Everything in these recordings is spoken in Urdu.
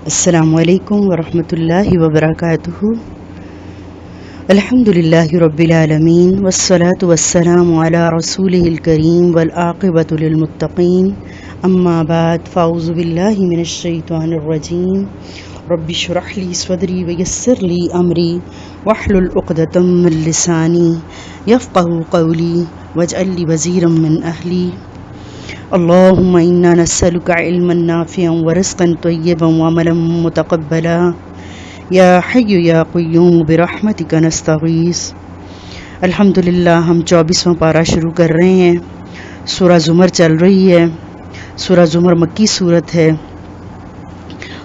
السلام علیکم ورحمۃ اللہ وبرکاتہ۔ الحمدللہ رب العالمین والصلاة والسلام علی رسولہ الکریم والعاقبۃ للمتقین، اما بعد فاعوذ باللہ من الشیطان الرجیم۔ رب اشرح لی صدری ویسر لی امری واحلل عقدۃ من لسانی یفقہوا قولی واجعل لی وزیرا من اہلی۔ اللہم انا نسألک علما نافعا ورزقا طیبا وعملا متقبلا یا حی یا قیوم برحمتک نستغیث۔ الحمدللہ ہم 24واں پارہ شروع کر رہے ہیں۔ سورہ زمر چل رہی ہے۔ سورہ زمر مکی صورت ہے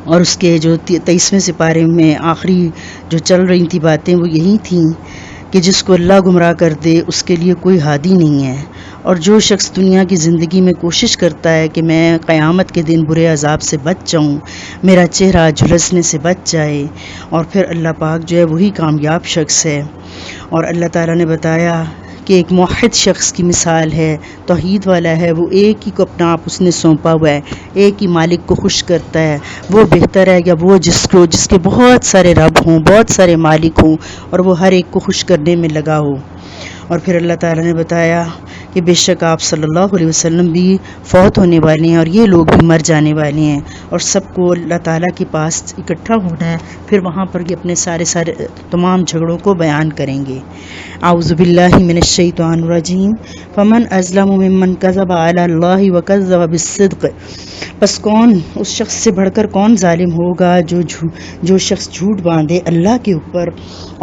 اور اس کے جو 23ویں سپارے میں آخری جو چل رہی تھی باتیں وہ یہی تھیں کہ جس کو اللہ گمراہ کر دے اس کے لیے کوئی ہادی نہیں ہے، اور جو شخص دنیا کی زندگی میں کوشش کرتا ہے کہ میں قیامت کے دن برے عذاب سے بچ جاؤں، میرا چہرہ جھلسنے سے بچ جائے، اور پھر اللہ پاک جو ہے وہی کامیاب شخص ہے۔ اور اللہ تعالیٰ نے بتایا کہ ایک موحد شخص کی مثال ہے، توحید والا ہے، وہ ایک ہی کو اپنا آپ اس نے سونپا ہوا ہے، ایک ہی مالک کو خوش کرتا ہے۔ وہ بہتر ہے یا وہ جس کے بہت سارے رب ہوں، بہت سارے مالک ہوں، اور وہ ہر ایک کو خوش کرنے میں لگا ہو۔ اور پھر اللہ تعالیٰ نے بتایا کہ بے شک آپ صلی اللہ علیہ وسلم بھی فوت ہونے والے ہیں اور یہ لوگ بھی مر جانے والے ہیں، اور سب کو اللہ تعالیٰ کے پاس اکٹھا ہونا ہے، پھر وہاں پر یہ اپنے سارے تمام جھگڑوں کو بیان کریں گے۔ اعوذ باللہ من الشیطان الرجیم۔ فمن اظلم ممن کذب علی اللہ وکذب بالصدق، پس کون اس شخص سے بڑھ کر کون ظالم ہوگا جو شخص جھوٹ باندھے اللہ کے اوپر،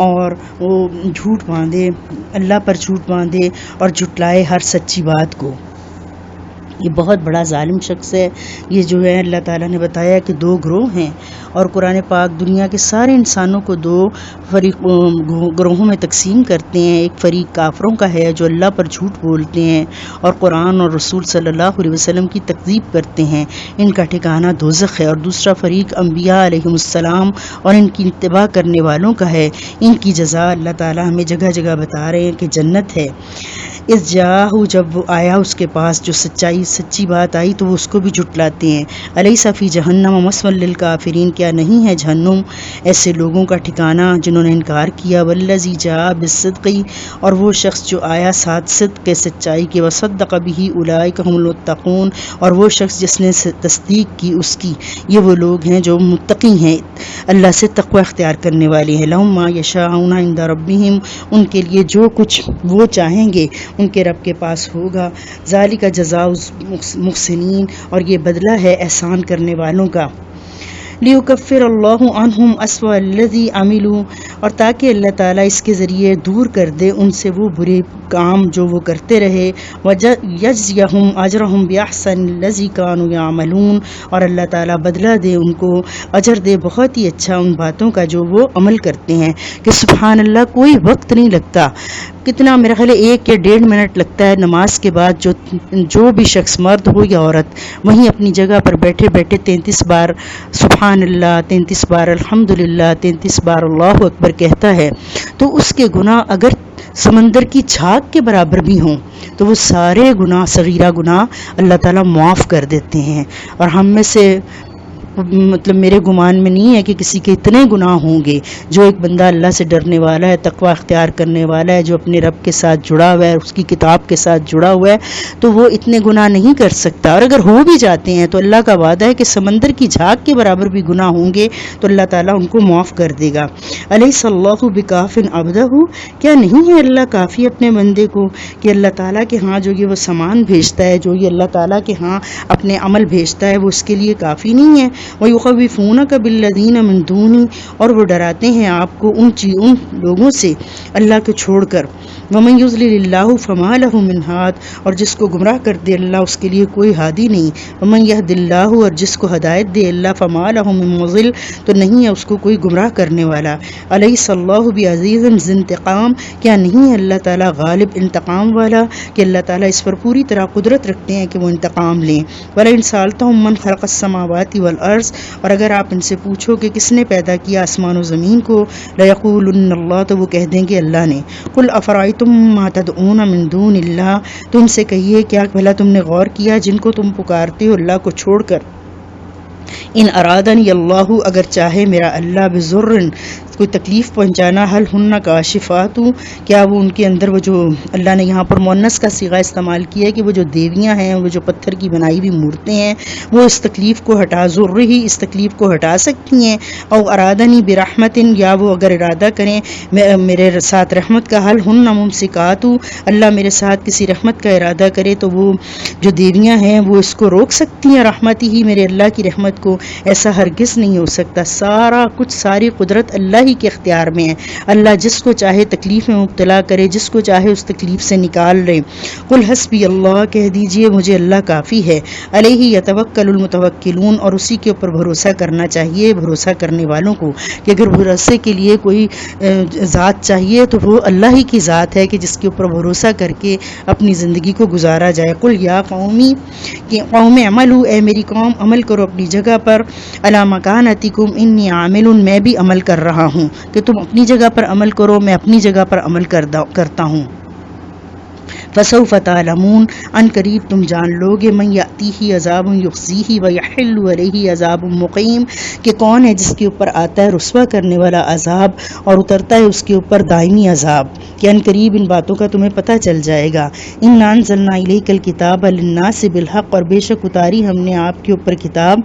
اور وہ جھوٹ باندھے اللہ پر، جھوٹ باندھے اور جھٹلائے ہر سچی بات کو۔ یہ بہت بڑا ظالم شخص ہے۔ یہ جو ہے اللہ تعالیٰ نے بتایا کہ دو گروہ ہیں، اور قرآن پاک دنیا کے سارے انسانوں کو دو گروہوں میں تقسیم کرتے ہیں۔ ایک فریق کافروں کا ہے جو اللہ پر جھوٹ بولتے ہیں اور قرآن اور رسول صلی اللہ علیہ وسلم کی تکذیب کرتے ہیں، ان کا ٹھکانہ دوزخ ہے۔ اور دوسرا فریق انبیاء علیہ السلام اور ان کی اتباع کرنے والوں کا ہے، ان کی جزا اللہ تعالیٰ ہمیں جگہ جگہ بتا رہے ہیں کہ جنت ہے۔ اس جاءہ، جب وہ آیا اس کے پاس جو سچی بات آئی تو وہ اس کو بھی جھٹلاتے ہیں۔ الیس فی جہنم مثوی للکافرین، کیا نہیں ہے جہنم ایسے لوگوں کا ٹھکانہ جنہوں نے انکار کیا۔ والذی جاء بالصدق، اور وہ شخص جو آیا ساتھ صدق کے، سچائی کے، وصدق بہ اولئک هم المتقون، اور وہ شخص جس نے تصدیق کی اس کی، یہ وہ لوگ ہیں جو متقی ہیں، اللہ سے تقوی اختیار کرنے والے ہیں۔ لہم ما یشاءون عند ربہم، ان کے لیے جو کچھ وہ چاہیں گے ان کے رب کے پاس ہوگا۔ ذالک جزاء المحسنین، اور یہ بدلہ ہے احسان کرنے والوں کا۔ لیکفر اللہ عنہم اسوأ الذی عملوا، اور تاکہ اللہ تعالیٰ اس کے ذریعے دور کر دے ان سے وہ برے کام جو وہ کرتے رہے۔ ویجزیہم اجرہم باحسن الذی کانوا یعملون، اور اللہ تعالیٰ بدلہ دے ان کو، اجر دے بہت ہی اچھا ان باتوں کا جو وہ عمل کرتے ہیں۔ کہ سبحان اللہ، کوئی وقت نہیں لگتا، کتنا میرا خیال ہے 1 یا 1.5 منٹ لگتا ہے نماز کے بعد، جو بھی شخص مرد ہو یا عورت وہیں اپنی جگہ پر بیٹھے بیٹھے 33 بار سبحان اللہ، 33 بار الحمدللہ، 33 بار اللہ اکبر کہتا ہے، تو اس کے گناہ اگر سمندر کی جھاگ کے برابر بھی ہوں تو وہ سارے گناہ، صغیرہ گناہ اللہ تعالیٰ معاف کر دیتے ہیں۔ اور ہم میں سے مطلب میرے گمان میں نہیں ہے کہ کسی کے اتنے گناہ ہوں گے۔ جو ایک بندہ اللہ سے ڈرنے والا ہے، تقوی اختیار کرنے والا ہے، جو اپنے رب کے ساتھ جڑا ہوا ہے، اس کی کتاب کے ساتھ جڑا ہوا ہے، تو وہ اتنے گناہ نہیں کر سکتا، اور اگر ہو بھی جاتے ہیں تو اللہ کا وعدہ ہے کہ سمندر کی جھاگ کے برابر بھی گناہ ہوں گے تو اللہ تعالیٰ ان کو معاف کر دے گا۔ الیس اللہ بکاف عبدہ، کیا نہیں ہے اللہ کافی اپنے بندے کو؟ کہ اللہ تعالیٰ کے ہاں جو یہ وہ سامان بھیجتا ہے، جو یہ اللہ تعالیٰ کے ہاں اپنے عمل بھیجتا ہے، وہ اس کے لیے کافی نہیں ہے۔ وَيُخَوِّفُونَكَ بِالَّذِينَ مِن دُونِهِ، اور وہ ڈراتے ہیں آپ کو ان لوگوں سے اللہ کو چھوڑ کر۔ وَمَن يُضْلِلِ اللَّهُ فَمَا لَهُ مِنْ هَادٍ، اور جس کو گمراہ کر دے اللہ اس کے لیے کوئی ہادی نہیں۔ وَمَن يَهْدِ اللَّهُ، اور جس کو ہدایت دے اللہ فَمَا لَهُ مِن مُضِلٍ، تو نہیں ہے اس کو کوئی گمراہ کرنے والا۔ أَلَيْسَ اللَّهُ بِعَزِيزٍ ذِي انتقام، کیا نہیں ہے اللہ تعالیٰ غالب انتقام والا، کہ اللہ تعالیٰ اس پر پوری طرح قدرت رکھتے ہیں کہ وہ انتقام لیں۔ وَلَئِن سَأَلْتَهُم مَّنْ خَلَقَ السَّمَاوَاتِ وَالْأَرْضَ، اور اگر آپ ان سے پوچھو کہ کس نے پیدا کیا آسمان و زمین کو، لَيَقُولُنَّ اللَّهُ، تو وہ کہہ دیں گے اللہ نے۔ قُلْ أَفَرَأَيْتُم مَّا تَدْعُونَ مِن دُونِ اللَّهِ، تو ان سے کہیے کیا بھلا تم نے غور کیا جن کو تم پکارتے ہو اللہ کو چھوڑ کر؟ ان ارادنی اللہ اگر چاہے میرا اللہ بذرن کوئی تکلیف پہنچانا حل ہن کاشفات کیا وہ ان کے اندر وہ جو اللہ نے یہاں پر مؤنث کا صیغہ استعمال کیا ہے کہ وہ جو دیویاں ہیں وہ جو پتھر کی بنائی ہوئی مورتیں ہیں وہ اس تکلیف کو ہٹا ضر ہی اس تکلیف کو ہٹا سکتی ہیں. او ارادنی برحمت یا وہ اگر ارادہ کریں میرے ساتھ رحمت کا حل ہن ممسکات اللہ میرے ساتھ کسی رحمت کا ارادہ کرے تو وہ جو دیویاں ہیں وہ اس کو روک سکتی ہیں رحمت ہی میرے اللہ کی رحمت کو. ایسا ہرگز نہیں ہو سکتا. سارا کچھ ساری قدرت اللہ ہی کے اختیار میں ہے. اللہ جس کو چاہے تکلیف میں مبتلا کرے جس کو چاہے اس تکلیف سے نکال لے. قل حسبی اللہ کہہ دیجئے مجھے اللہ کافی ہے. علیہ یتوکل المتوکلون اور اسی کے اوپر بھروسہ کرنا چاہیے بھروسہ کرنے والوں کو کہ اگر بھروسے کے لیے کوئی ذات چاہیے تو وہ اللہ ہی کی ذات ہے کہ جس کے اوپر بھروسہ کر کے اپنی زندگی کو گزارا جائے. قل یا قومی کہ قوم عملو اے میری قوم عمل کرو اپنی جگہ پر. علی مکانتکم انی عامل میں بھی عمل کر رہا ہوں کہ تم اپنی جگہ پر عمل کرو میں اپنی جگہ پر عمل کرتا ہوں. فسوف تعلمون ان قریب تم جان لوگے من یاتیہ عذاب یخزیہ ویحل علیہ عذاب مقیم کہ کون ہے جس کے اوپر آتا ہے رسوا کرنے والا عذاب اور اترتا ہے اس کے اوپر دائمی عذاب. کہ ان قریب ان باتوں کا تمہیں پتہ چل جائے گا. انا انزلنا الیک الکتاب للناس بالحق اور بے شک اتاری ہم نے آپ کے اوپر کتاب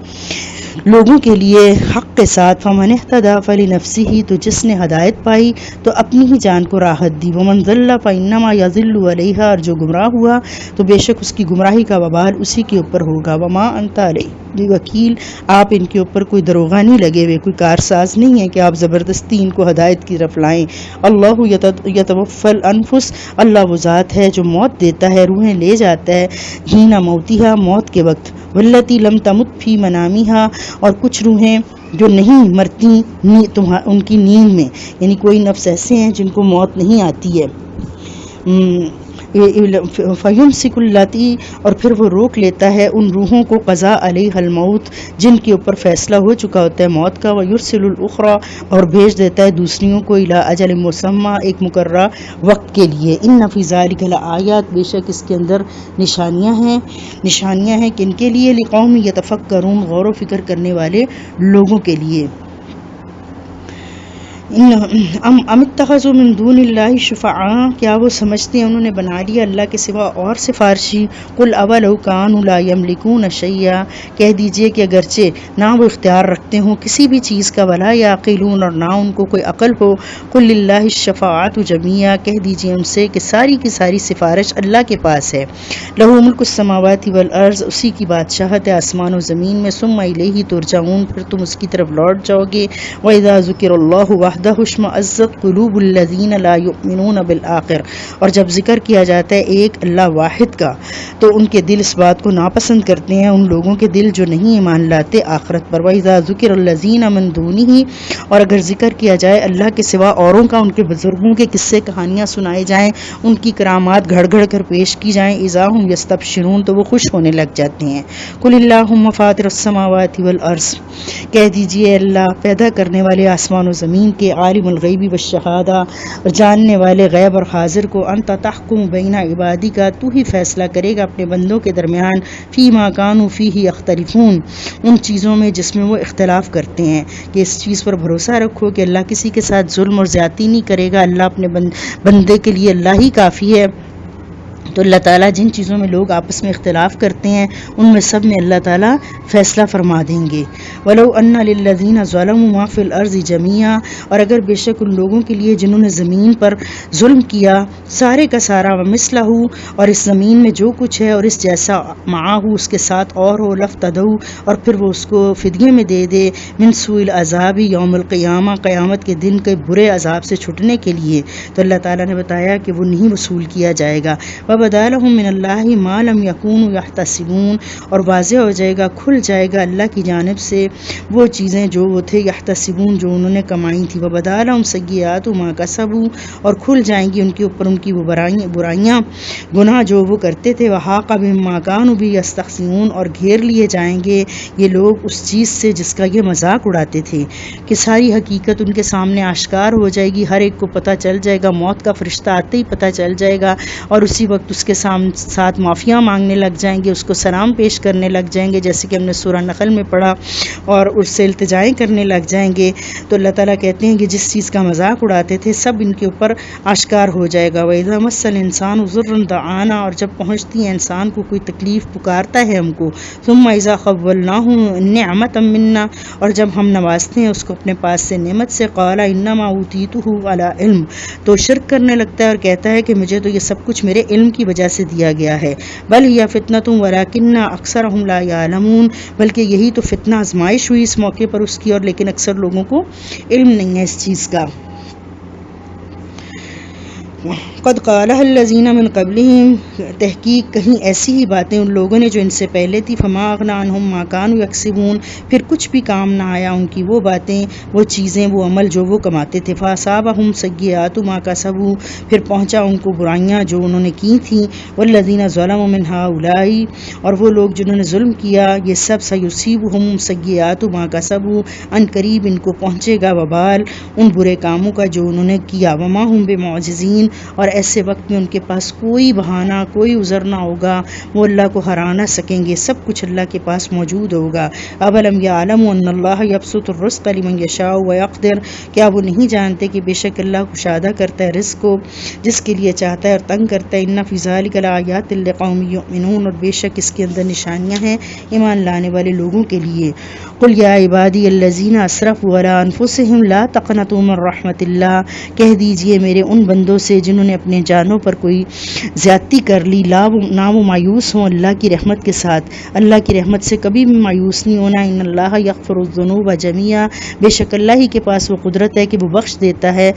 لوگوں کے لیے حق کے ساتھ. فمن اہتدی فلنفسہ تو جس نے ہدایت پائی تو اپنی ہی جان کو راحت دی. ومن ضل فانما یضل علیہا اور جو گمراہ ہوا تو بے شک اس کی گمراہی کا وبال اسی کے اوپر ہوگا. وما انت علیہ وکیل آپ ان کے اوپر کوئی دروغہ نہیں لگے ہوئے کوئی کارساز نہیں ہے کہ آپ زبردستی ان کو ہدایت کی طرف لائیں. اللہ یتوفی الانفس اللہ وہ ذات ہے جو موت دیتا ہے روحیں لے جاتا ہے حین موتہا موت کے وقت. والتی لم تمت فی منامہا اور کچھ روحیں جو نہیں مرتی ان کی نیند میں یعنی کوئی نفس ایسے ہیں جن کو موت نہیں آتی ہے. فیمسک اللاتی اور پھر وہ روک لیتا ہے ان روحوں کو قضا علیہ الموت جن کے اوپر فیصلہ ہو چکا ہوتا ہے موت کا. ویرسل الاخری اور بھیج دیتا ہے دوسریوں کو الی اجل مسمى ایک مقررہ وقت کے لیے. ان فی ذلک لآیات بے شک اس کے اندر نشانیاں ہیں کن کے لیے؟ لقوم یتفکرون غور و فکر کرنے والے لوگوں کے لیے. ام اتخذوا من دون اللہ شفعاء کیا وہ سمجھتے ہیں انہوں نے بنا لیا اللہ کے سوا اور سفارشی. قل اولو کانوا لا یملکون شیئا کہہ دیجئے کہ اگرچہ نہ وہ اختیار رکھتے ہوں کسی بھی چیز کا ولا یعقلون اور نہ ان کو کوئی عقل ہو. قل للہ الشفاعۃ جمیعا کہہ دیجئے ان سے کہ ساری کی ساری سفارش اللہ کے پاس ہے. لہ ملک السماوات والارض اسی کی بادشاہت ہے آسمان و زمین میں. ثم الیہ ترجعون پھر تم اس کی طرف لوٹ جاؤ گے. وَإِذَا ذُكِرَ اللَّهُ وَحْدَهُ اشمئزت قلوب الذین لا یؤمنون بالآخر اور جب ذکر کیا جاتا ہے ایک اللہ واحد کا تو ان کے دل اس بات کو ناپسند کرتے ہیں ان لوگوں کے دل جو نہیں ایمان لاتے آخرت پر. وَإِذَا ذُكِرَ الَّذِينَ مِن دُونِهِ اور اگر ذکر کیا جائے اللہ کے سوا اوروں کا ان کے بزرگوں کے قصے کہانیاں سنائے جائیں ان کی کرامات گھڑ گھڑ کر پیش کی جائیں اذا هم یستبشرون تو وہ خوش ہونے لگ جاتے ہیں. قل اللہم فاطر السماوات والارض کہہ دیجئے اللہ پیدا کرنے والے آسمان و زمین کے عالم الغیب والشہادہ اور جاننے والے غیب اور حاضر کو. انت تحکم بین عبادی کا تو ہی فیصلہ کرے گا اپنے بندوں کے درمیان. فی ما کانوا فیہ یختلفون ان چیزوں میں جس میں وہ اختلاف کرتے ہیں. کہ اس چیز پر بھروسہ رکھو کہ اللہ کسی کے ساتھ ظلم اور زیادتی نہیں کرے گا. اللہ اپنے بندے کے لیے اللہ ہی کافی ہے. تو اللہ تعالیٰ جن چیزوں میں لوگ آپس میں اختلاف کرتے ہیں ان میں سب میں اللہ تعالیٰ فیصلہ فرما دیں گے. وَلَوْ أَنَّ لِلَّذِينَ ظَلَمُوا مَا فِي الْأَرْضِ جَمِيعًا اور اگر بے شک ان لوگوں کے لیے جنہوں نے زمین پر ظلم کیا سارے کا سارا وَمِثْلَهُ اور اس زمین میں جو کچھ ہے اور اس جیسا معاہو اس کے ساتھ اور ہو لَفْتَدَوْا اور پھر وہ اس کو فدیے میں دے دے مِنْ سُوءِ الْعَذَابِ یوم القیامہ قیامت کے دن کے برے عذاب سے چھٹنے کے لیے. تو اللہ تعالیٰ نے بتایا کہ وہ نہیں وصول کیا جائے گا. وَبَدَا لَهُم مِّنَ اللَّهِ مَا لَمْ يَكُونُوا يَحْتَسِبُونَ اور واضح ہو جائے گا کھل جائے گا اللہ کی جانب سے وہ چیزیں جو وہ تھے یحتسبون جو انہوں نے کمائی تھی. وَبَدَا لَهُمْ سَیِّئَاتُ مَا کَسَبُوا اور کھل جائیں گی ان کے اوپر ان کی وہ برائیاں گناہ جو وہ کرتے تھے. وَحَاقَ بِهِم مَّا كَانُوا بِهِ يَسْتَهْزِئُونَ اور گھیر لیے جائیں گے یہ لوگ اس چیز سے جس کا یہ مذاق اڑاتے تھے. کہ ساری حقیقت ان کے سامنے آشکار ہو جائے گی ہر ایک کو پتہ چل جائے گا موت کا فرشتہ آتے ہی پتہ چل جائے گا اور اسی وقت وقت اس کے ساتھ معافیاں مانگنے لگ جائیں گے، اس کو سلام پیش کرنے لگ جائیں گے، جیسے کہ ہم نے سورہ نحل میں پڑھا، اور اس سے التجائیں کرنے لگ جائیں گے، تو اللہ تعالیٰ کہتے ہیں کہ جس چیز کا مذاق اڑاتے تھے سب ان کے اوپر آشکار ہو جائے گا۔ وَإِذَا مَسَّ الْإِنسَانُ ضُرٌّ دَعَانَا، اور جب پہنچتی ہے انسان کو کوئی تکلیف، پکارتا ہے ہم کو، ثُمَّ إِذَا خَوَّلْنَاهُ نِعْمَةً مِنَّا، اور جب ہم نوازتے ہیں اس کو اپنے پاس سے نعمت سے، قَالَ إِنَّمَا أُوتِيتُهُ عَلَى علم، تو شرک کرنے لگتا ہے اور کہتا ہے کہ مجھے تو یہ سب کچھ میرے علم کی وجہ سے دیا گیا ہے۔ بل ہی فتنۃ ولکن اکثرهم لا يعلمون، بلکہ یہی تو فتنہ آزمائش ہوئی اس موقع پر اس کی، اور لیکن اکثر لوگوں کو علم نہیں ہے اس چیز کا۔ قد قالها الذین من قبلہم، تحقیق کہیں ایسی ہی باتیں ان لوگوں نے جو ان سے پہلے تھی، فما اغنی عنہم ما کانوا یکسبون، پھر کچھ بھی کام نہ آیا ان کی وہ باتیں، وہ چیزیں، وہ عمل جو وہ کماتے تھے۔ فاصابہم سیئات ما کسبوا، پھر پہنچا ان کو برائیاں جو انہوں نے کی تھیں۔ والذین ظلموا من ہؤلاء، اور وہ لوگ جنہوں نے ظلم کیا، یہ سب سیصیبہم سیئات ما کسبوا، ان قریب ان کو پہنچے گا وبال ان برے کاموں کا جو انہوں نے کیا۔ وما ہم بمعجزین، اور ایسے وقت میں ان کے پاس کوئی بہانہ، کوئی عذر نہ ہوگا، وہ اللہ کو ہرا نہ سکیں گے، سب کچھ اللہ کے پاس موجود ہوگا۔ اولم یعلموا ان اللہ یبسط الرزق لمن یشاء ویقدر، کیا وہ نہیں جانتے کہ بے شک اللہ کشادہ کرتا ہے رزق کو جس کے لیے چاہتا ہے اور تنگ کرتا ہے۔ ان فی ذلک لآیات لقوم یؤمنون، اور بے شک اس کے اندر نشانیاں ہیں ایمان لانے والے لوگوں کے لیے۔ قل یا عبادی الذین اسرفوا علی انفسہم لا تقنطوا من رحمت اللہ، کہہ دیجئے میرے ان بندوں سے جنہوں نے اپنے جانوں پر کوئی زیادتی کر لی، نہ وہ مایوس ہوں اللہ کی رحمت کے ساتھ، اللہ کی رحمت سے کبھی بھی مایوس نہیں ہونا۔ ان اللہ یغفر الذنوب جميعا، بے شک اللہ ہی کے پاس وہ قدرت ہے کہ وہ بخش دیتا ہے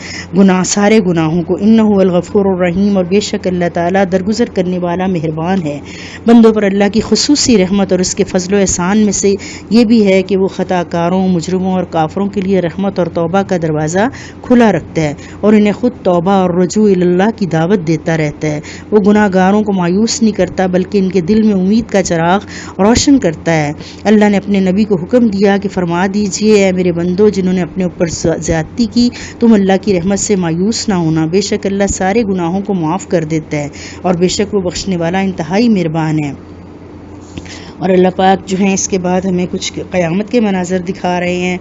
سارے گناہوں کو۔ انہ هو الغفور الرحیم، اور بے شک اللہ تعالیٰ درگزر کرنے والا مہربان ہے۔ بندوں پر اللہ کی خصوصی رحمت اور اس کے فضل و احسان میں سے یہ بھی ہے کہ وہ خطا کاروں، مجرموں اور کافروں کے لیے رحمت اور توبہ کا دروازہ کھلا رکھتا ہے، اور انہیں خود توبہ اور رجوع اللہ کی دعوت دیتا رہتا ہے۔ وہ گناہ گاروں کو مایوس نہیں کرتا بلکہ ان کے دل میں امید کا چراغ روشن کرتا ہے۔ اللہ نے اپنے نبی کو حکم دیا کہ فرما دیجئے اے میرے بندو جنہوں نے اپنے اوپر زیادتی کی، تم اللہ کی رحمت سے مایوس نہ ہونا، بے شک اللہ سارے گناہوں کو معاف کر دیتا ہے، اور بے شک وہ بخشنے والا انتہائی مہربان ہے۔ اور اللہ پاک جو ہیں اس کے بعد ہمیں کچھ قیامت کے مناظر دکھا رہے ہیں۔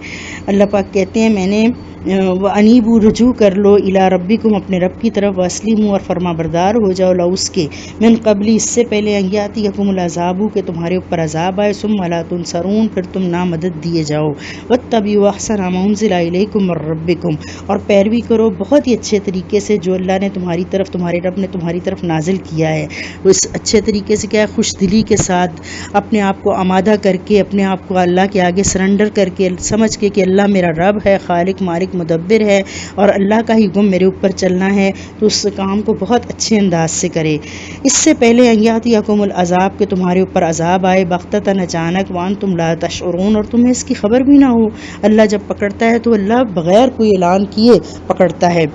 اللہ پاک کہتے ہیں میں نے وَأَنِيبُوا، رجوع کر لو، اِلیٰ ربکم، اپنے رب کی طرف، وَأَسْلِمُوا، اور فرما بردار ہو جاؤ، لَهُ، اس کے، من قبل، اس سے پہلے، ان یأتیکم العذاب، کہ تمہارے اوپر عذاب آئے، ثم لا تنصرون، پھر تم نہ مدد دیے جاؤ، واتبعوا احسن ما انزل الیکم من ربکم، اور پیروی کرو بہت ہی اچھے طریقے سے جو اللہ نے تمہاری طرف، تمہارے رب نے تمہاری طرف نازل کیا ہے۔ اس اچھے طریقے سے کیا ہے؟ خوش دلی کے ساتھ، اپنے آپ کو آمادہ کر کے، اپنے آپ کو اللہ کے آگے سرنڈر کر کے، سمجھ کے کہ اللہ میرا رب ہے، خالق مالک مدبر ہے، اور اللہ کا ہی حکم میرے اوپر چلنا ہے، تو اس کام کو بہت اچھے انداز سے کرے۔ اس سے پہلے ان یاتیکم العذاب، کہ تمہارے اوپر عذاب آئے، بغتتاً، اچانک، وانتم لا تشعرون، اور تمہیں اس کی خبر بھی نہ ہو۔ اللہ جب پکڑتا ہے تو اللہ بغیر کوئی اعلان کیے پکڑتا ہے۔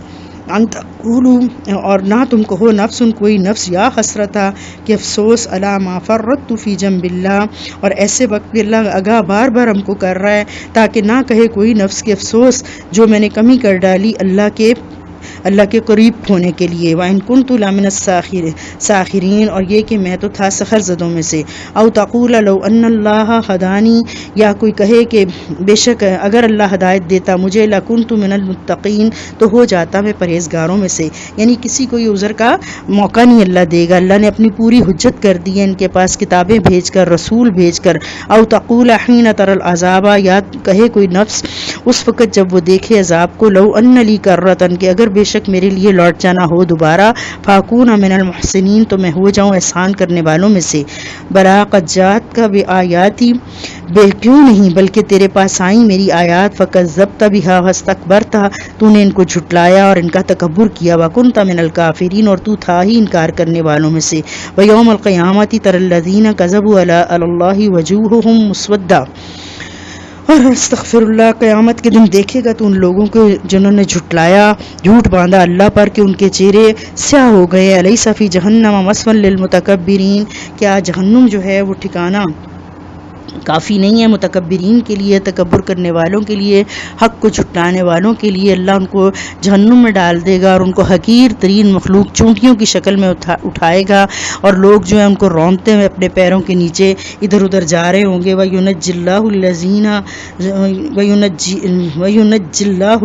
ان تقولوا، اور نہ تم کہو نفس، کوئی نفس، یا حسرتا، کہ افسوس، علی ما فرطت فی جنب اللہ، اور ایسے وقت بھی اللہ آگاہ بار بار ہم کو کر رہا ہے تاکہ نہ کہے کوئی نفس کے افسوس جو میں نے کمی کر ڈالی اللہ کے قریب ہونے کے لیے۔ وَإِن كُنتُ لَمِنَ السَّاخِرِينَ، اور یہ کہ میں تو تھا سخر زدوں میں سے۔ او تقول لو ان اللہ ہدانی، یا کوئی کہے کہ بے شک اگر اللہ ہدایت دیتا مجھے، لَكُنتُ مِنَ الْمُتَّقِينَ، تو ہو جاتا میں پرہیزگاروں میں سے۔ یعنی کسی کو یہ عذر کا موقع نہیں اللہ دے گا، اللہ نے اپنی پوری حجت کر دی ہے ان کے پاس، کتابیں بھیج کر، رسول بھیج کر۔ او تقول حین تر العذاب، یا کہے کوئی نفس اس وقت جب وہ دیکھے عذاب کو، لو ان لی کرۃ، کہ اگر بے شک میرے لیے لوٹ جانا ہو دوبارہ، فاکون من المحسنین، تو میں ہو جاؤں احسان کرنے والوں میں سے۔ بلا قد جاءتک بآیاتی، بے کیوں نہیں بلکہ تیرے پاس آئیں میری آیات، فکذبت بہا واستکبرت، تو نے ان کو جھٹلایا اور ان کا تکبر کیا، وکنت من الکافرین، اور تو تھا ہی انکار کرنے والوں میں سے۔ ویوم القیامۃ تری الذین کذبوا علی اللہ وجوہہم مسودۃ، اور استغفر اللہ، قیامت کے دن دیکھے گا تو ان لوگوں کو جنہوں نے جھٹلایا، جھوٹ باندھا اللہ پر، کہ ان کے چہرے سیاہ ہو گئے۔ الیس فی جہنم مثوی للمتکبرین، کیا جہنم جو ہے وہ ٹھکانہ کافی نہیں ہے متکبرین کے لیے، تکبر کرنے والوں کے لیے، حق کو جھٹلانے والوں کے لیے اللہ ان کو جہنم میں ڈال دے گا اور ان کو حقیر ترین مخلوق چونٹیوں کی شکل میں اٹھائے گا، اور لوگ جو ہیں ان کو رونتے ہوئے اپنے پیروں کے نیچے ادھر ادھر جا رہے ہوں گے۔ وَيُنَجِّ اللَّهُ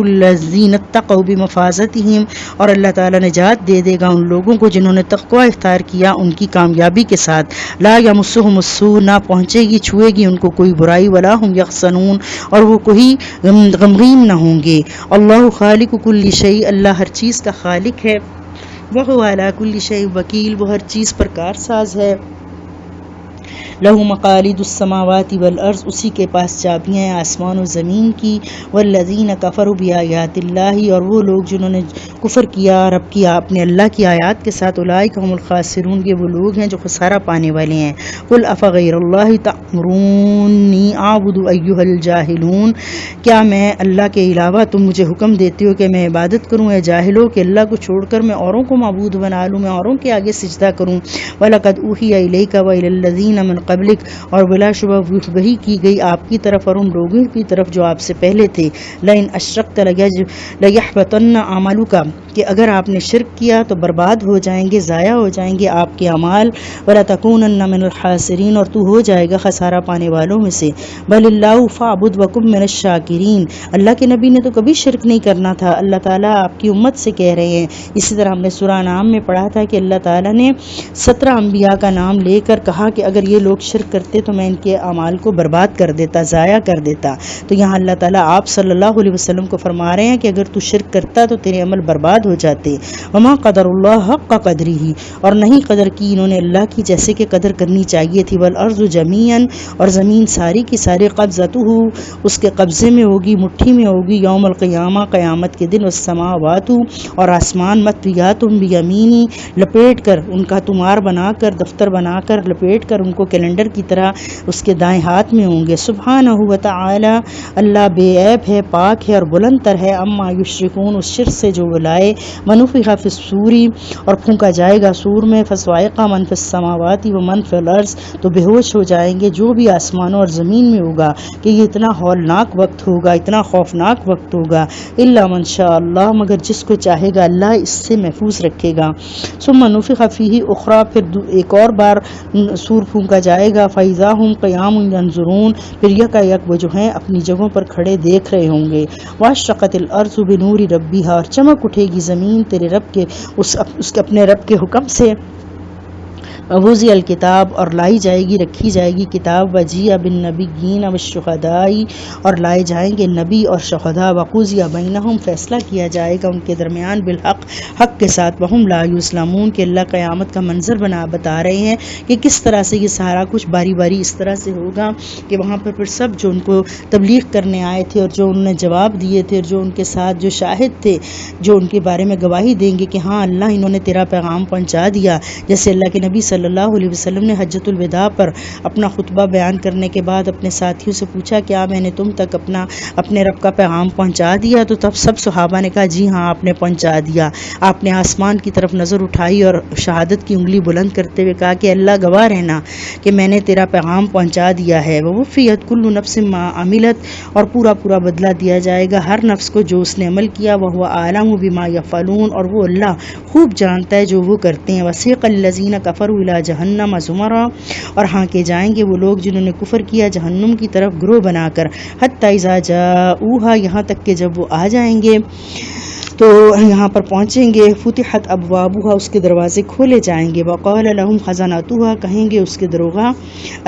الَّذِينَ اتَّقَوْا بِمَفَازَتِهِمْ، اور اللہ تعالیٰ نجات دے دے گا ان لوگوں کو جنہوں نے تقوی اختیار کیا ان کی کامیابی کے ساتھ۔ لا یمسہم السوء، نہ پہنچے گی چھوئے گی ان کو کوئی برائی، ولا ہم یحزنون، اور وہ کوئی غمگین نہ ہوں گے۔ اللہ خالق کل شیء، اللہ ہر چیز کا خالق ہے۔ وہو علی کل شیء وکیل، وہ ہر چیز پر کارساز ہے۔ لہ مقالید السماوات والارض، اسی کے پاس چابیاں ہیں آسمان و زمین کی۔ والذین کفروا بآیات اللہ، اور وہ لوگ جنہوں نے کفر کیا رب کی اپنے اللہ کی آیات کے ساتھ، اولئک هم الخاسرون، یہ وہ لوگ ہیں جو خسارہ پانے والے ہیں۔ قل افغیر اللہ تأمرونی اعبد ایھا الجاہلون، کیا میں اللہ کے علاوہ تم مجھے حکم دیتے ہو کہ میں عبادت کروں اے جاہلوں، کہ اللہ کو چھوڑ کر میں اوروں کو معبود بنا لوں، میں اوروں کے آگے سجدہ کروں۔ وَلَقَدْ أُوحِيَ إِلَيْكَ وَإِلَى الَّذِينَ مِن قبلک، اور بلا شبہ وحی کی گئی آپ کی طرف اور ان لوگوں کی طرف جو آپ سے پہلے تھے۔ لئن اشرکت لیحبطن عملک، کہ اگر آپ نے شرک کیا تو برباد ہو جائیں گے، ضائع ہو جائیں گے آپ کے اعمال۔ ولتکونن من الخاسرین، اور تو ہو جائے گا خسارہ پانے والوں میں سے۔ بل اللہ فاعبد وکن من الشاکرین، اللہ کے نبی نے تو کبھی شرک نہیں کرنا تھا، اللہ تعالیٰ آپ کی امت سے کہہ رہے ہیں۔ اسی طرح ہم نے سورہ انعام میں پڑھا تھا کہ اللہ تعالیٰ نے 17 انبیاء کا نام لے کر کہا کہ اگر یہ لوگ شرک کرتے تو میں ان کے اعمال کو برباد کر دیتا، ضائع کر دیتا۔ تو یہاں اللہ تعالیٰ آپ صلی اللہ علیہ وسلم کو فرما رہے ہیں کہ اگر تو شرک کرتا تو تیرے عمل برباد ہو جاتے۔ وما قدر اللہ حق قدرہ، اور نہیں قدر کی انہوں نے اللہ کی جیسے کہ قدر کرنی چاہیے تھی۔ والارض جمیعا، اور زمین ساری کی ساری قبضتہ، اس کے قبضے میں ہوگی، مٹھی میں ہوگی، یوم القیامہ، قیامت کے دن۔ والسماوات، اور آسمان، مطویات بیمینی، لپیٹ کر ان کا تمہار بنا کر، دفتر بنا کر، لپیٹ کر ان کو کیلنڈر کی طرح اس کے دائیں ہاتھ میں ہوں گے۔ سبحانہ و تعالی، اللہ بے عیب ہے، پاک ہے اور بلند تر ہے۔ اما یشرکون، اس شرک سے جو وہ لائے۔ ونفخ فی الصور، اور پھونکا جائے گا سور میں۔ فصاعق من فی السماوات ومن فی الارض، تو بے ہوش ہو جائیں گے جو بھی آسمانوں اور زمین میں ہوگا کہ یہ اتنا ہولناک وقت ہوگا، اتنا خوفناک وقت ہوگا۔ الا من شاء اللہ، مگر جس کو چاہے گا اللہ اس سے محفوظ رکھے گا۔ ثم نفخ فیہ اخری، پھر ایک اور بار سور پھونکا جائے گا۔ فاذا ہم قیام ینظرون، پھر یکایک وہ جو ہیں اپنی جگہوں پر کھڑے دیکھ رہے ہوں گے۔ واشرقت الارض بنور ربها، اور چمک اٹھے گی زمین تیرے رب کے اس کے اپنے رب کے حکم سے۔ ووضع الکتاب، اور لائی جائے گی، رکھی جائے گی کتاب۔ وجیء بالنبیین والشہداء، اور لائے جائیں گے نبی اور شہداء۔ وقضی بینہم، فیصلہ کیا جائے گا ان کے درمیان بالحق، حق کے ساتھ۔ وہم لا یظلمون، کہ اللہ قیامت کا منظر بتا رہے ہیں کہ کس طرح سے یہ سارا کچھ باری باری اس طرح سے ہوگا کہ وہاں پر پھر سب جو ان کو تبلیغ کرنے آئے تھے اور جو انہوں نے جواب دیے تھے اور جو ان کے ساتھ جو شاہد تھے جو ان کے بارے میں گواہی دیں گے کہ ہاں اللہ انہوں نے تیرا پیغام پہنچا دیا، جیسے اللہ کے نبی صلی اللہ علیہ وسلم نے حجۃ الوداع پر اپنا خطبہ بیان کرنے کے بعد اپنے ساتھیوں سے پوچھا کیا میں نے تم تک اپنے رب کا پیغام پہنچا دیا؟ تو تب سب صحابہ نے کہا جی ہاں آپ نے پہنچا دیا۔ آپ نے آسمان کی طرف نظر اٹھائی اور شہادت کی انگلی بلند کرتے ہوئے کہا کہ اللہ گواہ رہنا کہ میں نے تیرا پیغام پہنچا دیا ہے۔ ووفیت کل نفس ما عملت، اور پورا پورا بدلہ دیا جائے گا ہر نفس کو جو اس نے عمل کیا۔ وہو اعلم بما یفعلون، اور وہ اللہ خوب جانتا ہے جو وہ کرتے ہیں۔ وسیق الذین کفروا الی جہنم زمرا، اور ہانکے جائیں گے وہ لوگ جنہوں نے کفر کیا جہنم کی طرف گروہ بنا کر۔ حتی اذا جاؤہا، یہاں تک کہ جب وہ آ جائیں گے تو یہاں پر پہنچیں گے۔ فتحت ابوابها، اس کے دروازے کھولے جائیں گے۔ وقال لهم خزنتها، کہیں گے اس کے دروغہ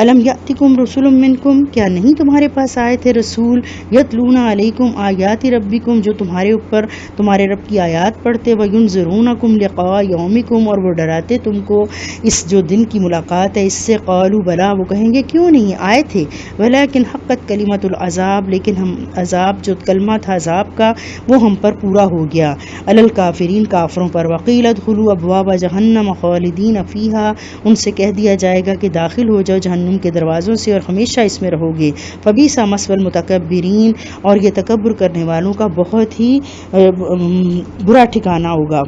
الم یأتکم رسل منکم، کیا نہیں تمہارے پاس آئے تھے رسول، یتلون علیکم آیات ربکم، جو تمہارے اوپر تمہارے رب کی آیات پڑھتے، وینذرونکم لقاء یومکم، اور وہ ڈراتے تم کو اس جو دن کی ملاقات ہے اس سے۔ قالوا بلا، وہ کہیں گے کیوں نہیں آئے تھے، ولکن حقت کلمۃ العذاب، لیکن ہم عذاب جو کلمہ تھا عذاب کا وہ ہم پر پورا ہو گیا، علی الکافرین، کافروں پر۔ وقیل ادخلوا ابواب جہنم خالدین فیہا، ان سے کہہ دیا جائے گا کہ داخل ہو جاؤ جہنم کے دروازوں سے اور ہمیشہ اس میں رہو گے۔ فبئس مثوى المتکبرین، اور یہ تکبر کرنے والوں کا بہت ہی برا ٹھکانہ ہوگا۔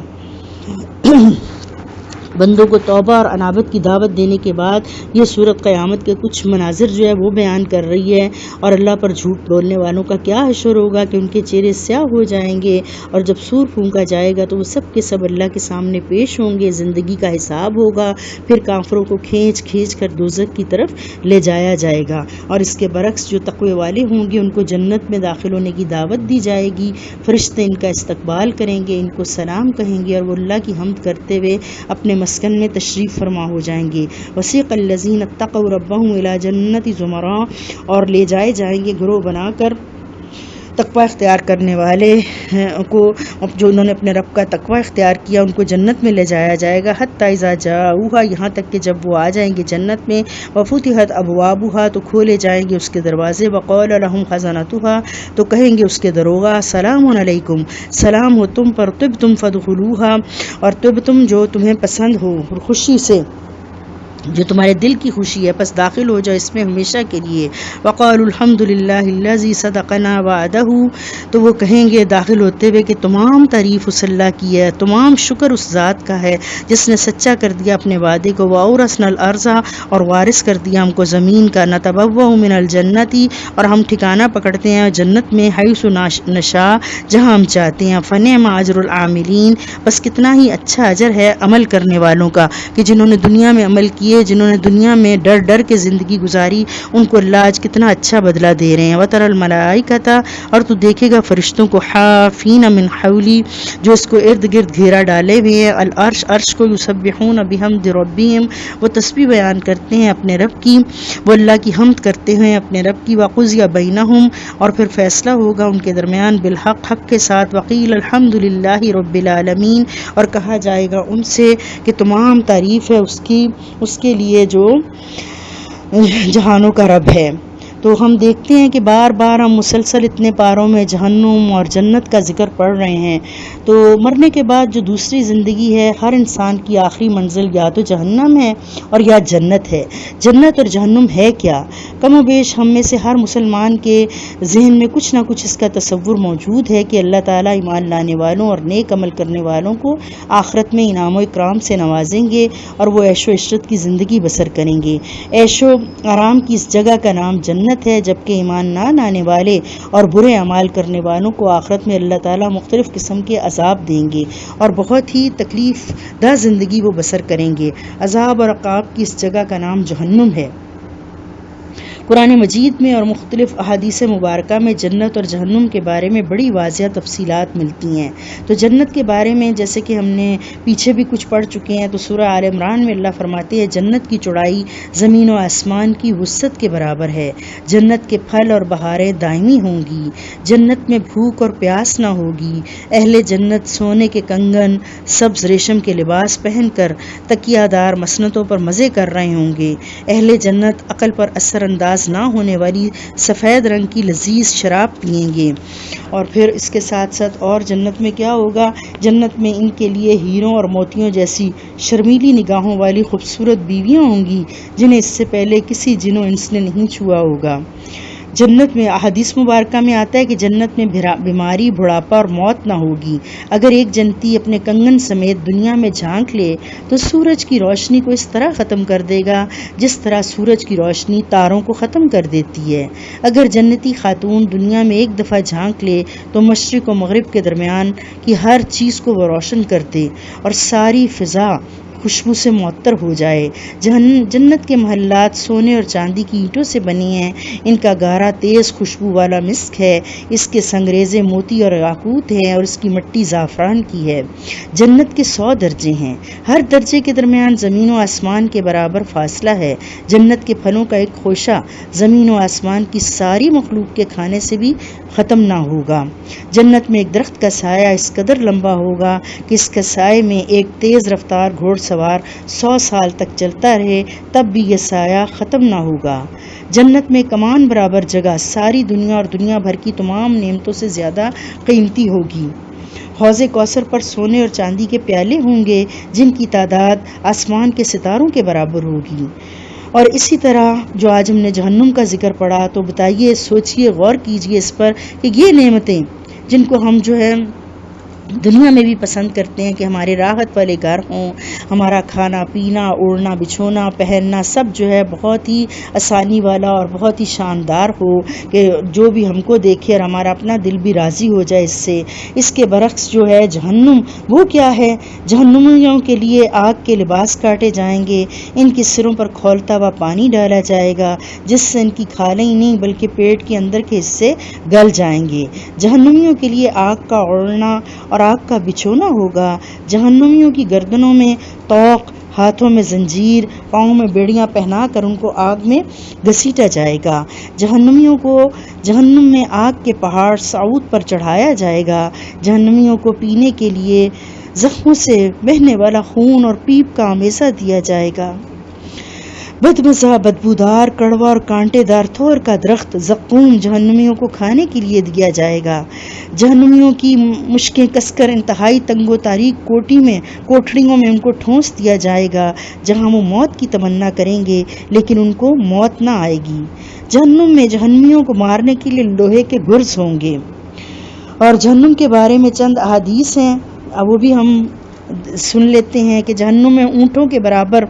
بندوں کو توبہ اور انابت کی دعوت دینے کے بعد یہ صورت قیامت کے کچھ مناظر جو ہے وہ بیان کر رہی ہے، اور اللہ پر جھوٹ بولنے والوں کا کیا حشر ہوگا کہ ان کے چہرے سیاہ ہو جائیں گے، اور جب سور پھونکا جائے گا تو وہ سب کے سب اللہ کے سامنے پیش ہوں گے، زندگی کا حساب ہوگا، پھر کافروں کو کھینچ کھینچ کر دوزخ کی طرف لے جایا جائے گا، اور اس کے برعکس جو تقوی والے ہوں گے ان کو جنت میں داخل ہونے کی دعوت دی جائے گی، فرشتے ان کا استقبال کریں گے، ان کو سلام کہیں گے، اور وہ اللہ کی حمد کرتے ہوئے اپنے مسکن میں تشریف فرما ہو جائیں گے۔ وسیق الذین اتقوا ربهم الی جنت زمرا، اور لے جائے جائیں گے گروہ بنا کر تقوی اختیار کرنے والے کو، جو انہوں نے اپنے رب کا تقوی اختیار کیا، ان کو جنت میں لے جایا جائے گا، حتی اذا جاؤہا، یہاں تک کہ جب وہ آ جائیں گے جنت میں، وفتحت ابوابہا، تو کھولے جائیں گے اس کے دروازے، وقال لہم خزنتہا، تو کہیں گے اس کے دروغہ، سلام علیکم، سلام ہو تم پر، طبتم فادخلوہا، اور طبتم جو تمہیں پسند ہو، خوشی سے جو تمہارے دل کی خوشی ہے، پس داخل ہو جاؤ اس میں ہمیشہ کے لیے۔ وقالوا الحمد للہ الذی صدقنا وعدہ، تو وہ کہیں گے داخل ہوتے ہوئے کہ تمام تعریف اس اللہ کی ہے، تمام شکر اس ذات کا ہے جس نے سچا کر دیا اپنے وعدے کو، وَأَوْرَثْنَا الْأَرْضَ، اور وارث کر دیا ہم کو زمین کا، نَتَبَوَّأُ مِنَ الْجَنَّةِ، اور ہم ٹھکانہ پکڑتے ہیں جنت میں، حیث نشاء، جہاں ہم چاہتے ہیں، فَنِعْمَ أَجْرُ الْعَامِلِينَ، بس کتنا ہی اچھا اجر ہے عمل کرنے والوں کا، کہ جنہوں نے دنیا میں عمل کیے، جنہوں نے دنیا میں ڈر ڈر کے زندگی گزاری، ان کو اللہ آج کتنا اچھا بدلہ دے رہے ہیں۔ وَتَرَى الْمَلَائِكَةَ، اور تو دیکھے گا فرشتوں کو، حافین من حولی، جو اس کو ارد گرد گھیرا ڈالے ہوئے ہیں، العرش، عرش کو، یسبحون بحمد ربہم، وہ تسبیح بیان کرتے ہیں اپنے رب کی، وہ اللہ کی حمد کرتے ہیں اپنے رب کی، وَقُضِیَ بَینَہُم، اور پھر فیصلہ ہوگا ان کے درمیان بالحق، حق کے ساتھ، وَقِیلَ الْحَمْدُ لِلَّهِ رَبِّ الْعَالَمِینَ، اور کہا جائے گا ان سے کہ تمام تعریف ہے اس کے لیے جو جہانوں کا رب ہے۔ تو ہم دیکھتے ہیں کہ بار بار ہم مسلسل اتنے پاروں میں جہنم اور جنت کا ذکر پڑھ رہے ہیں۔ تو مرنے کے بعد جو دوسری زندگی ہے، ہر انسان کی آخری منزل یا تو جہنم ہے اور یا جنت ہے۔ جنت اور جہنم ہے کیا؟ کم و بیش ہم میں سے ہر مسلمان کے ذہن میں کچھ نہ کچھ اس کا تصور موجود ہے کہ اللہ تعالیٰ ایمان لانے والوں اور نیک عمل کرنے والوں کو آخرت میں انعام و اکرام سے نوازیں گے اور وہ عیش و عشرت کی زندگی بسر کریں گے۔ عیش و آرام کی اس جگہ کا نام جنت ہے، جبکہ ایمان نہ لانے والے اور برے اعمال کرنے والوں کو آخرت میں اللہ تعالیٰ مختلف قسم کے عذاب دیں گے اور بہت ہی تکلیف دہ زندگی وہ بسر کریں گے۔ عذاب اور عقاب کی اس جگہ کا نام جہنم ہے۔ قرآن مجید میں اور مختلف احادیث مبارکہ میں جنت اور جہنم کے بارے میں بڑی واضح تفصیلات ملتی ہیں۔ تو جنت کے بارے میں جیسے کہ ہم نے پیچھے بھی کچھ پڑھ چکے ہیں، تو سورہ آل عمران میں اللہ فرماتے ہیں جنت کی چوڑائی زمین و آسمان کی وسعت کے برابر ہے، جنت کے پھل اور بہاریں دائمی ہوں گی، جنت میں بھوک اور پیاس نہ ہوگی، اہل جنت سونے کے کنگن، سبز ریشم کے لباس پہن کر تکیہ دار مسندوں پر مزے کر رہے ہوں گے، اہل جنت عقل پر اثر انداز نہ ہونے والی سفید رنگ کی لذیذ شراب پئیں گے۔ اور پھر اس کے ساتھ ساتھ اور جنت میں کیا ہوگا؟ جنت میں ان کے لیے ہیروں اور موتیوں جیسی شرمیلی نگاہوں والی خوبصورت بیویاں ہوں گی جنہیں اس سے پہلے کسی جن و انس نے نہیں چھوا ہوگا۔ جنت میں احادیث مبارکہ میں آتا ہے کہ جنت میں بیماری، بڑھاپا اور موت نہ ہوگی۔ اگر ایک جنتی اپنے کنگن سمیت دنیا میں جھانک لے تو سورج کی روشنی کو اس طرح ختم کر دے گا جس طرح سورج کی روشنی تاروں کو ختم کر دیتی ہے۔ اگر جنتی خاتون دنیا میں ایک دفعہ جھانک لے تو مشرق و مغرب کے درمیان کی ہر چیز کو وہ روشن کر دے اور ساری فضا خوشبو سے معطر ہو جائے۔ جنت کے محلات سونے اور چاندی کی اینٹوں سے بنی ہیں، ان کا گہرا تیز خوشبو والا مسک ہے، اس کے سنگریزے موتی اور یاقوت ہیں اور اس کی مٹی زعفران کی ہے۔ جنت کے 100 درجے ہیں، ہر درجے کے درمیان زمین و آسمان کے برابر فاصلہ ہے۔ جنت کے پھلوں کا ایک خوشہ زمین و آسمان کی ساری مخلوق کے کھانے سے بھی ختم نہ ہوگا۔ جنت میں ایک درخت کا سایہ اس قدر لمبا ہوگا کہ اس کے سائے میں ایک تیز رفتار گھوڑ سوار 100 سال تک چلتا رہے تب بھی یہ سایہ ختم نہ ہوگا۔ جنت میں کمان برابر جگہ ساری دنیا اور دنیا بھر کی تمام نعمتوں سے زیادہ قیمتی ہوگی۔ حوض کوثر پر سونے اور چاندی کے پیالے ہوں گے جن کی تعداد آسمان کے ستاروں کے برابر ہوگی۔ اور اسی طرح جو آج ہم نے جہنم کا ذکر پڑھا، تو بتائیے، سوچئے، غور کیجئے اس پر کہ یہ نعمتیں جن کو ہم جو ہے دنیا میں بھی پسند کرتے ہیں کہ ہمارے راحت والے گھر ہوں، ہمارا کھانا پینا، اوڑھنا بچھونا، پہننا سب جو ہے بہت ہی آسانی والا اور بہت ہی شاندار ہو، کہ جو بھی ہم کو دیکھے اور ہمارا اپنا دل بھی راضی ہو جائے اس سے۔ اس کے برعکس جو ہے جہنم، وہ کیا ہے؟ جہنمیوں کے لیے آگ کے لباس کاٹے جائیں گے، ان کے سروں پر کھولتا ہوا پانی ڈالا جائے گا، جس سے ان کی کھالیں ہی نہیں بلکہ پیٹ کے اندر کے حصے گل جائیں گے۔ جہنمیوں کے لیے آگ کا اوڑھنا اور آگ کا بچھونا ہوگا۔ جہنمیوں کی گردنوں میں طوق، ہاتھوں میں زنجیر، پاؤں میں بیڑیاں پہنا کر ان کو آگ میں گھسیٹا جائے گا۔ جہنمیوں کو جہنم میں آگ کے پہاڑ صعود پر چڑھایا جائے گا۔ جہنمیوں کو پینے کے لیے زخموں سے بہنے والا خون اور پیپ کا امیزہ دیا جائے گا۔ بدمزہ، بدبودار، کڑوا اور کانٹے دار تھور کا درخت زقوم جہنمیوں کو کھانے کے لیے دیا جائے گا۔ جہنمیوں کی مشکیں کس کر انتہائی تنگ و تاریک کوٹڑیوں میں ان کو ٹھونس دیا جائے گا، جہاں وہ موت کی تمنا کریں گے لیکن ان کو موت نہ آئے گی۔ جہنم میں جہنمیوں کو مارنے کے لیے لوہے کے گرز ہوں گے۔ اور جہنم کے بارے میں چند احادیث ہیں، وہ بھی ہم سن لیتے ہیں کہ جہنم میں اونٹوں کے برابر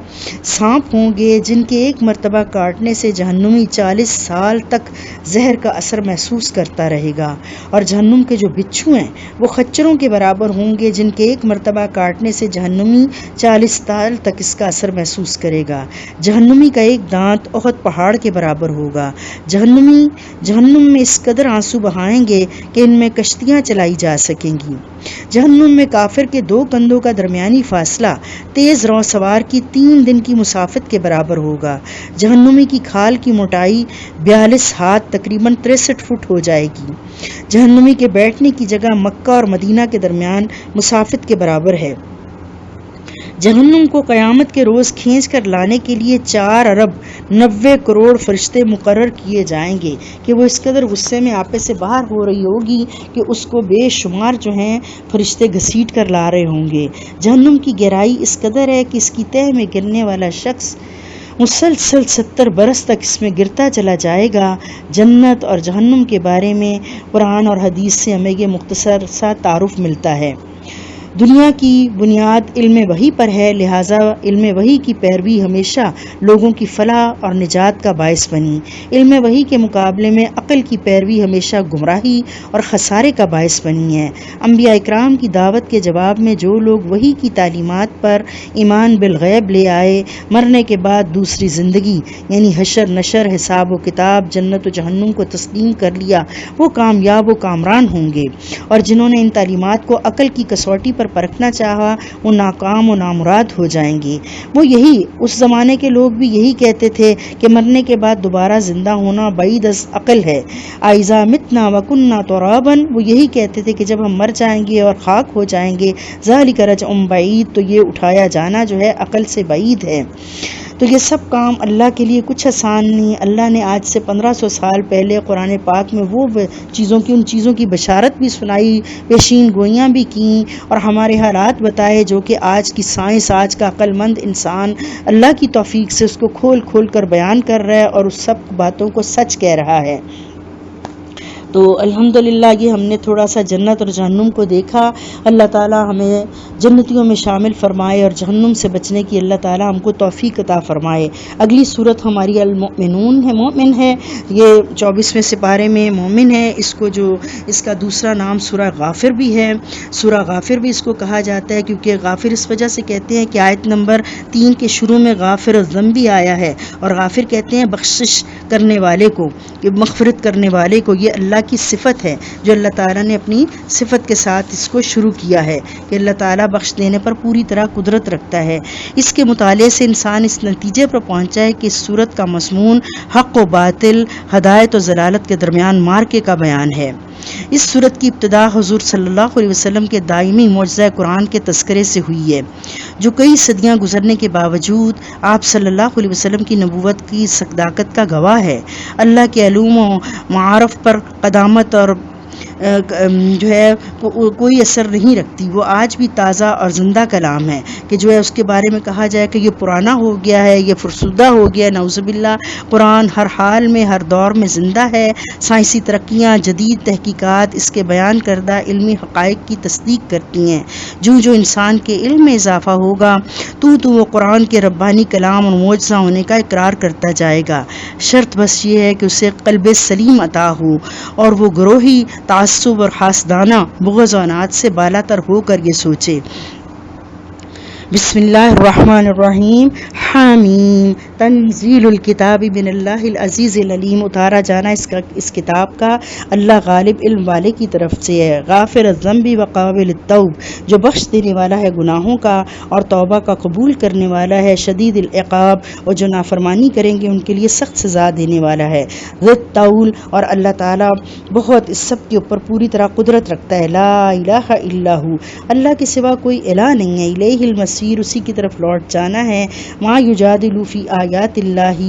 سانپ ہوں گے، جن کے ایک مرتبہ کاٹنے سے جہنمی 40 سال تک زہر کا اثر محسوس کرتا رہے گا۔ اور جہنم کے جو بچھو ہیں وہ خچروں کے برابر ہوں گے، جن کے ایک مرتبہ کاٹنے سے جہنمی 40 سال تک اس کا اثر محسوس کرے گا۔ جہنمی کا ایک دانت احد پہاڑ کے برابر ہوگا۔ جہنم میں اس قدر آنسو بہائیں گے کہ ان میں کشتیاں چلائی جا سکیں گی۔ جہنم میں کافر کے 2 کندھوں کا درمیانی فاصلہ تیز رو سوار کی 3 دن کی مسافت کے برابر ہوگا۔ جہنمی کی کھال کی موٹائی 42 ہاتھ تقریباً 63 فٹ ہو جائے گی۔ جہنمی کے بیٹھنے کی جگہ مکہ اور مدینہ کے درمیان مسافت کے برابر ہے۔ جہنم کو قیامت کے روز کھینچ کر لانے کے لیے 4 ارب 90 کروڑ فرشتے مقرر کیے جائیں گے کہ وہ اس قدر غصے میں آپے سے باہر ہو رہی ہوگی کہ اس کو بے شمار جو ہیں فرشتے گھسیٹ کر لا رہے ہوں گے۔ جہنم کی گہرائی اس قدر ہے کہ اس کی تہہ میں گرنے والا شخص مسلسل 70 برس تک اس میں گرتا چلا جائے گا۔ جنت اور جہنم کے بارے میں قرآن اور حدیث سے ہمیں یہ مختصر سا تعارف ملتا ہے۔ دنیا کی بنیاد علم وحی پر ہے، لہٰذا علم وحی کی پیروی ہمیشہ لوگوں کی فلاح اور نجات کا باعث بنی۔ علم وحی کے مقابلے میں عقل کی پیروی ہمیشہ گمراہی اور خسارے کا باعث بنی ہے۔ انبیاء اکرام کی دعوت کے جواب میں جو لوگ وحی کی تعلیمات پر ایمان بالغیب لے آئے، مرنے کے بعد دوسری زندگی یعنی حشر نشر، حساب و کتاب، جنت و جہنم کو تسلیم کر لیا، وہ کامیاب و کامران ہوں گے۔ اور جنہوں نے ان تعلیمات کو عقل کی کسوٹی پر پرکھنا چاہا، وہ ناکام و نامراد ہو جائیں گے۔ اس زمانے کے لوگ بھی یہی کہتے تھے کہ مرنے کے بعد دوبارہ زندہ ہونا بعید از عقل ہے۔ اذا متنا وکننا ترابا، وہ یہی کہتے تھے کہ جب ہم مر جائیں گے اور خاک ہو جائیں گے، ذالک رجع بعید، تو یہ اٹھایا جانا جو ہے عقل سے بعید ہے۔ تو یہ سب کام اللہ کے لیے کچھ آسان نہیں۔ اللہ نے آج سے 1500 سال پہلے قرآن پاک میں ان چیزوں کی بشارت بھی سنائی، پیشین گوئیاں بھی کیں اور ہمارے حالات بتائے، جو کہ آج کی سائنس، آج کا عقل مند انسان اللہ کی توفیق سے اس کو کھول کھول کر بیان کر رہا ہے اور اس سب باتوں کو سچ کہہ رہا ہے۔ تو الحمدللہ یہ ہم نے تھوڑا سا جنت اور جہنم کو دیکھا۔ اللہ تعالیٰ ہمیں جنتیوں میں شامل فرمائے اور جہنم سے بچنے کی اللہ تعالیٰ ہم کو توفیق عطا فرمائے۔ اگلی صورت ہماری المؤمنون ہے، مومن ہے، یہ 24ویں سپارے میں مومن ہے۔ اس کا دوسرا نام سورہ غافر بھی ہے۔ سورہ غافر بھی اس کو کہا جاتا ہے کیونکہ غافر اس وجہ سے کہتے ہیں کہ آیت نمبر 3 کے شروع میں غافر الذنب بھی آیا ہے، اور غافر کہتے ہیں بخشش کرنے والے کو، کہ مغفرت کرنے والے کو۔ یہ اللہ کی صفت ہے جو اللہ تعالیٰ نے اپنی صفت کے ساتھ اس کو شروع کیا ہے کہ اللہ تعالیٰ بخش دینے پر پوری طرح قدرت رکھتا ہے۔ اس کے مطالعے سے انسان اس نتیجے پر پہنچا ہے کہ اس صورت کا مضمون حق و باطل، ہدایت و ضلالت کے درمیان مارکے کا بیان ہے۔ اس صورت کی ابتدا حضور صلی اللہ علیہ وسلم کے دائمی معجزہ قرآن کے تذکرے سے ہوئی ہے، جو کئی صدیاں گزرنے کے باوجود آپ صلی اللہ علیہ وسلم کی نبوت کی صداقت کا گواہ ہے۔ اللہ کے علوم و معارف پر قدامت اور جو ہے کوئی اثر نہیں رکھتی، وہ آج بھی تازہ اور زندہ کلام ہے کہ جو ہے اس کے بارے میں کہا جائے کہ یہ پرانا ہو گیا ہے، یہ فرسودہ ہو گیا، نعوذ باللہ۔ قرآن ہر حال میں، ہر دور میں زندہ ہے۔ سائنسی ترقیاں، جدید تحقیقات اس کے بیان کردہ علمی حقائق کی تصدیق کرتی ہیں۔ جو انسان کے علم میں اضافہ ہوگا تو وہ قرآن کے ربانی کلام اور معجزہ ہونے کا اقرار کرتا جائے گا۔ شرط بس یہ ہے کہ اسے قلب سلیم عطا ہو اور وہ گروہی تعصب اور حاسدانہ بغض و عناد سے بالا تر ہو کر یہ سوچے۔ بسم اللہ الرحمن الرحیم۔ حامیم تنزیل الکتاب من اللہ العزیز العلیم۔ اتارا جانا اس کتاب کا اللہ غالب علم والے کی طرف سے ہے۔ غافر الذنب وقابل التوب، جو بخش دینے والا ہے گناہوں کا اور توبہ کا قبول کرنے والا ہے۔ شدید العقاب، اور جو نافرمانی کریں گے ان کے لیے سخت سزا دینے والا ہے۔ ذی الطول، اور اللہ تعالیٰ بہت اس سب کے اوپر پوری طرح قدرت رکھتا ہے۔ لا الہ الا ہو، اللہ کے سوا کوئی الہ نہیں ہے۔ الیہ المصیر، اسی کی طرف لوٹ جانا ہے۔ ما یجادل فی آیات اللہ،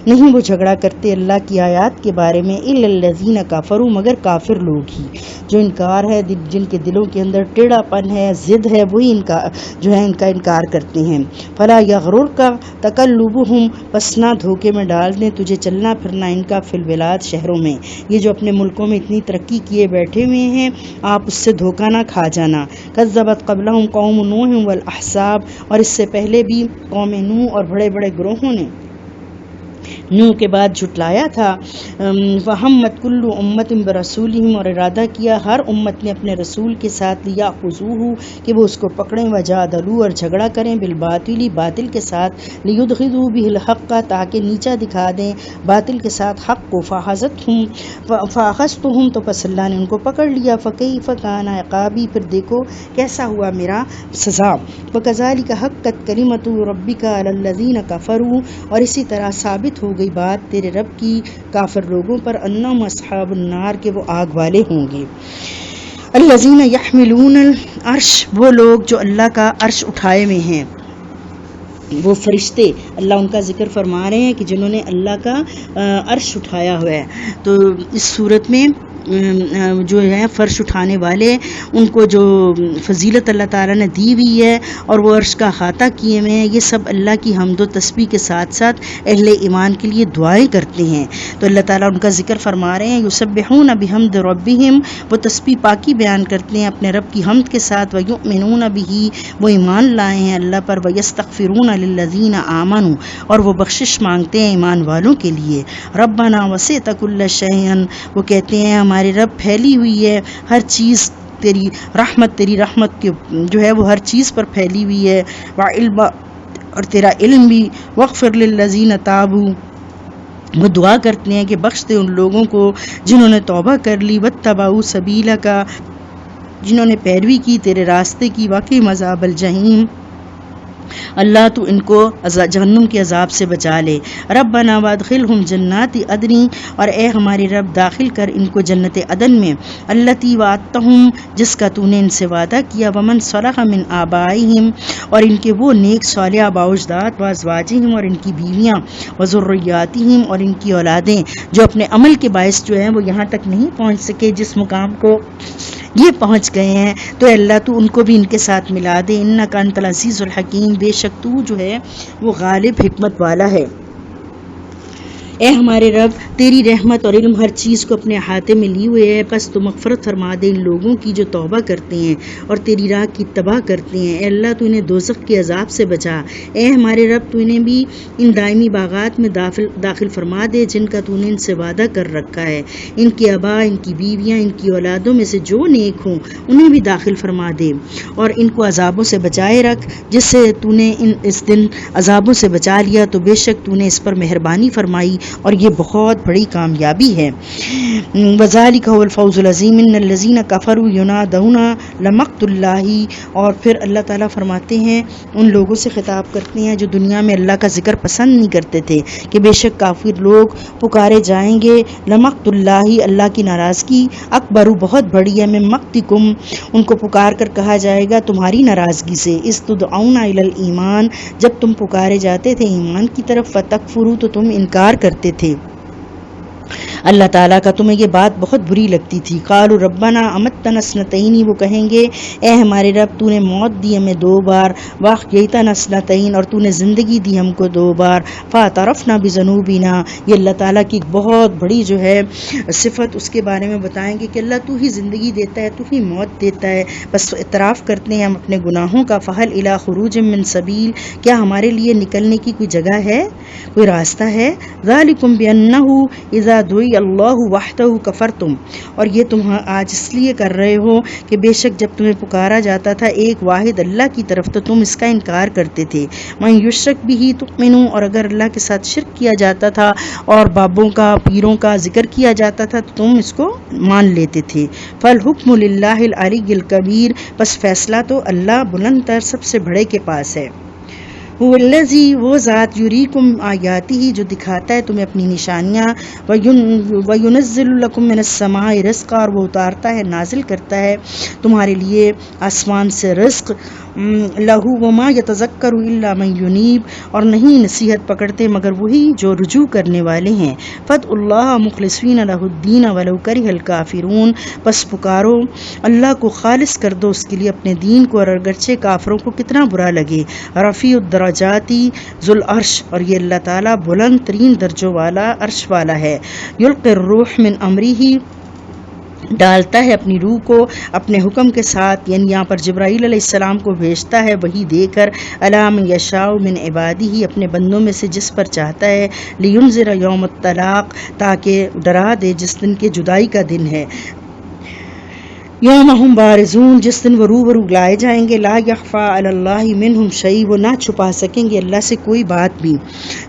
نہیں وہ جھگڑا کرتے اللہ کی آیات کے بارے میں، الا الذین کفروا، مگر کافر لوگ ہی، جو انکار ہے، جن کے دلوں کے اندر ٹیڑھا پن ہے، ضد ہے، وہی ان کا انکار کرتے ہیں۔ فلا یغررک تقلبہم، پس نہ دھوکے میں ڈال دیں تجھے چلنا پھرنا ان کا فی البلاد، شہروں میں۔ یہ جو اپنے ملکوں میں اتنی ترقی کیے بیٹھے ہوئے ہیں، آپ اس سے دھوکہ نہ کھا جانا۔ کذبت قبلہم قوم نوح والاحزاب، اور اس سے پہلے بھی قوم نوح اور بڑے بڑے گروہوں نے نوح کے بعد جھٹلایا تھا۔ فہمت کل امت برسولہم، اور ارادہ کیا ہر امت نے اپنے رسول کے ساتھ، لیاخذوہ، کہ وہ اس کو پکڑیں، وجادلوا، اور جھگڑا کریں، بالباطل، باطل کے ساتھ، لیدحضوا بہ الحق، تاکہ نیچا دکھا دیں باطل کے ساتھ حق کو۔ فاخذتہم، تو پس اللہ نے ان کو پکڑ لیا۔ فکیف کان عقابی، پھر دیکھو کیسا ہوا میرا سزا۔ وکذالک حقت کلمۃ ربک علی الذین کفروا، اور اسی طرح ثابت ہو گئی بات تیرے رب کی کافر لوگوں پر، انہم اصحاب النار، کے وہ آگ والے ہوں گے۔ الذین یحملون العرش، وہ لوگ جو اللہ کا عرش اٹھائے ہوئے ہیں، وہ فرشتے، اللہ ان کا ذکر فرما رہے ہیں کہ جنہوں نے اللہ کا عرش اٹھایا ہوا ہے۔ تو اس صورت میں جو ہے فرش اٹھانے والے، ان کو جو فضیلت اللہ تعالیٰ نے دی ہوئی ہے اور وہ عرش کا احاطہ کیے ہوئے ہیں، یہ سب اللہ کی حمد و تسبیح کے ساتھ ساتھ اہل ایمان کے لیے دعائیں کرتے ہیں۔ تو اللہ تعالیٰ ان کا ذکر فرما رہے ہیں، یسبحون بحمد ربہم، وہ تسبیح پاکی بیان کرتے ہیں اپنے رب کی حمد کے ساتھ، ویؤمنون بہ، وہ ایمان لائے ہیں اللہ پر، ویستغفرون للذین آمنوا، اور وہ بخشش مانگتے ہیں ایمان والوں کے لیے۔ ربنا وسعت کل شیء، وہ کہتے ہیں ہمارے رب پھیلی ہوئی ہے ہر چیز، تیری رحمت کی جو ہے وہ ہر چیز پر پھیلی ہوئی ہے، وعلم، اور تیرا علم بھی، واغفر للذین تابوا، وہ دعا کرتے ہیں کہ بخش دے ان لوگوں کو جنہوں نے توبہ کر لی، واتبعوا سبیلک، جنہوں نے پیروی کی تیرے راستے کی، وقہم عذاب الجحیم، اللہ تو ان کو جہنم کے عذاب سے بچا لے۔ ربنا وادخلہم جنات عدن، اور اے ہمارے رب داخل کر ان کو جنت عدن میں، التی وعدتہم، جس کا تو نے ان سے وعدہ کیا، ومن صلح من آبائہم، اور ان کے وہ نیک صالح آباء و اجداد، وازواجہم، اور ان کی بیویاں، وذریاتہم، اور ان کی اولادیں، جو اپنے عمل کے باعث جو ہیں وہ یہاں تک نہیں پہنچ سکے جس مقام کو یہ پہنچ گئے ہیں، تو اللہ تو ان کو بھی ان کے ساتھ ملا دے۔ انک انت العزیز الحکیم، بے شک تو جو ہے وہ غالب حکمت والا ہے۔ اے ہمارے رب، تیری رحمت اور علم ہر چیز کو اپنے احاطے میں لی ہوئے ہے، پس تو مغفرت فرما دے ان لوگوں کی جو توبہ کرتے ہیں اور تیری راہ کی اتباع کرتے ہیں۔ اے اللہ تو انہیں دوزخ کے عذاب سے بچا۔ اے ہمارے رب، تو انہیں بھی ان دائمی باغات میں داخل فرما دے جن کا تو نے ان سے وعدہ کر رکھا ہے۔ ان کے آباء، ان کی بیویاں، ان کی اولادوں میں سے جو نیک ہوں انہیں بھی داخل فرما دے، اور ان کو عذابوں سے بچائے رکھ جس سے تو نے اس دن عذابوں سے بچا لیا، تو بے شک تو نے اس پر مہربانی فرمائی اور یہ بہت بڑی کامیابی ہے۔ وذالک هو الفوز العظیم، ان الذین کفروا ینادون لمقت اللہ، اور پھر اللہ تعالیٰ فرماتے ہیں، ان لوگوں سے خطاب کرتے ہیں جو دنیا میں اللہ کا ذکر پسند نہیں کرتے تھے، کہ بے شک کافر لوگ پکارے جائیں گے، لمقت اللہ، اللہ کی ناراضگی، اکبر، بہت بڑی ہے، من مقتکم، ان کو پکار کر کہا جائے گا تمہاری ناراضگی سے، اذ تدعون الی الایمان، جب تم پکارے جاتے تھے ایمان کی طرف، فتکفروا، تو تم انکار کرتے تھے۔ اللہ تعالیٰ کا تمہیں یہ بات بہت بری لگتی تھی. قالوا ربنا امتنا اثنتین، وہ کہیں گے اے ہمارے رب تو نے موت دی ہمیں 2 بار، واحییتنا اثنتین، اور تو نے زندگی دی ہم کو 2 بار، فاعترفنا بذنوبنا. یہ اللہ تعالیٰ کی بہت بڑی جو ہے صفت اس کے بارے میں بتائیں گے کہ اللہ تو ہی زندگی دیتا ہے، تو ہی موت دیتا ہے، بس اعتراف کرتے ہیں ہم اپنے گناہوں کا. فہل الی خروج من سبیل، کیا ہمارے لیے نکلنے کی کوئی جگہ ہے، کوئی راستہ ہے؟ ذالکم بانہ اذا دعی اللہ وحدہ کفرتم، اور یہ تم آج اس لیے کر رہے ہو کہ بے شک جب تمہیں پکارا جاتا تھا ایک واحد اللہ کی طرف تو تم اس کا انکار کرتے تھے. من یشرک بہ تؤمنوا، اور اگر اللہ کے ساتھ شرک کیا جاتا تھا اور بابوں کا پیروں کا ذکر کیا جاتا تھا تو تم اس کو مان لیتے تھے. فالحکم للہ العلی الکبیر، بس فیصلہ تو اللہ بلند تر سب سے بڑے کے پاس ہے. هو الذی، وہ ذات، یریکم آیاتہ، جو دکھاتا ہے تمہیں اپنی نشانیاں، وینزل لکم من السماء رزقا، اور وہ اتارتا ہے نازل کرتا ہے تمہارے لیے آسمان سے رزق. لہو وما یتذکر الا من ینیب، اور نہیں نصیحت پکڑتے مگر وہی جو رجوع کرنے والے ہیں. فادعوا اللہ مخلصین لہ الدین ولو کرہ الکافرون، بس پکارو اللہ کو، خالص کر دو اس کے لیے اپنے دین کو، اور اگرچہ کافروں کو کتنا برا لگے. رفیع الدرجاتی ذو العرش، اور یہ اللہ تعالیٰ بلند ترین درجوں والا عرش والا ہے. یلقی الروح من امرہ، ڈالتا ہے اپنی روح کو اپنے حکم کے ساتھ، یعنی یہاں پر جبرائیل علیہ السلام کو بھیجتا ہے وہی دے کر، علی من یشاء من عبادہ، اپنے بندوں میں سے جس پر چاہتا ہے، لینذر یوم الطلاق، تاکہ ڈرا دے جس دن کے جدائی کا دن ہے. یوم ہم بارزون، جس دن وہ روبرو لائے جائیں گے، لا یخفی علی اللہ منہم شیء، وہ نہ چھپا سکیں گے اللہ سے کوئی بات بھی.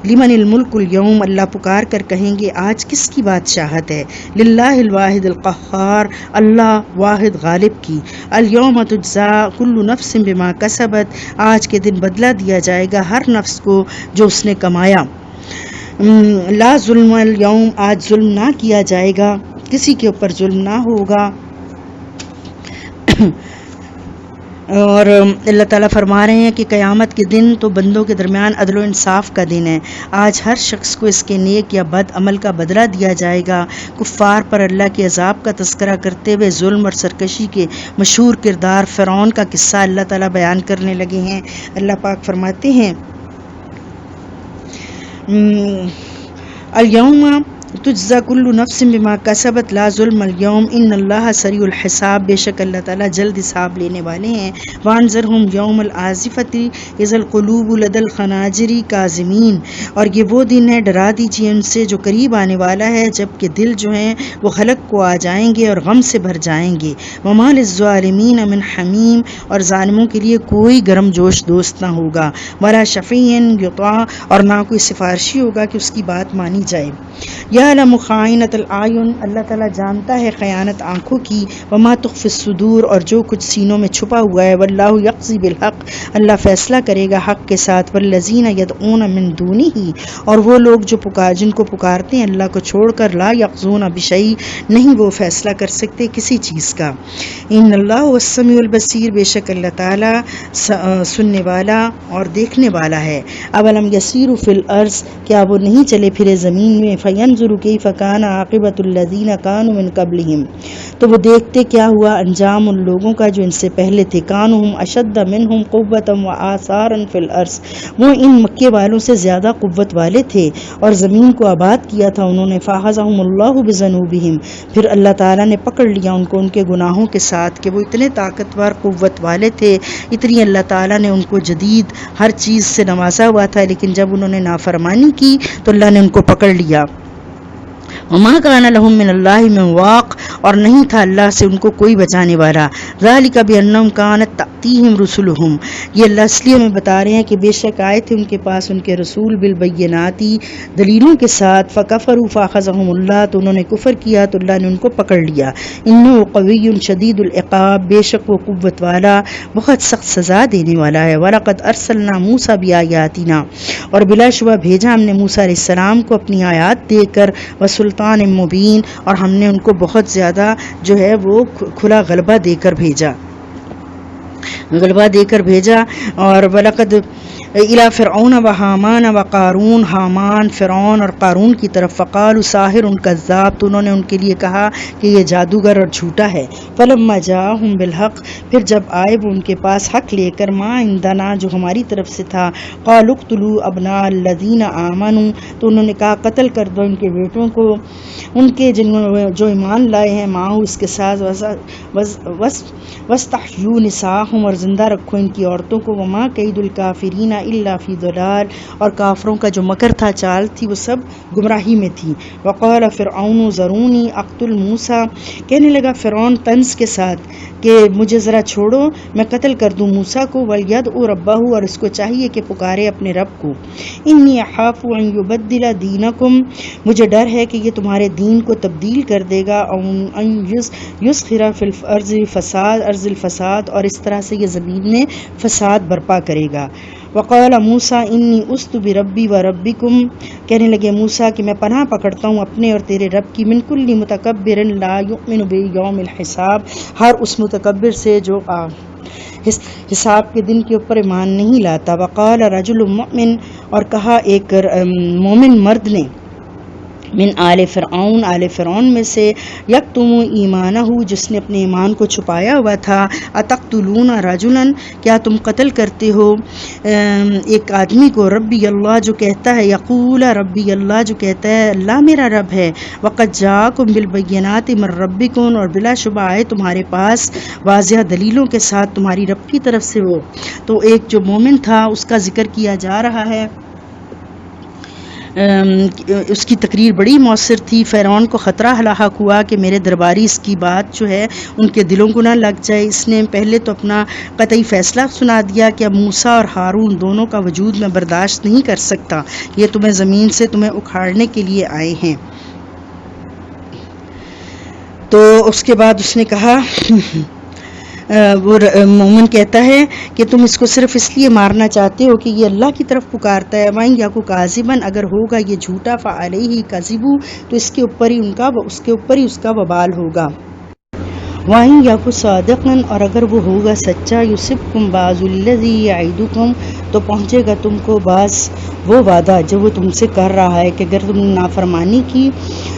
لمن الملک اليوم، اللہ پکار کر کہیں گے آج کس کی بادشاہت ہے. للہ الواحد القہار، اللہ واحد غالب کی. الیوم تجزا کل نفس بما کسبت، آج کے دن بدلہ دیا جائے گا ہر نفس کو جو اس نے کمایا. لا ظلم اليوم، آج ظلم نہ کیا جائے گا، کسی کے اوپر ظلم نہ ہوگا. اور اللہ تعالیٰ فرما رہے ہیں کہ قیامت کے دن تو بندوں کے درمیان عدل و انصاف کا دن ہے. آج ہر شخص کو اس کے نیک یا بد عمل کا بدلہ دیا جائے گا. کفار پر اللہ کے عذاب کا تذکرہ کرتے ہوئے ظلم اور سرکشی کے مشہور کردار فرعون کا قصہ اللہ تعالیٰ بیان کرنے لگے ہیں. اللہ پاک فرماتے ہیں الیوم تجزا کل نفس بما کسبت لا ظلم اليوم ان اللہ سریع الحساب، بے شک اللہ تعالیٰ جلد حساب لینے والے ہیں. وانذرہم یوم الآزفۃ اذ القلوب لدى الخناجر کاظمین، اور یہ وہ دن ہے، ڈرا دیجیے ان سے جو قریب آنے والا ہے جب کہ دل جو ہیں وہ حلق کو آ جائیں گے اور غم سے بھر جائیں گے. وما للظالمین من حمیم، اور ظالموں کے لیے کوئی گرم جوش دوست نہ ہوگا. ولا شفیع یطاع، اور نہ کوئی سفارشی ہوگا کہ اس کی بات مانی جائے. یعلم خائنۃ الاعین، اللہ تعالیٰ جانتا ہے خیانت آنکھوں کی. وما تخفی الصدور، اور جو کچھ سینوں میں چھپا ہوا ہے. واللہ یقضی بالحق، اللہ فیصلہ کرے گا حق کے ساتھ. والذین یدعون من دونہ، اور وہ لوگ جو جن کو پکارتے ہیں اللہ کو چھوڑ کر، لا یقضون بشیء، نہیں وہ فیصلہ کر سکتے کسی چیز کا. ان اللہ هو السمیع البصیر، بے شک اللہ تعالیٰ سننے والا اور دیکھنے والا ہے. اولم یسیروا فی الارض، کیا وہ نہیں چلے پھرے زمین میں، فینظروا کیف کان عاقبۃ الذین کانوا من قبلہم، تو وہ دیکھتے کیا ہوا انجام ان لوگوں کا جو ان سے پہلے تھے. کانوا ہم اشد منہم قوۃ وآثارا فی الارض، وہ ان مکے والوں سے زیادہ قوت والے تھے اور زمین کو آباد کیا تھا انہوں نے. فاخذہم اللہ بذنوبہم، پھر اللہ تعالیٰ نے پکڑ لیا ان کو ان کے گناہوں کے ساتھ کہ وہ اتنے طاقتور قوت والے تھے، اتنی اللہ تعالیٰ نے ان کو جدید ہر چیز سے نوازا ہوا تھا، لیکن جب انہوں نے نافرمانی کی تو اللہ نے ان کو پکڑ لیا. وما کان لهم من اللہ من واق، اور نہیں تھا اللہ سے ان کو کوئی بچانے والا. ذالک بانہم کانت تأتیہم رسلہم، یہ اللہ اس لیے ہمیں بتا رہے ہیں کہ بے شک آئے تھے ان کے پاس ان کے رسول بالبینات، دلیلوں کے ساتھ. فکفروا فاخذہم اللہ، تو انہوں نے کفر کیا تو اللہ نے ان کو پکڑ لیا. انہ قوی شدید العقاب، بے شک وہ قوت والا بہت سخت سزا دینے والا ہے. ولقد ارسلنا موسیٰ بآیاتنا، اور بلا شبہ بھیجا ہم نے موسیٰ علیہ السلام کو اپنی آیات دے کر، وسلطان مبین، اور ہم نے ان کو بہت زیادہ جو ہے وہ کھلا غلبہ دے کر بھیجا. غلبہ دے کر بھیجا. اور وَلَقَدْ إِلَى فِرْعَوْنَ وَحَامَانَ وَقَارُونَ، حامان، فرعون اور قارون کی طرف. فَقَالُوا سَاحِرٌ كَذَّابٌ، تو انہوں نے ان کے لیے کہا کہ یہ جادوگر اور جھوٹا ہے. فَلَمَّا جَاءَهُم بِالْحَقِّ، پھر جب آئے وہ ان کے پاس حق لے کر، مَا عِندَنَا، جو ہماری طرف سے تھا. قَالُوا اقْتُلُوا أَبْنَاءَ الَّذِينَ آمَنُوا، تو انہوں نے کہا قتل کر دو ان کے بیٹوں کو، ان کے جو ایمان لائے ہیں، معه، اس کے ساتھ. وَاسْتَحْيُوا نِسَاءَهُمْ، اور زندہ رکھو ان کی عورتوں کو. وَمَا كَيْدُ الْكَافِرِينَ إِلَّا فِي ضَلَالٍ، اور کافروں کا جو مکر تھا، چال تھی، وہ سب گمراہی میں تھی. وَقَالَ فِرْعَوْنُ ذَرُونِي أَقْتُلْ مُوسَىٰ، کہنے لگا فرعون طنز کے ساتھ کہ مجھے ذرا چھوڑو، میں قتل کر دوں موسیٰ کو. وَلْيَدْعُ رَبَّهُ، اور اس کو چاہیے کہ پکارے اپنے رب کو. إِنِّي أَخَافُ أَن يُبَدِّلَ دِينَكُمْ، مجھے ڈر ہے کہ یہ تمہارے دین کو تبدیل کر دے گا. أَن يُظْهِرَ فِي الْأَرْضِ الْفَسَادَ، اور اس طرح سے یہ زمین میں فساد برپا کرے گا. وَقَالَ مُوسَىٰ إِنِّي عُذْتُ بِرَبِّي وَرَبِّكُمْ، کہنے لگے موسیٰ کہ میں پناہ پکڑتا ہوں اپنے اور تیرے رب کی. مِن كُلِّ مُتَكَبِّرٍ لَا يُؤْمِنُ بِيَوْمِ الْحِسَابِ، ہر اس متکبر سے جو حساب کے دن کے اوپر ایمان نہیں لاتا. وقال رجل مؤمن، اور کہا ایک مومن مرد نے، من آل فرعون، آل فرعون میں سے، یکتم ایمانہ، جس نے اپنے ایمان کو چھپایا ہوا تھا. اتقتلون رجلا، کیا تم قتل کرتے ہو ایک آدمی کو، ربی اللہ، جو کہتا ہے، یقول ربی اللہ، جو کہتا ہے اللہ میرا رب ہے. وقد جاءکم بالبینات من ربکم، اور بلا شبہ آئے تمہارے پاس واضح دلیلوں کے ساتھ تمہاری رب کی طرف سے وہ. تو ایک جو مومن تھا اس کا ذکر کیا جا رہا ہے. اس کی تقریر بڑی مؤثر تھی. فرعون کو خطرہ لاحق ہوا کہ میرے درباری اس کی بات جو ہے ان کے دلوں کو نہ لگ جائے. اس نے پہلے تو اپنا قطعی فیصلہ سنا دیا کہ اب موسیٰ اور ہارون دونوں کا وجود میں برداشت نہیں کر سکتا، یہ تمہیں زمین سے تمہیں اکھاڑنے کے لیے آئے ہیں. تو اس کے بعد اس نے کہا، وہ مومن کہتا ہے کہ تم اس کو صرف اس لیے مارنا چاہتے ہو کہ یہ اللہ کی طرف پکارتا ہے. وَإِن يَكُ كَاذِبًا، اگر ہوگا یہ جھوٹا، فَعَلَيْهِ كَذِبُهُ، تو اس کے اوپر ہی اس کا وبال ہوگا. وَإِن يَكُ صَادِقًا، اور اگر وہ ہوگا سچا، يُصِبْكُم بَعْضُ الَّذِي يَعِدُكُم، تو پہنچے گا تم کو بعض وہ وعدہ جو وہ تم سے کر رہا ہے کہ اگر تم نے نافرمانی کی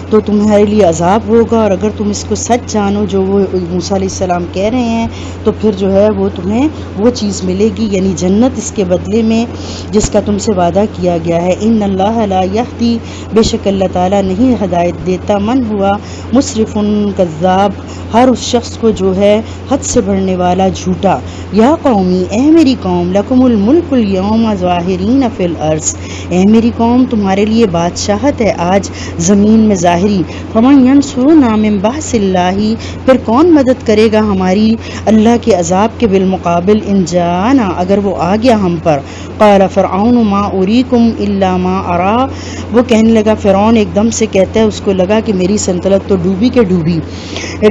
تو تمہارے لیے عذاب ہوگا، اور اگر تم اس کو سچ جانو جو وہ موسیٰ علیہ السلام کہہ رہے ہیں تو پھر جو ہے وہ تمہیں وہ چیز ملے گی، یعنی جنت اس کے بدلے میں جس کا تم سے وعدہ کیا گیا ہے. ان اللہ لا یہدی، بے شک اللہ تعالیٰ نہیں ہدایت دیتا، من ہوا مسرف کذاب، ہر اس شخص کو جو ہے حد سے بڑھنے والا جھوٹا. یا قومی، اے میری قوم، لکم الملک اليوم ظاہرین فی الارض، اے میری قوم تمہارے لیے بادشاہت ہے آج زمین میں ظاہری. فمن ینصرنا من بأس اللہ، پھر کون مدد کرے گا ہماری اللہ کے عذاب کے بالمقابل، ان جانا، اگر وہ آ گیا ہم پر. قال فرعون ما اریکم الا ما ارا، وہ کہنے لگا، فرعون ایک دم سے کہتا ہے، اس کو لگا کہ میری سلطنت تو ڈوبی کے ڈوبی،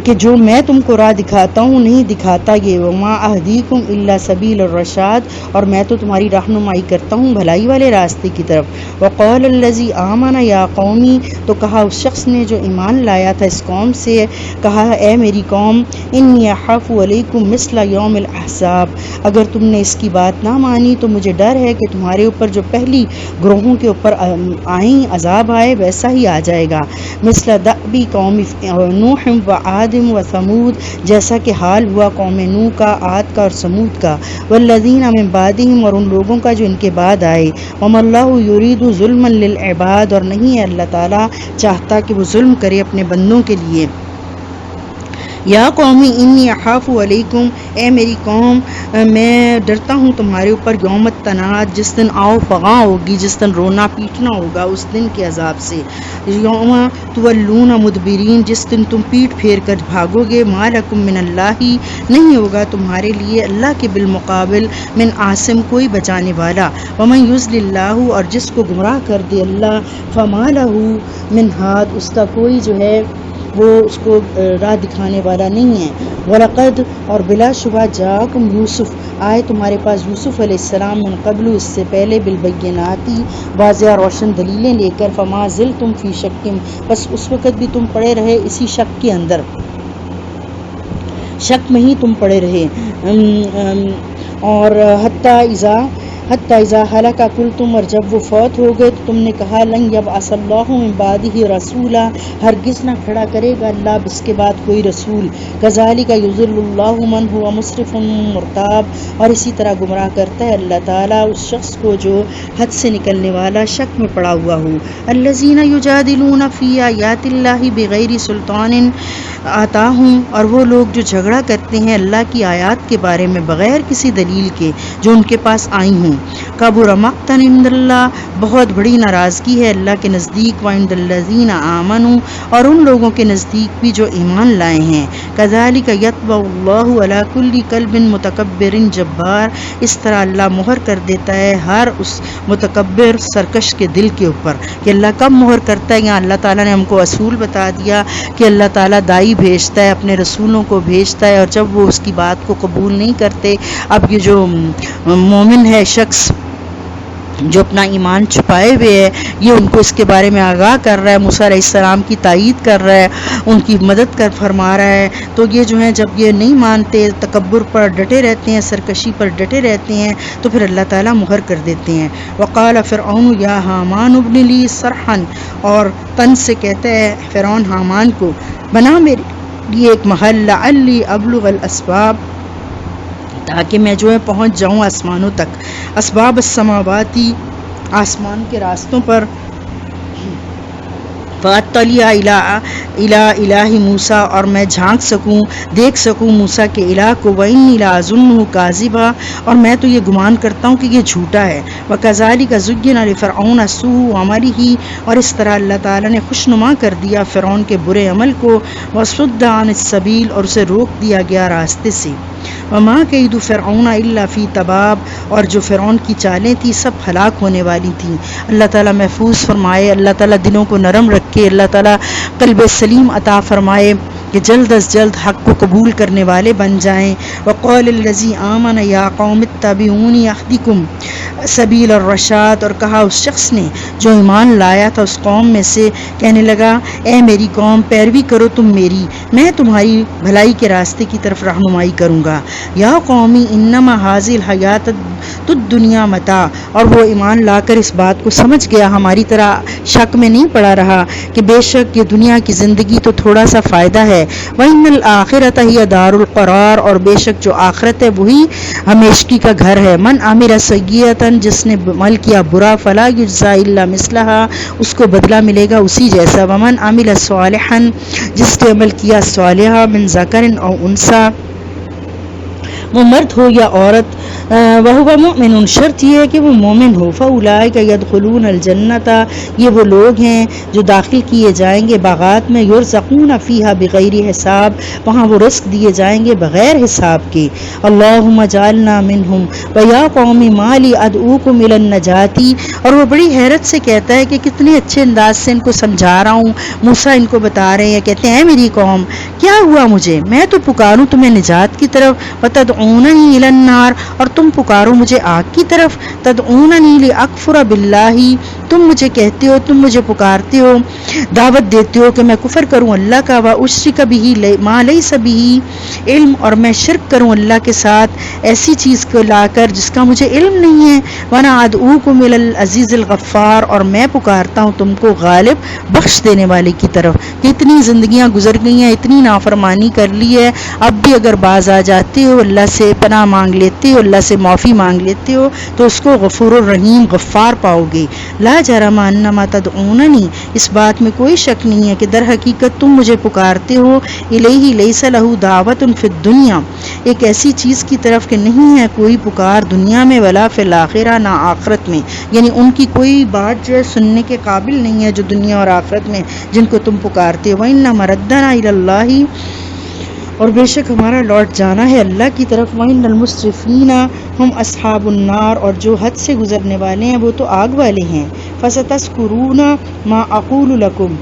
کہ جو میں تم کو راہ دکھاتا ہوں نہیں دکھاتا یہ. وما اہدیکم الا سبیل الرشاد، اور میں تو تمہاری رہنمائی کرتا ہوں بھلائی والے راستے کی طرف. وقال الذی آمن یا قومی، تو کہا اس شخص نے جو ایمان لایا تھا اس قوم سے، کہا اے میری قوم، انی اخاف علیکم مثل یوم الاحزاب، اگر تم نے اس کی بات نہ مانی تو مجھے ڈر ہے کہ تمہارے اوپر جو پہلی گروہوں کے اوپر آئیں عذاب آئے ویسا ہی آ جائے گا. مثل دأب قوم نوح و عاد و ثمود، جیسا کہ حال ہوا قوم نوح کا، عاد کا اور سمود کا. والذین من بعدہم، اور ان لوگوں کا جو ان کے بعد آئے. وما اللہ یرید ظلما للعباد، اور نہیں ہے اللہ تعالیٰ چاہتا کہ وہ ظلم کرے اپنے بندوں کے لیے. یا قومی انی اخاف علیکم، اے میری قوم میں ڈرتا ہوں تمہارے اوپر یوم التناد، جس دن آؤ فغاں ہوگی، جس دن رونا پیٹنا ہوگا، اس دن کے عذاب سے. یوم تولون مدبرین، جس دن تم پیٹ پھیر کر بھاگو گے. ما لکم من اللہ، نہیں ہوگا تمہارے لیے اللہ کے بالمقابل من عاصم، کوئی بچانے والا. ومن یضلل اللہ، اور جس کو گمراہ کر دے اللہ، فما لہ من ہاد، اس کا کوئی جو ہے وہ اس کو راہ دکھانے والا نہیں ہے. وَلَقَدْ، اور بلا شبہ، جاءکم یوسف، آئے تمہارے پاس یوسف علیہ السلام، من قبل، اس سے پہلے، بالبینات، واضح روشن دلیلیں لے کر. فما زلتم فی شک، بس اس وقت بھی تم پڑے رہے اسی شک کے اندر. شک میں ہی تم پڑے رہے، اور حتی اذا ہلاک قلتم، اور جب وہ فوت ہو گئے تو تم نے کہا لن یبعث اللہ من بعدہ رسولا، ہرگز نہ کھڑا کرے گا اللہ اس کے بعد کوئی رسول، کذالک یضل اللہ من هو مسرف مرتاب، اور اسی طرح گمراہ کرتا ہے اللہ تعالیٰ اس شخص کو جو حد سے نکلنے والا شک میں پڑا ہوا ہو۔ الذین یجادلون فی آیات اللہ بغیر سلطان آتاہم، اور وہ لوگ جو جھگڑا کرتے ہیں اللہ کی آیات کے بارے میں بغیر کسی دلیل کے جو ان کے پاس آئی ہوں، کبر مقتا عند اللہ، بہت بڑی ناراضگی ہے اللہ کے نزدیک، وعند الذین آمنوا، اور ان لوگوں کے نزدیک بھی جو ایمان لائے ہیں، کذالک یطبع اللہ علی کل قلب متکبر جبار، اس طرح اللہ مہر کر دیتا ہے ہر اس متکبر سرکش کے دل کے اوپر۔ کہ اللہ کب مہر کرتا ہے؟ یہاں اللہ تعالیٰ نے ہم کو اصول بتا دیا کہ اللہ تعالیٰ دائی بھیجتا ہے، اپنے رسولوں کو بھیجتا ہے، اور جب وہ اس کی بات کو قبول نہیں کرتے، اب یہ جو مومن ہے شخص جو اپنا ایمان چھپائے ہوئے ہے، یہ ان کو اس کے بارے میں آگاہ کر رہا ہے، موسیٰ علیہ السلام کی تائید کر رہا ہے، ان کی مدد فرما رہا ہے۔ تو یہ جو ہیں جب یہ نہیں مانتے، تکبر پر ڈٹے رہتے ہیں، سرکشی پر ڈٹے رہتے ہیں، تو پھر اللہ تعالیٰ مہر کر دیتے ہیں۔ وقال فرعون یا حامان ابن لی صرحا، اور تن سے کہتا ہے فرعون حامان کو، بنا میرے لیے ایک محل، لعلی ابلغ الاسباب، تاکہ میں جو ہے پہنچ جاؤں آسمانوں تک، اسباب السماواتی، آسمان کے راستوں پر، فاطلع الی الہ موسیٰ، اور میں جھانک سکوں، دیکھ سکوں موسیٰ کے الہ کو، وانی لاظنہ کاذبا، اور میں تو یہ گمان کرتا ہوں کہ یہ جھوٹا ہے، وکذالک زین لفرعون سوء عملہ، اور اس طرح اللہ تعالیٰ نے خوشنما کر دیا فرعون کے برے عمل کو، وصد عن السبیل، اور اسے روک دیا گیا راستے سے، وما کید فرعون الا فی تباب، اور جو فرعون کی چالیں تھی سب ہلاک ہونے والی تھیں۔ اللہ تعالیٰ محفوظ فرمائے، اللہ تعالیٰ دلوں کو نرم رکھے، اللہ تعالیٰ قلب سلیم عطا فرمائے کہ جلد از جلد حق کو قبول کرنے والے بن جائیں۔ وقال الذی آمن یا قوم اتبعونی اہدکم سبیل الرشاد، اور کہا اس شخص نے جو ایمان لایا تھا اس قوم میں سے، کہنے لگا اے میری قوم پیروی کرو تم میری، میں تمہاری بھلائی کے راستے کی طرف رہنمائی کروں گا۔ یا قومی انما ھذہ الحیات الدنیا متاع، اور وہ ایمان لا کر اس بات کو سمجھ گیا، ہماری طرح شک میں نہیں پڑا رہا کہ بے شک یہ دنیا کی زندگی تو تھوڑا سا فائدہ ہے، وَإِنَّ الْآخِرَةَ هِيَ دَارُ الْقَرَارِ، اور بے شک جو آخرت ہے وہی ہمیشگی کا گھر ہے، من عمل سیئۃ، جس نے عمل کیا برا، فلا یجزی الا مثلھا، اس کو بدلہ ملے گا اسی جیسا، ومن عمل صالحا، جس نے عمل کیا صالحا، من ذکر او انثی، وہ مرد ہو یا عورت، وَهُوَ مُؤْمِنٌ، شرط یہ ہے کہ وہ مومن ہو، فَأُولَٰئِکَ يَدْخُلُونَ الْجَنَّةَ، یہ وہ لوگ ہیں جو داخل کیے جائیں گے باغات میں، يُرْزَقُونَ فِيهَا بِغَيْرِ حساب، وہاں وہ رزق دیے جائیں گے بغیر حساب کے۔ اللہم اجعلنا منہم، وَيَا قَوْمِ مَا لِي أَدْعُوكُمْ إِلَى النَّجَاةِ، اور وہ بڑی حیرت سے کہتا ہے کہ کتنے اچھے انداز سے ان کو سمجھا رہا ہوں، موسیٰ ان کو بتا رہے ہیں، کہتے ہیں میری قوم کیا ہوا مجھے، میں تو پکاروں تمہیں نجات کی طرف، وَتَدْعُونَنِي إِلَى النَّارِ، اور تم پکارو مجھے آگ کی طرف، تدعوننی لأکفر باللہ، تم مجھے کہتے ہو، تم مجھے پکارتے ہو، دعوت دیتے ہو کہ میں کفر کروں اللہ کا، واشرک بہ ما لیس بہ علم، اور میں شرک کروں اللہ کے ساتھ ایسی چیز کو لا کر جس کا مجھے علم نہیں ہے، وانا ادعوکم الی العزیز الغفار، اور میں پکارتا ہوں تم کو غالب بخش دینے والے کی طرف، کہ اتنی زندگیاں گزر گئی ہیں، اتنی نافرمانی کر لی ہے، اب بھی اگر باز آ جاتے ہو، اللہ سے پناہ مانگ لیتے ہو، اللہ سے معافی مانگ لیتے ہو، تو اس کو غفور الرحیم غفار پاؤ گے۔ لا جرم انما تدعوننی، اس بات میں کوئی شک نہیں ہے کہ در حقیقت تم مجھے پکارتے ہو، الیہ لیس لہ دعوت فی الدنیا، ایک ایسی چیز کی طرف کہ نہیں ہے کوئی پکار دنیا میں، ولا فی الاخرہ، نہ آخرت میں، یعنی ان کی کوئی بات جو ہے سننے کے قابل نہیں ہے جو دنیا اور آخرت میں جن کو تم پکارتے ہو۔ وَإِنَّ مَرَدَّنَا إِلَى اللَّهِ، اور بے شک ہمارا لوٹ جانا ہے اللہ کی طرف، وَإِنَّ الْمُسْرِفِينَ هُمْ أَصْحَابُ النَّارِ، اور جو حد سے گزرنے والے ہیں وہ تو آگ والے ہیں۔ فَسَتَذْكُرُونَ مَا أَقُولُ لَكُمْ،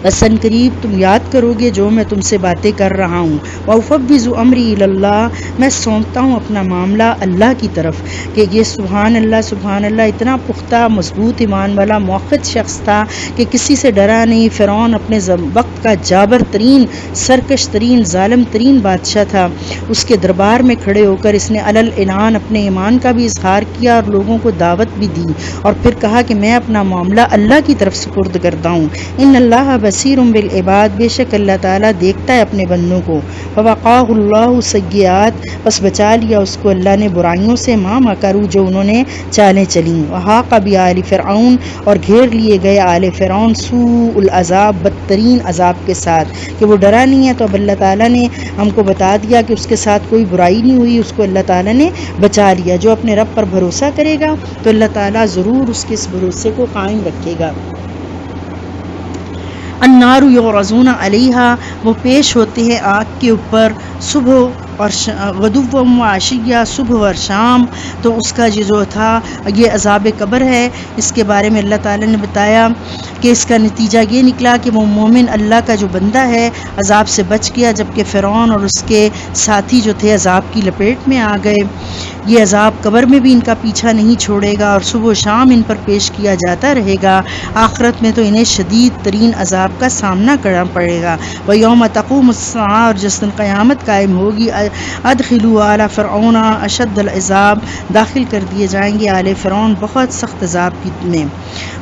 بس ان قریب تم یاد کرو گے جو میں تم سے باتیں کر رہا ہوں. وَأُفَوِّضُ أَمْرِي إِلَى اللَّهِ، میں سونپتا ہوں اپنا معاملہ اللہ کی طرف. کہ یہ سبحان اللہ اتنا پختہ مضبوط ایمان والا موقت شخص تھا کہ کسی سے ڈرا نہیں. فرعون اپنے وقت کا جابر ترین، سرکش ترین، ظالم ترین بادشاہ تھا. اس کے دربار میں کھڑے ہو کر اس نے علل اعلان اپنے ایمان کا بھی اظہار کیا اور لوگوں کو دعوت بھی دی، اور پھر کہا کہ میں اپنا معاملہ اللہ کی طرف سپرد کرتا ہوں. ان اللہ بصیر بالعباد، بے شک اللہ تعالیٰ دیکھتا ہے اپنے بندوں کو. فوقاہ اللہ سیئات، بس بچا لیا اس کو اللہ نے برائیوں سے، ما مکروا، جو انہوں نے چالیں چلیں. وحاق بآل فرعون، اور گھیر لیے گئے آل فرعون، سوء العذاب، بدترین عذاب کے ساتھ. کہ وہ ڈرا نہیں ہے تو اب اللہ تعالیٰ نے ہم کو بتا دیا کہ اس کے ساتھ کوئی برائی نہیں ہوئی، اس کو اللہ تعالیٰ نے بچا لیا. جو اپنے رب پر بھروسہ کرے گا تو اللہ تعالیٰ ضرور اس کے اس بھروسے کو قائم رکھے گا. النار یعرضون علیہا، وہ پیش ہوتے ہیں آگ کے اوپر صبح اور غدو و عشیہ، صبح اور شام. تو اس کا جو تھا یہ عذاب قبر ہے. اس کے بارے میں اللہ تعالیٰ نے بتایا کہ اس کا نتیجہ یہ نکلا کہ وہ مومن اللہ کا جو بندہ ہے عذاب سے بچ گیا، جبکہ فرعون اور اس کے ساتھی جو تھے عذاب کی لپیٹ میں آ گئے. یہ عذاب قبر میں بھی ان کا پیچھا نہیں چھوڑے گا اور صبح و شام ان پر پیش کیا جاتا رہے گا. آخرت میں تو انہیں شدید ترین عذاب کا سامنا کرنا پڑے گا. وَيَوْمَ تَقُومُ السَّاعَةُ، اور جس دن قیامت قائم ہوگی، ادخلوا آل فرعون اشد العذاب، داخل کر دیے جائیں گے آل فرعون بہت سخت عذاب میں.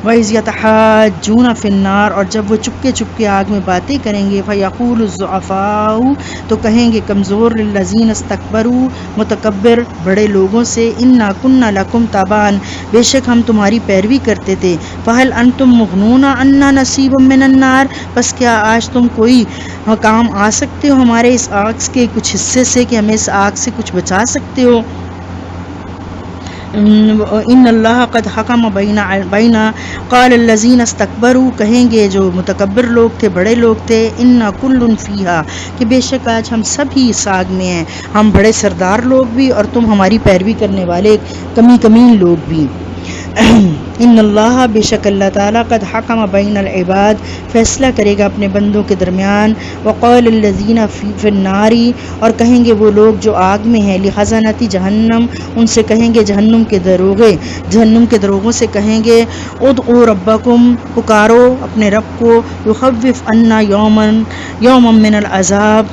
وَإِذْ يَتَحَاجُّونَ فِي النَّارِ، اور جب وہ چپکے چپکے آگ میں باتیں کریں گے، فَيَقُولُ الضُّعَفَاءُ، تو کہیں گے کمزور، لِلَّذِينَ اسْتَكْبَرُوا، متکبر بڑے لوگوں سے، اِنَّا كُنَّا لَكُمْ تَبَعًا، بے شک ہم تمہاری پیروی کرتے تھے. فَهَلْ أَنْتُمْ مُغْنُونَ عَنَّا نَصِيبًا مِّنَ النَّارِ، بس کیا آج تم کوئی کام آ سکتے ہو ہمارے اس آگ کے کچھ حصے سے، کہ ہمیں اس آگ سے کچھ بچا سکتے ہو. ان اللہ قد حکم بین قال الذین استکبروا، کہیں گے جو متکبر لوگ تھے، بڑے لوگ تھے، ان کل فیہا، کہ بے شک آج ہم سب ہی اس آگ میں ہیں، ہم بڑے سردار لوگ بھی اور تم ہماری پیروی کرنے والے کمین لوگ بھی. ان اللہ، بے شک اللہ تعالیٰ، قد حکم بین العباد، فیصلہ کرے گا اپنے بندوں کے درمیان. وقال الذین فی النار، اور کہیں گے وہ لوگ جو آگ میں ہیں، لخزنۃ جہنم، ان سے کہیں گے جہنم کے دروغوں سے کہیں گے، ادعوا ربکم، پکارو اپنے رب کو، یخوف عنا یوما من العذاب،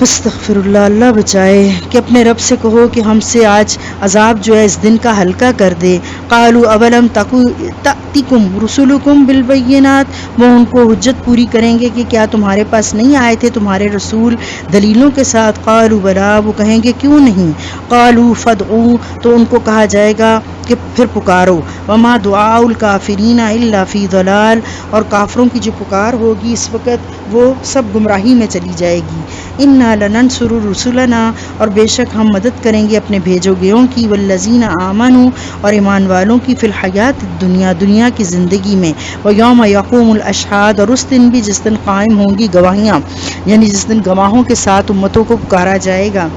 استغفر اللہ، اللہ بچائے، کہ اپنے رب سے کہو کہ ہم سے آج عذاب جو ہے اس دن کا ہلکا کر دے. قالوا اولم تأتکم رسلکم بالبینات، وہ ان کو حجت پوری کریں گے کہ کیا تمہارے پاس نہیں آئے تھے تمہارے رسول دلیلوں کے ساتھ. قالوا بلا، وہ کہیں گے کیوں نہیں. قالوا فادعوا، تو ان کو کہا جائے گا کہ پھر پکارو. وما دعاء الکافرین الا فی ضلال، اور کافروں کی جو پکار ہوگی اس وقت وہ سب گمراہی میں چلی جائے گی. انا لننصر رسلنا، اور بے شک ہم مدد کریں گے اپنے بھیجو گیوں کی، والذین آمنوا، اور ایمان والوں کی، فی الحیات الدنیا، دنیا کی زندگی میں. ویوم یقوم الاشہاد، اور اس دن بھی جس دن قائم ہوں گی گواہیاں، یعنی جس دن گواہوں کے ساتھ امتوں کو پکارا جائے گا.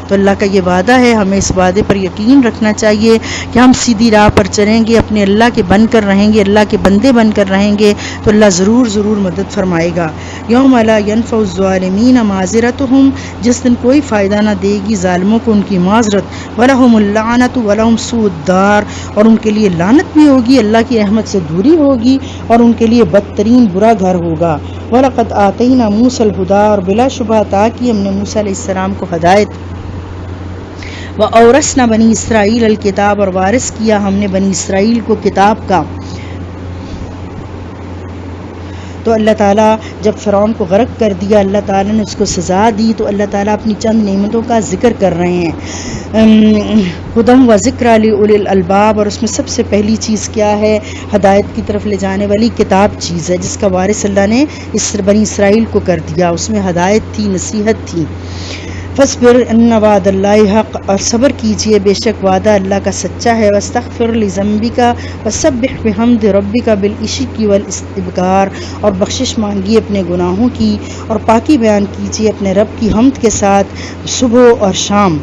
تو اللہ کا یہ وعدہ ہے، ہمیں اس وعدے پر یقین رکھنا چاہیے کہ ہم سیدھی راہ پر چلیں گے، اپنے اللہ کے بن کر رہیں گے، اللہ کے بندے بن کر رہیں گے تو اللہ ضرور مدد فرمائے گا. یوم لا ینفع الظالمین معذرتہم، جس دن کوئی فائدہ نہ دے گی ظالموں کو ان کی معذرت. ولہم اللعنۃ ولہم سوء الدار، اور ان کے لیے لعنت بھی ہوگی، اللہ کی رحمت سے دوری ہوگی، اور ان کے لیے بدترین برا گھر ہوگا. وَلَقَدْ آتَيْنَا مُوسَى الْهُدَىٰ، اور بلا شبہ عطا کی ہم نے موسیٰ علیہ السلام کو ہدایت. وَأَوْرَثْنَا بنی اسرائیل الکتاب، اور وارث کیا ہم نے بنی اسرائیل کو کتاب کا. تو اللہ تعالیٰ جب فرعون کو غرق کر دیا، اللہ تعالیٰ نے اس کو سزا دی، تو اللہ تعالیٰ اپنی چند نعمتوں کا ذکر کر رہے ہیں. ہدی و ذکر لأولی الالباب، اور اس میں سب سے پہلی چیز کیا ہے؟ ہدایت کی طرف لے جانے والی کتاب چیز ہے، جس کا وارث اللہ نے بنی اسرائیل کو کر دیا. اس میں ہدایت تھی، نصیحت تھی. فاصبر ان وعد اللہ حق، اور صبر کیجئے بے شک وعدہ اللہ کا سچا ہے، واستغفر لذنبک وسبح بحمد ربک بالعشی والاستبکار، اور بخشش مانگیے اپنے گناہوں کی اور پاکی بیان کیجئے اپنے رب کی حمد کے ساتھ صبح اور شام۔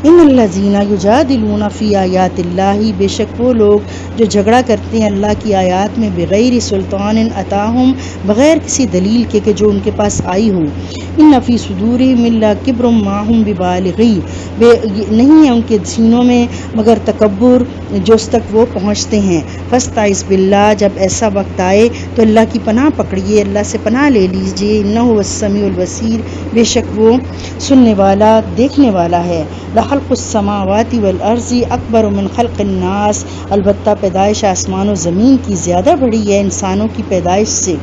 ان الذین یجادلون فی آیات اللہ، بے شک وہ لوگ جو جھگڑا کرتے ہیں اللہ کی آیات میں، بغیر سلطان اتاہم، بغیر کسی دلیل کے کہ جو ان کے پاس آئی ہو، ان فی صدورہم الا کبر ما ہم ببالغی، نہیں ہے ان کے سینوں میں مگر تکبر جو اس تک وہ پہنچتے ہیں۔ فاستعذ باللہ، جب ایسا وقت آئے تو اللہ کی پناہ پکڑیے، اللہ سے پناہ لے لیجئے، انہ هو السمیع البصیر، بے شک وہ سننے والا دیکھنے والا ہے۔ لخلق السماوات والارض اکبر من خلق الناس، البتہ پیدائش آسمان و زمین کی زیادہ بڑی ہے انسانوں کی پیدائش سے۔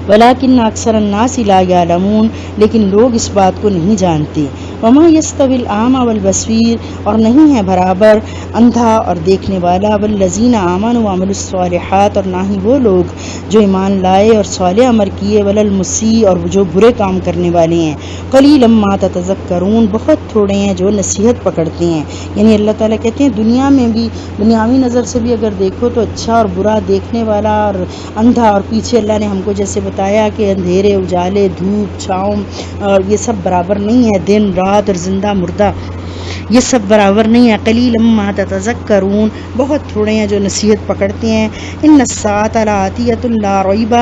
ولیکن اکثر الناس لا یعلمون، لیکن لوگ اس بات کو نہیں جانتے۔ وما یستوی الاعمی والبصیر، اور نہیں ہے برابر اندھا اور دیکھنے والا، والذین آمنوا وعملوا الصالحات، اور نہ ہی وہ لوگ جو ایمان لائے اور صالح عمل کیے، ولا المسیء، اور جو برے کام کرنے والے ہیں۔ قلیلا ما تتذکرون، بہت تھوڑے ہیں جو نصیحت پکڑتے ہیں۔ یعنی اللہ تعالیٰ کہتے ہیں دنیا میں بھی دنیاوی نظر سے بھی اگر دیکھو تو اچھا اور برا دیکھنے والا اور اندھا، اور پیچھے اللہ نے ہم کو جیسے بتایا کہ اندھیرے اجالے، دھوپ چھاؤں، اور یہ سب برابر نہیں ہے، دن رات اور زندہ مردہ، یہ سب برابر نہیں ہے۔ قلیلا ما تتذکرون، بہت تھوڑے ہیں جو نصیحت پکڑتے ہیں۔ ان الساعۃ لآتیۃ لا ریب،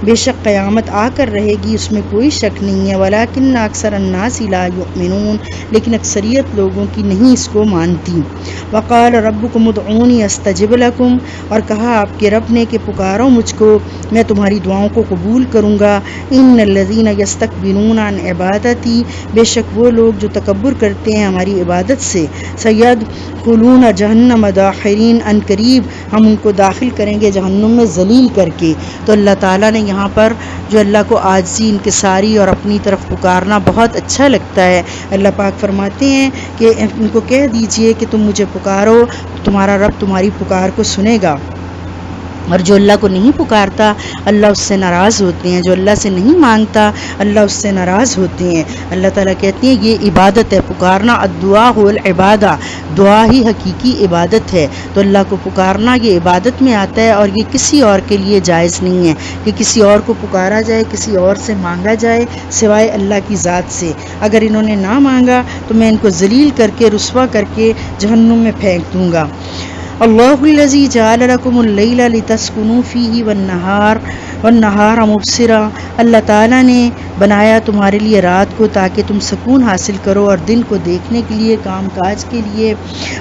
بے شک قیامت آ کر رہے گی، اس میں کوئی شک نہیں ہے۔ ولکن اکثر الناس لا یؤمنون، لیکن اکثریت لوگوں کی نہیں اس کو مانتی۔ وقال ربکم ادعونی استجب لکم، اور کہا آپ کے رب نے کہ پکارو مجھ کو، میں تمہاری دعاؤں کو قبول کروں گا۔ ان الذین یستکبرون عن عبادتی، بے شک وہ لوگ جو تکبر کرتے ہیں ہماری عبادت سے، سیدخلون جہنم داخرین، ان قریب ہم ان کو داخل کریں گے جہنم میں ذلیل کر کے۔ تو اللہ تعالیٰ نے یہاں پر جو اللہ کو عاجزی، انکساری اور اپنی طرف پکارنا بہت اچھا لگتا ہے، اللہ پاک فرماتے ہیں کہ ان کو کہہ دیجئے کہ تم مجھے پکارو، تمہارا رب تمہاری پکار کو سنے گا۔ اور جو اللہ کو نہیں پکارتا اللہ اس سے ناراض ہوتے ہیں، جو اللہ سے نہیں مانگتا اللہ اس سے ناراض ہوتے ہیں۔ اللہ تعالیٰ کہتے ہیں یہ عبادت ہے، پکارنا الدعاء هو العبادہ، دعا ہی حقیقی عبادت ہے۔ تو اللہ کو پکارنا یہ عبادت میں آتا ہے، اور یہ کسی اور کے لیے جائز نہیں ہے کہ کسی اور کو پکارا جائے، کسی اور سے مانگا جائے سوائے اللہ کی ذات سے۔ اگر انہوں نے نہ مانگا تو میں ان کو ذلیل کر کے، رسوا کر کے جہنم میں پھینک دوں گا۔ اللہ الذی جعل لکم اللیل لتسکنوا فیہ والنہار مبصرا، اللہ تعالیٰ نے بنایا تمہارے لیے رات کو تاکہ تم سکون حاصل کرو، اور دن کو دیکھنے کے لیے، کام کاج کے لیے۔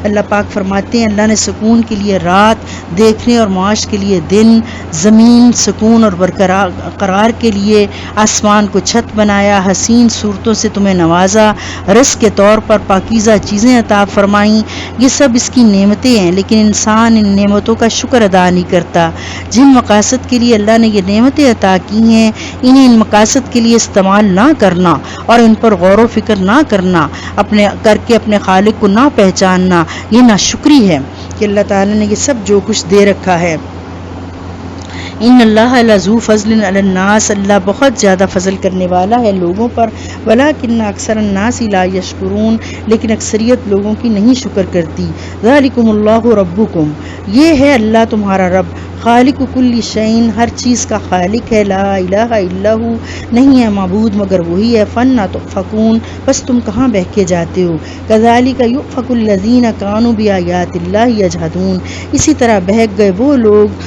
اللہ پاک فرماتے ہیں اللہ نے سکون کے لیے رات، دیکھنے اور معاش کے لیے دن، زمین سکون اور برقرار کے لیے، آسمان کو چھت بنایا، حسین صورتوں سے تمہیں نوازا، رزق کے طور پر پاکیزہ چیزیں عطا فرمائیں۔ یہ سب اس کی نعمتیں ہیں، لیکن انسان ان نعمتوں کا شکر ادا نہیں کرتا۔ جن مقاصد کے لیے اللہ نے یہ نعمتیں عطا کی ہیں، انہیں ان مقاصد کے لیے استعمال نہ کرنا اور ان پر غور و فکر نہ کرنا، کر کے اپنے خالق کو نہ پہچاننا، یہ ناشکری ہے کہ اللہ تعالیٰ نے یہ سب جو کچھ دے رکھا ہے۔ ان اللہ لذو فضل علی الناس، اللہ بہت زیادہ فضل کرنے والا ہے لوگوں پر، ولکن اکثر الناس لا یشکرون، لیکن اکثریت لوگوں کی نہیں شکر کرتی۔ ذالکم اللہ ربکم، یہ ہے اللہ تمہارا رب، خالق کل شیء، ہر چیز کا خالق ہے، لا الہ الا ہو، نہیں ہے معبود مگر وہی ہے، فنا تؤفکون، بس تم کہاں بہکے جاتے ہو۔ کذالک یؤفک الذین کانوا بآیات اللہ یجحدون، اسی طرح بہک گئے وہ لوگ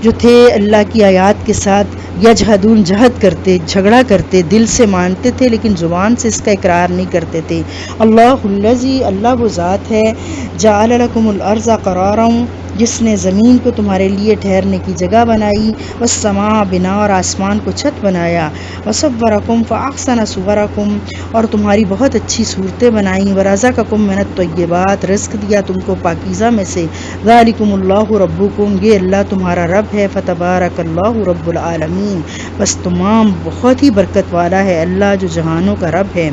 جو تھے اللہ کی آیات کے ساتھ یجحدون، جہد کرتے، جھگڑا کرتے، دل سے مانتے تھے لیکن زبان سے اس کا اقرار نہیں کرتے تھے۔ اللہ الذی، اللہ وہ ذات ہے، جعل لکم الارض قرارا، جس نے زمین کو تمہارے لیے ٹھہرنے کی جگہ بنائی، والسماء بنا، اور آسمان کو چھت بنایا، وصورکم فاحسن صورکم، اور تمہاری بہت اچھی صورتیں بنائیں، ورزقکم من الطیبات، رزق دیا تم کو پاکیزہ میں سے، ذالکم اللہ ربکم، یہ اللہ تمہارا رب ہے، فتبارک اللہ رب العالمین، بس تمام بہت ہی برکت والا ہے اللہ جو جہانوں کا رب ہے۔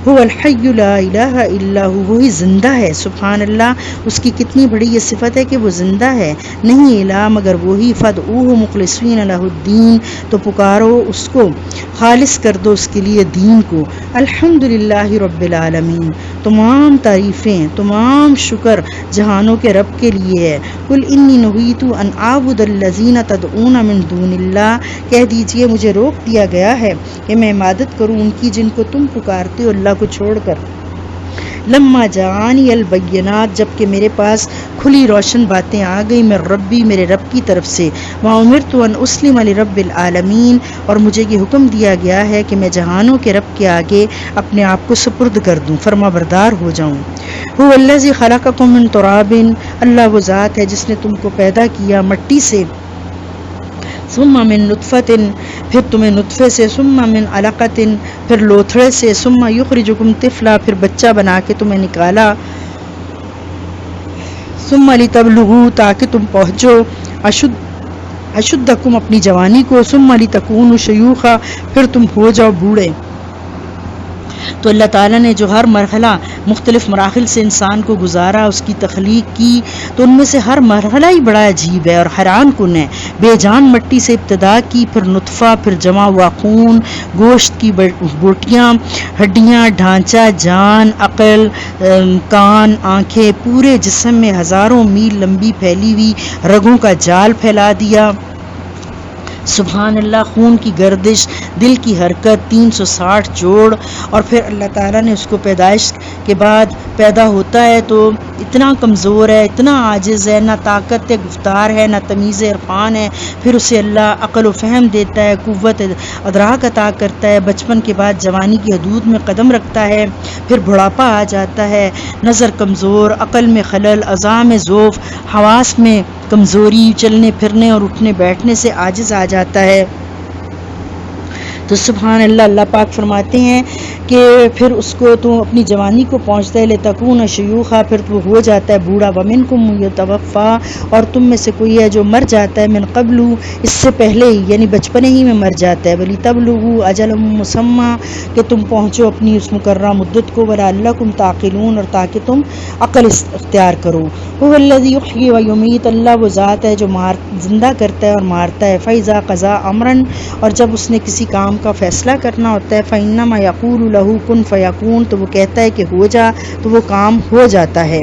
هو الحی لا الہ الا هو، وہی زندہ ہے، سبحان اللہ، اس کی کتنی بڑی یہ صفت ہے کہ وہ زندہ ہے، نہیں الہ مگر وہی، فادعوہ مخلصین لہ الدین، تو پکارو اس کو، خالص کر دو اس کے لیے دین کو، الحمدللہ رب العالمین، تمام تعریفیں، تمام شکر جہانوں کے رب کے لیے ہے، قل انی نہیت ان اعبد الذین تدعون من دون اللہ، کہہ دیجئے مجھے روک دیا گیا ہے کہ میں عبادت کروں ان کی جن کو تم پکارتے ہو اللہ کو چھوڑ کر، لما جعانی البینات، جب کہ میرے پاس کھلی روشن باتیں آ گئی، میں ربی میرے رب کی طرف سے، وامرت ان اسلم لرب العالمین، اور مجھے یہ حکم دیا گیا ہے کہ میں جہانوں کے رب کے آگے اپنے آپ کو سپرد کر دوں، فرما بردار ہو جاؤں۔ هو الذی خلقکم من تراب، اللہ وہ ذات ہے جس نے تم کو پیدا کیا مٹی سے، ثم من نطفت، پھر تمہیں نطفے سے، ثم من علقت، پھر لوتھڑے سے، ثم یخرجکم طفلا، پھر بچہ بنا کے تمہیں نکالا، ثم لتبلغوا، تاکہ تم پہنچو اشدکم، اپنی جوانی کو، ثم لتکونوا شیوخا، پھر تم ہو جاؤ بوڑھے۔ تو اللہ تعالیٰ نے جو ہر مرحلہ مختلف مراحل سے انسان کو گزارا، اس کی تخلیق کی، تو ان میں سے ہر مرحلہ ہی بڑا عجیب ہے اور حیران کن ہے۔ بے جان مٹی سے ابتدا کی، پھر نطفہ، پھر جمع ہوا خون، گوشت کی بوٹیاں، ہڈیاں، ڈھانچہ، جان، عقل، کان، آنکھیں، پورے جسم میں ہزاروں میل لمبی پھیلی ہوئی رگوں کا جال پھیلا دیا، سبحان اللہ، خون کی گردش، دل کی حرکت، 360 جوڑ، اور پھر اللہ تعالیٰ نے اس کو پیدائش کے بعد پیدا ہوتا ہے تو اتنا کمزور ہے، اتنا عاجز ہے، نہ طاقت گفتار ہے، نہ تمیز عرفان ہے، پھر اسے اللہ عقل و فہم دیتا ہے، قوت ادراک عطا کرتا ہے، بچپن کے بعد جوانی کی حدود میں قدم رکھتا ہے، پھر بڑھاپا آ جاتا ہے، نظر کمزور، عقل میں خلل، اعضاء میں ضعف، حواس میں کمزوری، چلنے پھرنے اور اٹھنے بیٹھنے سے عاجز آ جاتا ہے۔ تو سبحان اللہ، اللہ پاک فرماتے ہیں کہ پھر اس کو تو اپنی جوانی کو پہنچتا ہے، لتکون شیوخا، پھر تو ہو جاتا ہے بوڑھا، ومنکم یتوفا، اور تم میں سے کوئی ہے جو مر جاتا ہے، من قبل، اس سے پہلے ہی، یعنی بچپنے ہی میں مر جاتا ہے، ولتبلغوا اجلا مسمى، کہ تم پہنچو اپنی اس مقررہ مدت کو، ولعلکم تعقلون، اور تاکہ تم عقل اختیار کرو۔ هو الذی یحیی ویمیت، اللہ وہ ذات ہے جو زندہ کرتا ہے اور مارتا ہے، فاذا قضى امرا، اور جب اس نے کسی کام کا فیصلہ کرنا ہوتا ہے، فإنما یقول له کن فیکون، تو وہ کہتا ہے کہ ہو جا، تو وہ کام ہو جاتا ہے،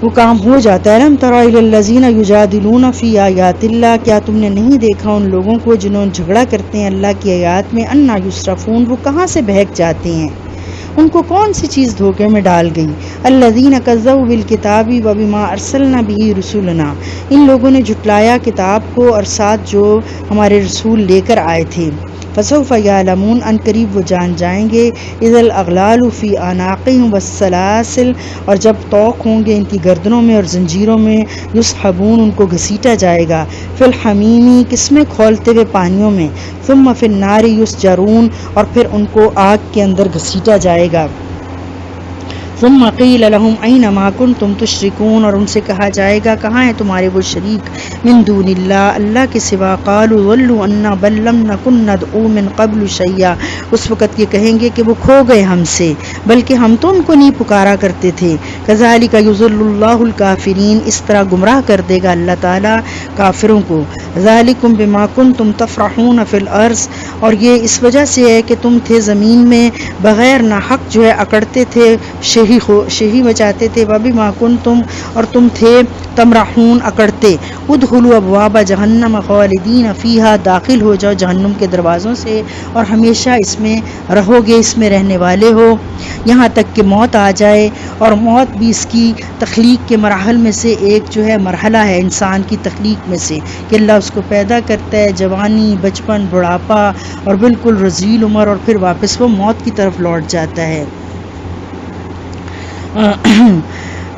وہ کام ہو جاتا ہے۔ لم تر الی الذین یجادلون فی آیات اللہ، کیا تم نے نہیں دیکھا ان لوگوں کو جنہوں نے جھگڑا کرتے ہیں اللہ کی آیات میں، انا یصرفون، وہ کہاں سے بہک جاتے ہیں، ان کو کون سی چیز دھوکے میں ڈال گئی، الذین کذبوا بالکتاب وبما ارسلنا به رسولنا، ان لوگوں نے جھٹلایا کتاب کو اور ساتھ جو ہمارے رسول لے کر آئے تھے، فسوف یعلمون، ان قریب وہ جان جائیں گے، اذا الاغلال فی اعناقہم والسلاسل، اور جب طوق ہوں گے ان کی گردنوں میں اور زنجیروں میں، یسحبون، ان کو گھسیٹا جائے گا، فی الحمیمی، کس میں، کھولتے ہوئے پانیوں میں، ثم فی النار یسجرون، اور پھر ان کو آگ کے اندر گھسیٹا جائے گا، ثم قیل لهم این ما کنتم تشرکون، اور ان سے کہا جائے گا کہاں ہیں تمہارے وہ شریک، من دون اللہ، اللہ کے سوا، قالوا ضلوا عنا بل لم نکن ندعو من قبل شیئا، اس وقت یہ کہیں گے کہ وہ کھو گئے ہم سے، بلکہ ہم تو ان کو نہیں پکارا کرتے تھے، کذالک یضل اللہ الکافرین، اس طرح گمراہ کر دے گا اللہ تعالیٰ کافروں کو، ذالکم بما کنتم تفرحون فی الارض، اور یہ اس وجہ سے ہے کہ تم تھے زمین میں بغیر نہ حق جو ہے اکڑتے تھے، شہی مچاتے تھے، وبما کنتم، اور تم تھے تمرحون، اکڑتے، ادخلوا ابواب جہنم خالدین فیہا، داخل ہو جاؤ جہنم کے دروازوں سے اور ہمیشہ اس میں رہو گے، اس میں رہنے والے ہو، یہاں تک کہ موت آ جائے، اور موت بھی اس کی تخلیق کے مراحل میں سے ایک جو ہے مرحلہ ہے انسان کی تخلیق میں سے، کہ اللہ اس کو پیدا کرتا ہے، جوانی، بچپن، بڑھاپا اور بالکل رذیل عمر، اور پھر واپس وہ موت کی طرف لوٹ جاتا ہے۔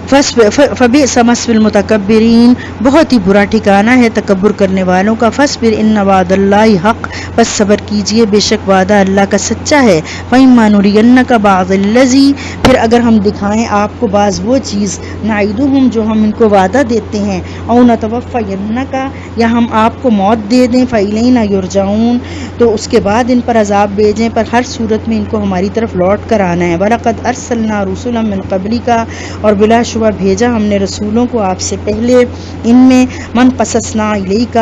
فبئس مثوى المتکبرین، بہت ہی برا ٹھکانہ ہے تکبر کرنے والوں کا، فاصبر ان وعد اللہ حق، بس صبر کیجئے، بے شک وعدہ اللہ کا سچا ہے، فإما نرینک بعض الذی، پھر اگر ہم دکھائیں آپ کو بعض وہ چیز نعیدہم جو ہم ان کو وعدہ دیتے ہیں، او نتوفینک یا ہم آپ کو موت دے دیں، فالینا یرجعون تو اس کے بعد ان پر عذاب بھیجیں، پر ہر صورت میں ان کو ہماری طرف لوٹ کر آنا ہے۔ وَلَقَدْ أَرْسَلْنَا رُسُلًا مِّن قَبْلِكَ اور بلا شبہ بھیجا ہم نے رسولوں کو آپ سے پہلے، ان میں من قصصنا علیک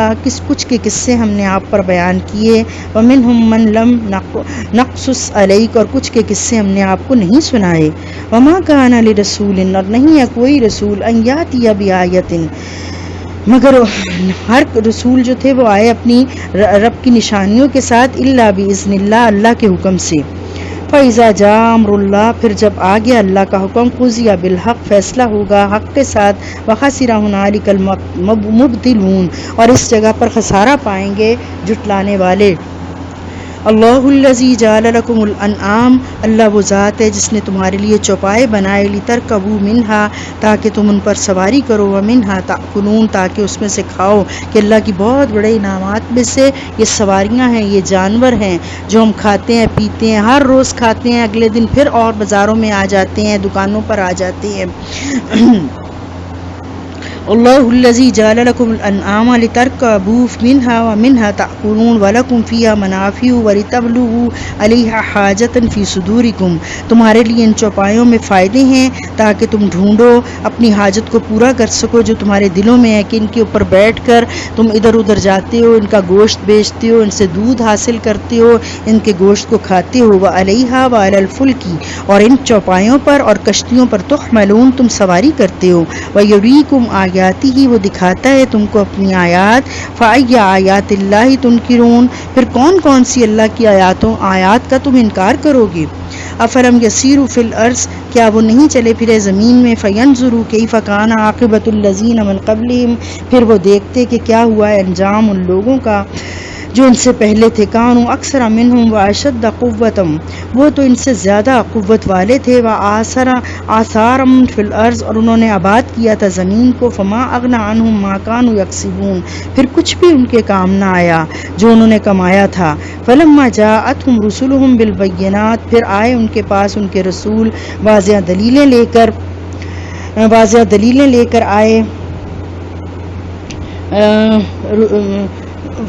کچھ کے قصے ہم نے آپ پر بیان کیے، ومنہم من لم نقصص علیک اور کچھ کے قصے ہم نے آپ کو نہیں سنائے۔ وما کان لرسول اور نہیں ہے کوئی رسول ان یاتی بآیۃ مگر ہر رسول جو تھے وہ آئے اپنی رب کی نشانیوں کے ساتھ، الا باذن اللہ اللہ کے حکم سے۔ فَإِذَا جَاءَ أَمْرُ اللَّهِ پھر جب آ گیا اللہ کا حکم، قُضِیَ بِالْحَقِّ فیصلہ ہوگا حق کے ساتھ، وَخَسِرَ هُنَالِكَ الْمُبْطِلُونَ اور اس جگہ پر خسارہ پائیں گے جھٹلانے والے۔ اللہ الذی جعل لکم الانعام اللہ وہ ذات ہے جس نے تمہارے لیے چوپائے بنائے، لترکبوا منہا تاکہ تم ان پر سواری کرو، ومنہا تاکلون تاکہ اس میں سے کھاؤ، کہ اللہ کی بہت بڑے انعامات میں سے یہ سواریاں ہیں، یہ جانور ہیں جو ہم کھاتے ہیں پیتے ہیں، ہر روز کھاتے ہیں، اگلے دن پھر اور بازاروں میں آ جاتے ہیں، دکانوں پر آ جاتے ہیں۔ اللہ الذی جعل لکم الانعام لترکبوا منہا ومنہا تأکلون ولکم فیہا منافع ولتبلغوا علیہا حاجۃ فی صدورکم تمہارے لیے ان چوپایوں میں فائدے ہیں تاکہ تم ڈھونڈو اپنی حاجت کو پورا کر سکو جو تمہارے دلوں میں ہے، کہ ان کے اوپر بیٹھ کر تم ادھر ادھر جاتے ہو، ان کا گوشت بیچتے ہو، ان سے دودھ حاصل کرتے ہو، ان کے گوشت کو کھاتے ہو، وعلیہا وعلی الفلک اور ان چوپایوں پر اور کشتیوں پر تحملون تم سواری کرتے ہو، ویریکم آیاتی ہی وہ دکھاتا ہے تم کو اپنی آیات، فأی آیات اللہ تنکرون پھر کون کون سی اللہ کی آیات کا تم انکار کرو گے۔ افلم یسیروا فی الارض کیا وہ نہیں چلے پھرے زمین میں، فینظروا کیف کان عاقبۃ الذین من قبلہم پھر وہ دیکھتے کہ کیا ہوا ہے انجام ان لوگوں کا جو ان سے پہلے تھے، کانوا اکثر منہم واشد قوۃ وہ تو ان سے زیادہ قوت والے تھے، وآثارا فی الارض اور انہوں نے آباد کیا تھا زمین کو، فما اغنی عنہم ما کانوا یکسبون پھر کچھ بھی ان کے کام نہ آیا جو انہوں نے کمایا تھا۔ فلما جاءتہم رسلہم بالبینات پھر آئے ان کے پاس ان کے رسول واضح دلیلیں لے کر آئے،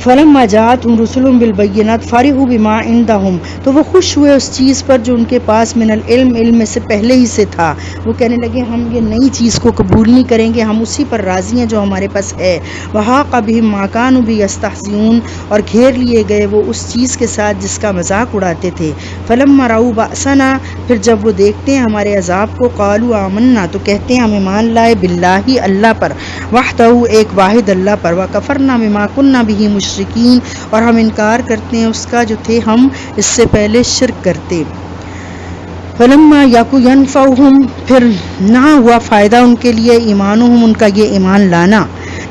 فلما جاءتهم رسلهم بالبینات فرحوا بما عندهم تو وہ خوش ہوئے اس چیز پر جو ان کے پاس من العلم علم میں سے پہلے ہی سے تھا، وہ کہنے لگے ہم یہ نئی چیز کو قبول نہیں کریں گے، ہم اسی پر راضی ہیں جو ہمارے پاس ہے۔ وحاق بهم ما كانوا به يستهزئون اور گھیر لیے گئے وہ اس چیز کے ساتھ جس کا مذاق اڑاتے تھے۔ فلما رأوا بأسنا پھر جب وہ دیکھتے ہیں ہمارے عذاب کو، قالوا آمنا تو کہتے ہیں ہم ایمان لائے، باللہ اللہ پر، وحدہ ایک واحد اللہ پر، وکفرنا بما كنا به مشرکین اور ہم انکار کرتے ہیں اس کا جو تھے ہم اس سے پہلے شرک کرتے۔ فلما یاکو ینفعہم پھر نہ ہوا فائدہ ان کے لیے، ایمانہم ان کا یہ ایمان لانا،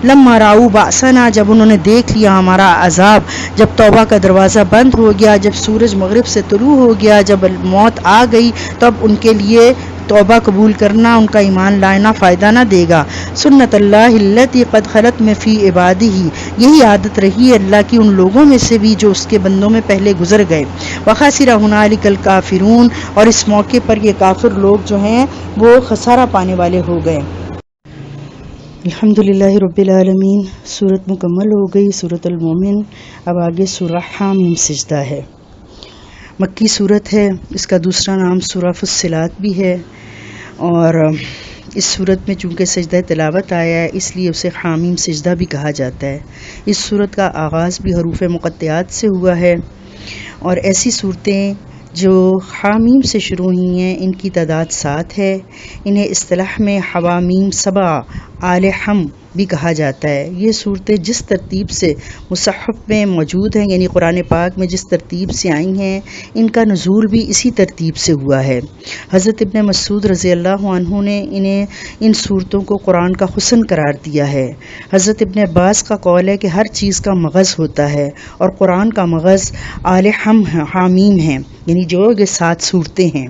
لما راؤ باسنا جب انہوں نے دیکھ لیا ہمارا عذاب، جب توبہ کا دروازہ بند ہو گیا، جب سورج مغرب سے طلوع ہو گیا، جب موت آ گئی، تب ان کے لیے توبہ قبول کرنا، ان کا ایمان لانا فائدہ نہ دے گا۔ سنت اللہ التی قد خلت میں فی عبادہ یہی عادت رہی ہے اللہ کی ان لوگوں میں سے بھی جو اس کے بندوں میں پہلے گزر گئے۔ وخسر ہنالک الکافرون اور اس موقع پر یہ کافر لوگ جو ہیں وہ خسارہ پانے والے ہو گئے۔ الحمدللہ رب العالمین۔ سورت مکمل ہو گئی، سورت المومن۔ اب آگے سورہ حامیم سجدہ ہے، مکی صورت ہے، اس کا دوسرا نام سورہ فصلات بھی ہے، اور اس صورت میں چونکہ سجدہ تلاوت آیا ہے اس لیے اسے حامیم سجدہ بھی کہا جاتا ہے۔ اس صورت کا آغاز بھی حروف مقطعات سے ہوا ہے، اور ایسی صورتیں جو حامیم سے شروع ہوئی ہیں ان کی تعداد 7 ہے۔ انہیں اصطلاح میں حوامیم سبع آل حم بھی کہا جاتا ہے۔ یہ صورتیں جس ترتیب سے مصحف میں موجود ہیں، یعنی قرآن پاک میں جس ترتیب سے آئی ہیں، ان کا نزول بھی اسی ترتیب سے ہوا ہے۔ حضرت ابن مسعود رضی اللہ عنہ نے ان صورتوں کو قرآن کا حسن قرار دیا ہے۔ حضرت ابن عباس کا قول ہے کہ ہر چیز کا مغز ہوتا ہے، اور قرآن کا مغز آل حم حامیم ہے، یعنی جو یہ 7 صورتیں ہیں۔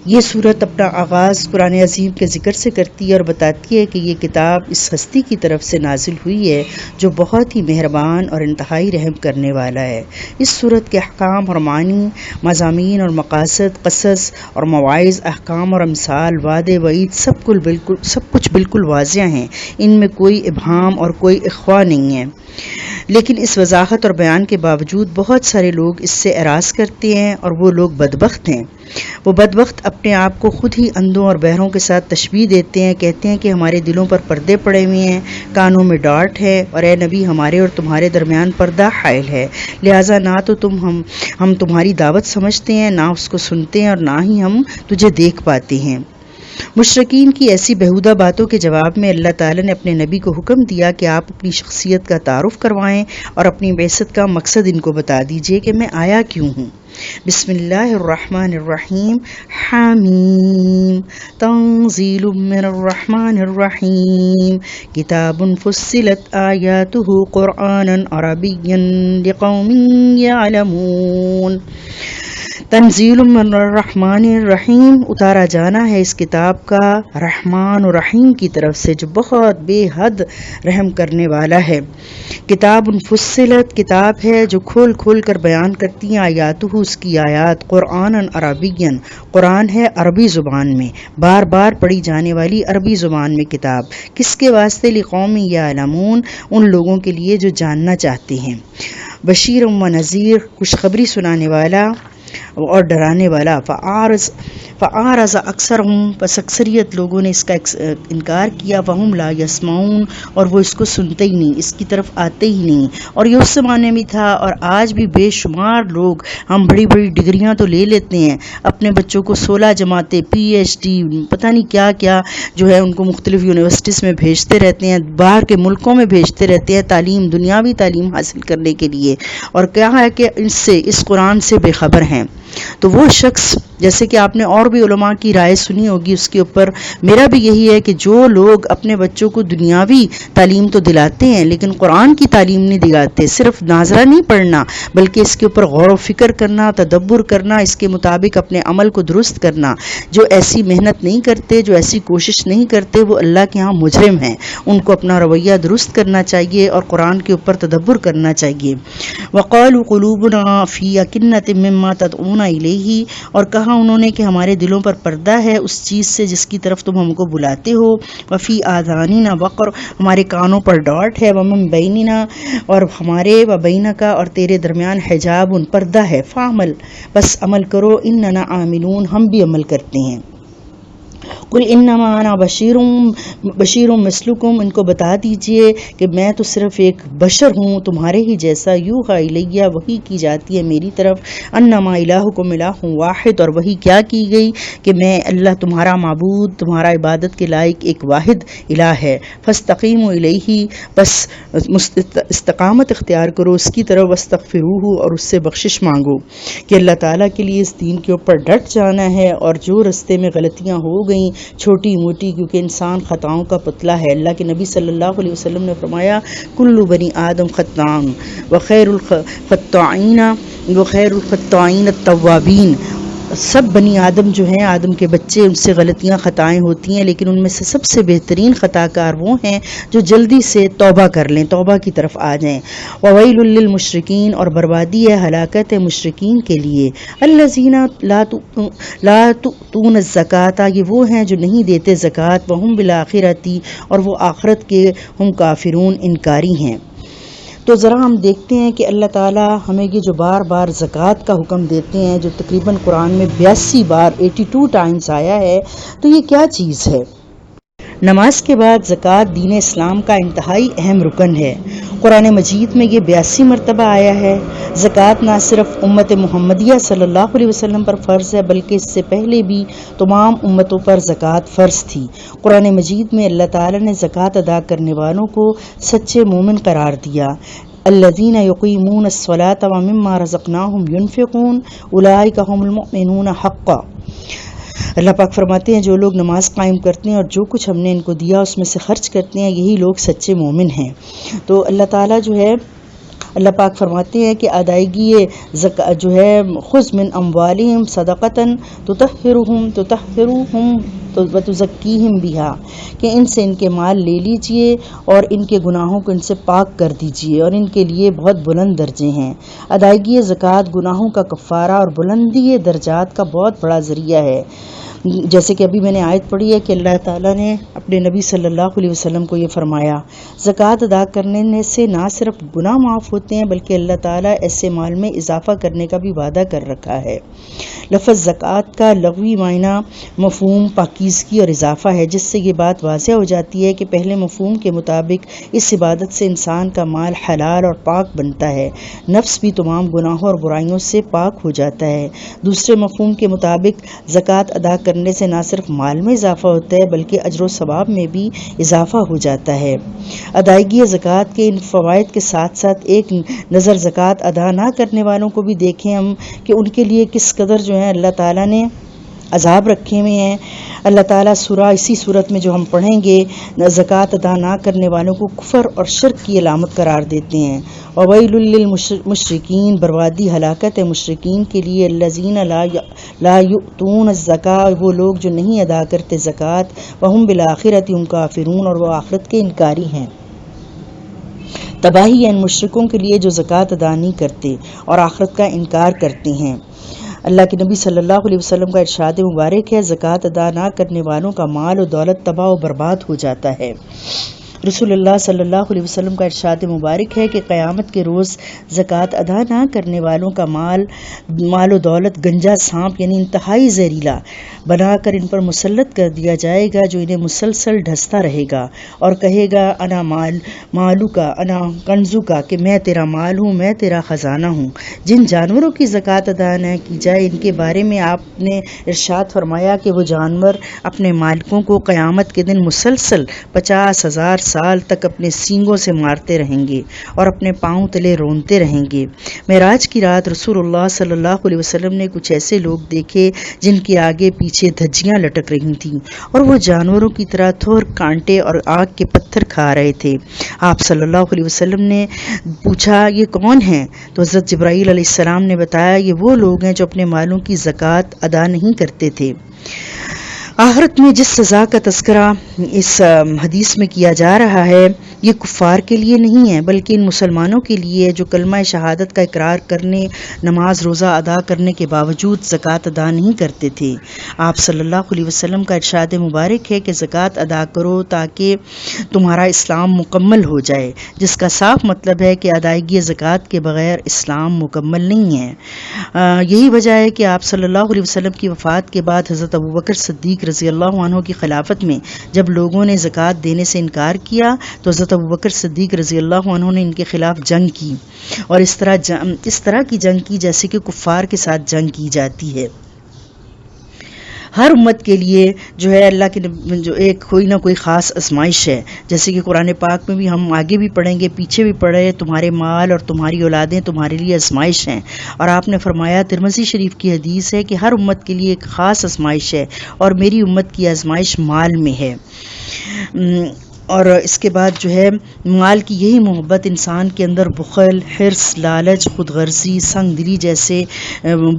یہ صورت اپنا آغاز قرآن عظیم کے ذکر سے کرتی ہے اور بتاتی ہے کہ یہ کتاب اس ہستی کی طرف سے نازل ہوئی ہے جو بہت ہی مہربان اور انتہائی رحم کرنے والا ہے۔ اس صورت کے احکام اور معنی، مضامین اور مقاصد، قصص اور مواعظ، احکام اور امثال، وعدے وعید سب کچھ بالکل واضح ہیں۔ ان میں کوئی ابہام اور کوئی اخفا نہیں ہے، لیکن اس وضاحت اور بیان کے باوجود بہت سارے لوگ اس سے اعراض کرتے ہیں، اور وہ لوگ بدبخت ہیں۔ وہ بدبخت اپنے آپ کو خود ہی اندھوں اور بہروں کے ساتھ تشبیہ دیتے ہیں، کہتے ہیں کہ ہمارے دلوں پر پردے پڑے ہوئے ہیں، کانوں میں ڈاٹ ہے، اور اے نبی ہمارے اور تمہارے درمیان پردہ حائل ہے، لہٰذا نہ تو ہم تمہاری دعوت سمجھتے ہیں، نہ اس کو سنتے ہیں، اور نہ ہی ہم تجھے دیکھ پاتے ہیں۔ مشرکین کی ایسی بیہودہ باتوں کے جواب میں اللہ تعالیٰ نے اپنے نبی کو حکم دیا کہ آپ اپنی شخصیت کا تعارف کروائیں اور اپنی بعثت کا مقصد ان کو بتا دیجئے کہ میں آیا کیوں ہوں۔ بسم اللہ الرحمن الرحیم، حامیم تنزیل من الرحمن الرحیم، کتاب فصلت آیاتہ قرآنا عربیا لقوم یعلمون۔ تنزیل من الرحمن الرحیم، اتارا جانا ہے اس کتاب کا رحمان و رحیم کی طرف سے جو بہت بے حد رحم کرنے والا ہے۔ کتاب فصلت، کتاب ہے جو کھول کھول کر بیان کرتی ہیں آیاتہ، اس کی آیات، قرآن عربیا، قرآن ہے عربی زبان میں، بار بار پڑھی جانے والی عربی زبان میں کتاب، کس کے واسطے؟ لقوم یعلمون، ان لوگوں کے لیے جو جاننا چاہتے ہیں۔ بشیر و نذیر، خوشخبری سنانے والا اور ڈرانے والا۔ فَأَعْرَضَ أَكْثَرُهُمْ، پس اکثریت لوگوں نے اس کا انکار کیا، وَهُمْ لَا يَسْمَعُونَ، اور وہ اس کو سنتے ہی نہیں، اس کی طرف آتے ہی نہیں۔ اور یہ اس زمانے میں تھا، اور آج بھی بے شمار لوگ، ہم بڑی بڑی ڈگریاں تو لے لیتے ہیں، اپنے بچوں کو 16 جماعتیں، PhD، پتہ نہیں کیا کیا جو ہے ان کو مختلف یونیورسٹیز میں بھیجتے رہتے ہیں، باہر کے ملکوں میں بھیجتے رہتے ہیں تعلیم، دنیاوی تعلیم حاصل کرنے کے لیے، اور کیا ہے کہ اس قرآن سے بے خبر ہیں۔ تو وہ شخص، جیسے کہ آپ نے اور بھی علماء کی رائے سنی ہوگی اس کے اوپر، میرا بھی یہی ہے کہ جو لوگ اپنے بچوں کو دنیاوی تعلیم تو دلاتے ہیں لیکن قرآن کی تعلیم نہیں دلاتے، صرف ناظرہ نہیں پڑھنا بلکہ اس کے اوپر غور و فکر کرنا، تدبر کرنا، اس کے مطابق اپنے عمل کو درست کرنا، جو ایسی محنت نہیں کرتے، جو ایسی کوشش نہیں کرتے، وہ اللہ کے ہاں مجرم ہیں۔ ان کو اپنا رویہ درست کرنا چاہیے اور قرآن کے اوپر تدبر کرنا چاہیے۔ وقالوا قلوبنا فی اکنۃ مما تدعون الیہ، اور کہا انہوں نے کہ ہمارے دلوں پر پردہ ہے اس چیز سے جس کی طرف تم ہم کو بلاتے ہو، وفی آذاننا وقر، ہمارے کانوں پر ڈاٹ ہے، ومن بیننا، اور ہمارے و بینک، اور تیرے درمیان حجاب، پردہ ہے، فعمل، بس عمل کرو، اننا عاملون، ہم بھی عمل کرتے ہیں۔ قل انما انا بشیر مثلکم، ان کو بتا دیجئے کہ میں تو صرف ایک بشر ہوں تمہارے ہی جیسا، یوحی الیہ، وحی کی جاتی ہے میری طرف، انما الہکم الہ واحد، اور وحی کیا کی گئی کہ میں اللہ تمہارا معبود، تمہارا عبادت کے لائق ایک واحد الہ ہے، فاستقیموا الیہ، بس استقامت اختیار کرو اس کی طرف، واستغفروہ، اور اس سے بخشش مانگو، کہ اللہ تعالیٰ کے لیے اس دین کے اوپر ڈٹ جانا ہے، اور جو رستے میں غلطیاں ہو گئیں چھوٹی موٹی، کیونکہ انسان خطاؤں کا پتلا ہے، اللہ کے نبی صلی اللہ علیہ وسلم نے فرمایا کل بنی آدم خطاء وخیر الخطائین التوابین، سب بنی آدم جو ہیں، آدم کے بچے، ان سے غلطیاں خطائیں ہوتی ہیں، لیکن ان میں سے سب سے بہترین خطا کار وہ ہیں جو جلدی سے توبہ کر لیں، توبہ کی طرف آ جائیں۔ وویل للمشرکین، اور بربادی ہے، ہلاکت ہے مشرکین کے لیے، الذین لا تؤتون الزکاۃ، یہ وہ ہیں جو نہیں دیتے زکوٰۃ، وہم بالآخرۃ، اور وہ آخرت کے ہم کافرون، انکاری ہیں۔ تو ذرا ہم دیکھتے ہیں کہ اللہ تعالیٰ ہمیں یہ جو بار بار زکوٰۃ کا حکم دیتے ہیں، جو تقریباً قرآن میں 82 بار 82 ٹائمز آیا ہے، تو یہ کیا چیز ہے؟ نماز کے بعد زکوٰۃ دین اسلام کا انتہائی اہم رکن ہے۔ قرآن مجید میں یہ 82 مرتبہ آیا ہے۔ زکوٰۃ نہ صرف امت محمدیہ صلی اللہ علیہ وسلم پر فرض ہے بلکہ اس سے پہلے بھی تمام امتوں پر زکوٰۃ فرض تھی۔ قرآن مجید میں اللہ تعالیٰ نے زکوٰۃ ادا کرنے والوں کو سچے مومن قرار دیا۔ الذین یقیمون الصلاۃ ومما رزقناہم ینفقون اولئک ھم المؤمنون حقا۔ اللہ پاک فرماتے ہیں جو لوگ نماز قائم کرتے ہیں اور جو کچھ ہم نے ان کو دیا اس میں سے خرچ کرتے ہیں، یہی لوگ سچے مومن ہیں۔ تو اللہ تعالیٰ جو ہے اللہ پاک فرماتے ہیں کہ ادائیگی جو ہے خذ من اموالہم صدقۃ تطہرہم وتزکیہم بہا، کہ ان سے ان کے مال لے لیجئے اور ان کے گناہوں کو ان سے پاک کر دیجئے، اور ان کے لیے بہت بلند درجے ہیں۔ ادائیگی زکوٰۃ گناہوں کا کفارہ اور بلندی درجات کا بہت بڑا ذریعہ ہے، جیسے کہ ابھی میں نے آیت پڑھی ہے کہ اللہ تعالیٰ نے اپنے نبی صلی اللہ علیہ وسلم کو یہ فرمایا، زکوٰۃ ادا کرنے سے نہ صرف گناہ معاف ہوتے ہیں بلکہ اللہ تعالیٰ ایسے مال میں اضافہ کرنے کا بھی وعدہ کر رکھا ہے۔ لفظ زکوٰۃ کا لغوی معنی مفہوم پاکیزگی اور اضافہ ہے، جس سے یہ بات واضح ہو جاتی ہے کہ پہلے مفہوم کے مطابق اس عبادت سے انسان کا مال حلال اور پاک بنتا ہے، نفس بھی تمام گناہوں اور برائیوں سے پاک ہو جاتا ہے۔ دوسرے مفہوم کے مطابق زکوٰۃ ادا کرنے سے نہ صرف مال میں اضافہ ہوتا ہے بلکہ اجر و ثواب میں بھی اضافہ ہو جاتا ہے۔ ادائیگی زکوٰۃ کے ان فوائد کے ساتھ ساتھ ایک نظر زکوٰۃ ادا نہ کرنے والوں کو بھی دیکھیں ہم کہ ان کے لیے کس قدر جو ہے اللہ تعالیٰ نے عذاب رکھے ہوئے ہیں۔ اللہ تعالیٰ اسی صورت میں جو ہم پڑھیں گے زکوٰۃ ادا نہ کرنے والوں کو کفر اور شرک کی علامت قرار دیتے ہیں۔ وَوَيْلٌ لِّلْمُشْرِكِينَ، بربادی ہلاکت ہے مشرکین کے لیے، الَّذِينَ لَا يُؤْتُونَ الزَّكَاةَ، وہ لوگ جو نہیں ادا کرتے زکوٰۃ، وَهُمْ بِالْآخِرَةِ هُمْ كَافِرُونَ، اور وہ آخرت کے انکاری ہیں۔ تباہی ہے ان مشرکوں کے لیے جو زکوٰۃ ادا نہیں کرتے اور آخرت کا انکار کرتے ہیں۔ اللہ کے نبی صلی اللہ علیہ وسلم کا ارشاد مبارک ہے، زکوٰۃ ادا نہ کرنے والوں کا مال و دولت تباہ و برباد ہو جاتا ہے۔ رسول اللہ صلی اللہ علیہ وسلم کا ارشاد مبارک ہے کہ قیامت کے روز زکوٰۃ ادا نہ کرنے والوں کا مال و دولت گنجا سانپ یعنی انتہائی زہریلا بنا کر ان پر مسلط کر دیا جائے گا، جو انہیں مسلسل ڈھستا رہے گا اور کہے گا انا مالو کا انا کنزو کا، کہ میں تیرا مال ہوں، میں تیرا خزانہ ہوں۔ جن جانوروں کی زکوٰۃ ادا نہ کی جائے ان کے بارے میں آپ نے ارشاد فرمایا کہ وہ جانور اپنے مالکوں کو قیامت کے دن مسلسل 50,000 سال تک اپنے سینگوں سے مارتے رہیں گے اور اپنے پاؤں تلے رونتے رہیں گے۔ معراج کی رات رسول اللہ صلی اللہ علیہ وسلم نے کچھ ایسے لوگ دیکھے جن کے آگے پیچھے دھجیاں لٹک رہی تھیں اور وہ جانوروں کی طرح تھور کانٹے اور آگ کے پتھر کھا رہے تھے۔ آپ صلی اللہ علیہ وسلم نے پوچھا یہ کون ہیں؟ تو حضرت جبرائیل علیہ السلام نے بتایا یہ وہ لوگ ہیں جو اپنے مالوں کی زکوٰۃ ادا نہیں کرتے تھے۔ آخرت میں جس سزا کا تذکرہ اس حدیث میں کیا جا رہا ہے یہ کفار کے لیے نہیں ہے بلکہ ان مسلمانوں کے لیے جو کلمہ شہادت کا اقرار کرنے، نماز روزہ ادا کرنے کے باوجود زکوٰۃ ادا نہیں کرتے تھے۔ آپ صلی اللہ علیہ وسلم کا ارشاد مبارک ہے کہ زکوٰۃ ادا کرو تاکہ تمہارا اسلام مکمل ہو جائے، جس کا صاف مطلب ہے کہ ادائیگی زکوٰۃ کے بغیر اسلام مکمل نہیں ہے۔ یہی وجہ ہے کہ آپ صلی اللہ علیہ وسلم کی وفات کے بعد حضرت ابوبکر صدیق رضی اللہ عنہ کی خلافت میں جب لوگوں نے زکوٰۃ دینے سے انکار کیا تو حضرت ابوبکر صدیق رضی اللہ عنہ نے ان کے خلاف جنگ کی، اور اس طرح کی جنگ کی جیسے کہ کفار کے ساتھ جنگ کی جاتی ہے۔ ہر امت کے لیے جو ہے اللہ کے جو ایک کوئی نہ کوئی خاص آزمائش ہے، جیسے کہ قرآن پاک میں بھی ہم آگے بھی پڑھیں گے پیچھے بھی پڑھے، تمہارے مال اور تمہاری اولادیں تمہارے لیے آزمائش ہیں، اور آپ نے فرمایا ترمذی شریف کی حدیث ہے کہ ہر امت کے لیے ایک خاص آزمائش ہے اور میری امت کی آزمائش مال میں ہے۔ اور اس کے بعد جو ہے مال کی یہی محبت انسان کے اندر بخل، حرص، لالچ، خود غرضی، سنگ دلی جیسے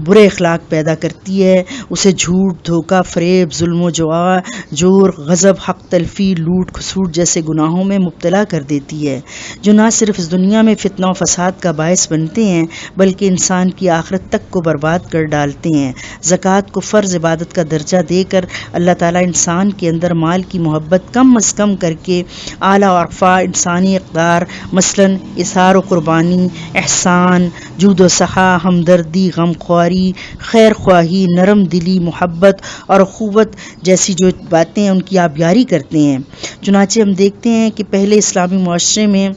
برے اخلاق پیدا کرتی ہے، اسے جھوٹ، دھوکہ، فریب، ظلم و جور، غضب، حق تلفی، لوٹ کھسوٹ جیسے گناہوں میں مبتلا کر دیتی ہے، جو نہ صرف اس دنیا میں فتنہ و فساد کا باعث بنتے ہیں بلکہ انسان کی آخرت تک کو برباد کر ڈالتے ہیں۔ زکوٰۃ کو فرض عبادت کا درجہ دے کر اللہ تعالیٰ انسان کے اندر مال کی محبت کم از کم کر کے اعلیٰ و ارفع انسانی اقدار مثلاً اظہار و قربانی، احسان، جود و سخا، ہمدردی، غمخواری، خیر خواہی، نرم دلی، محبت اور اخوت جیسی جو باتیں ہیں ان کی آپ یاری کرتے ہیں۔ چنانچہ ہم دیکھتے ہیں کہ پہلے اسلامی معاشرے میں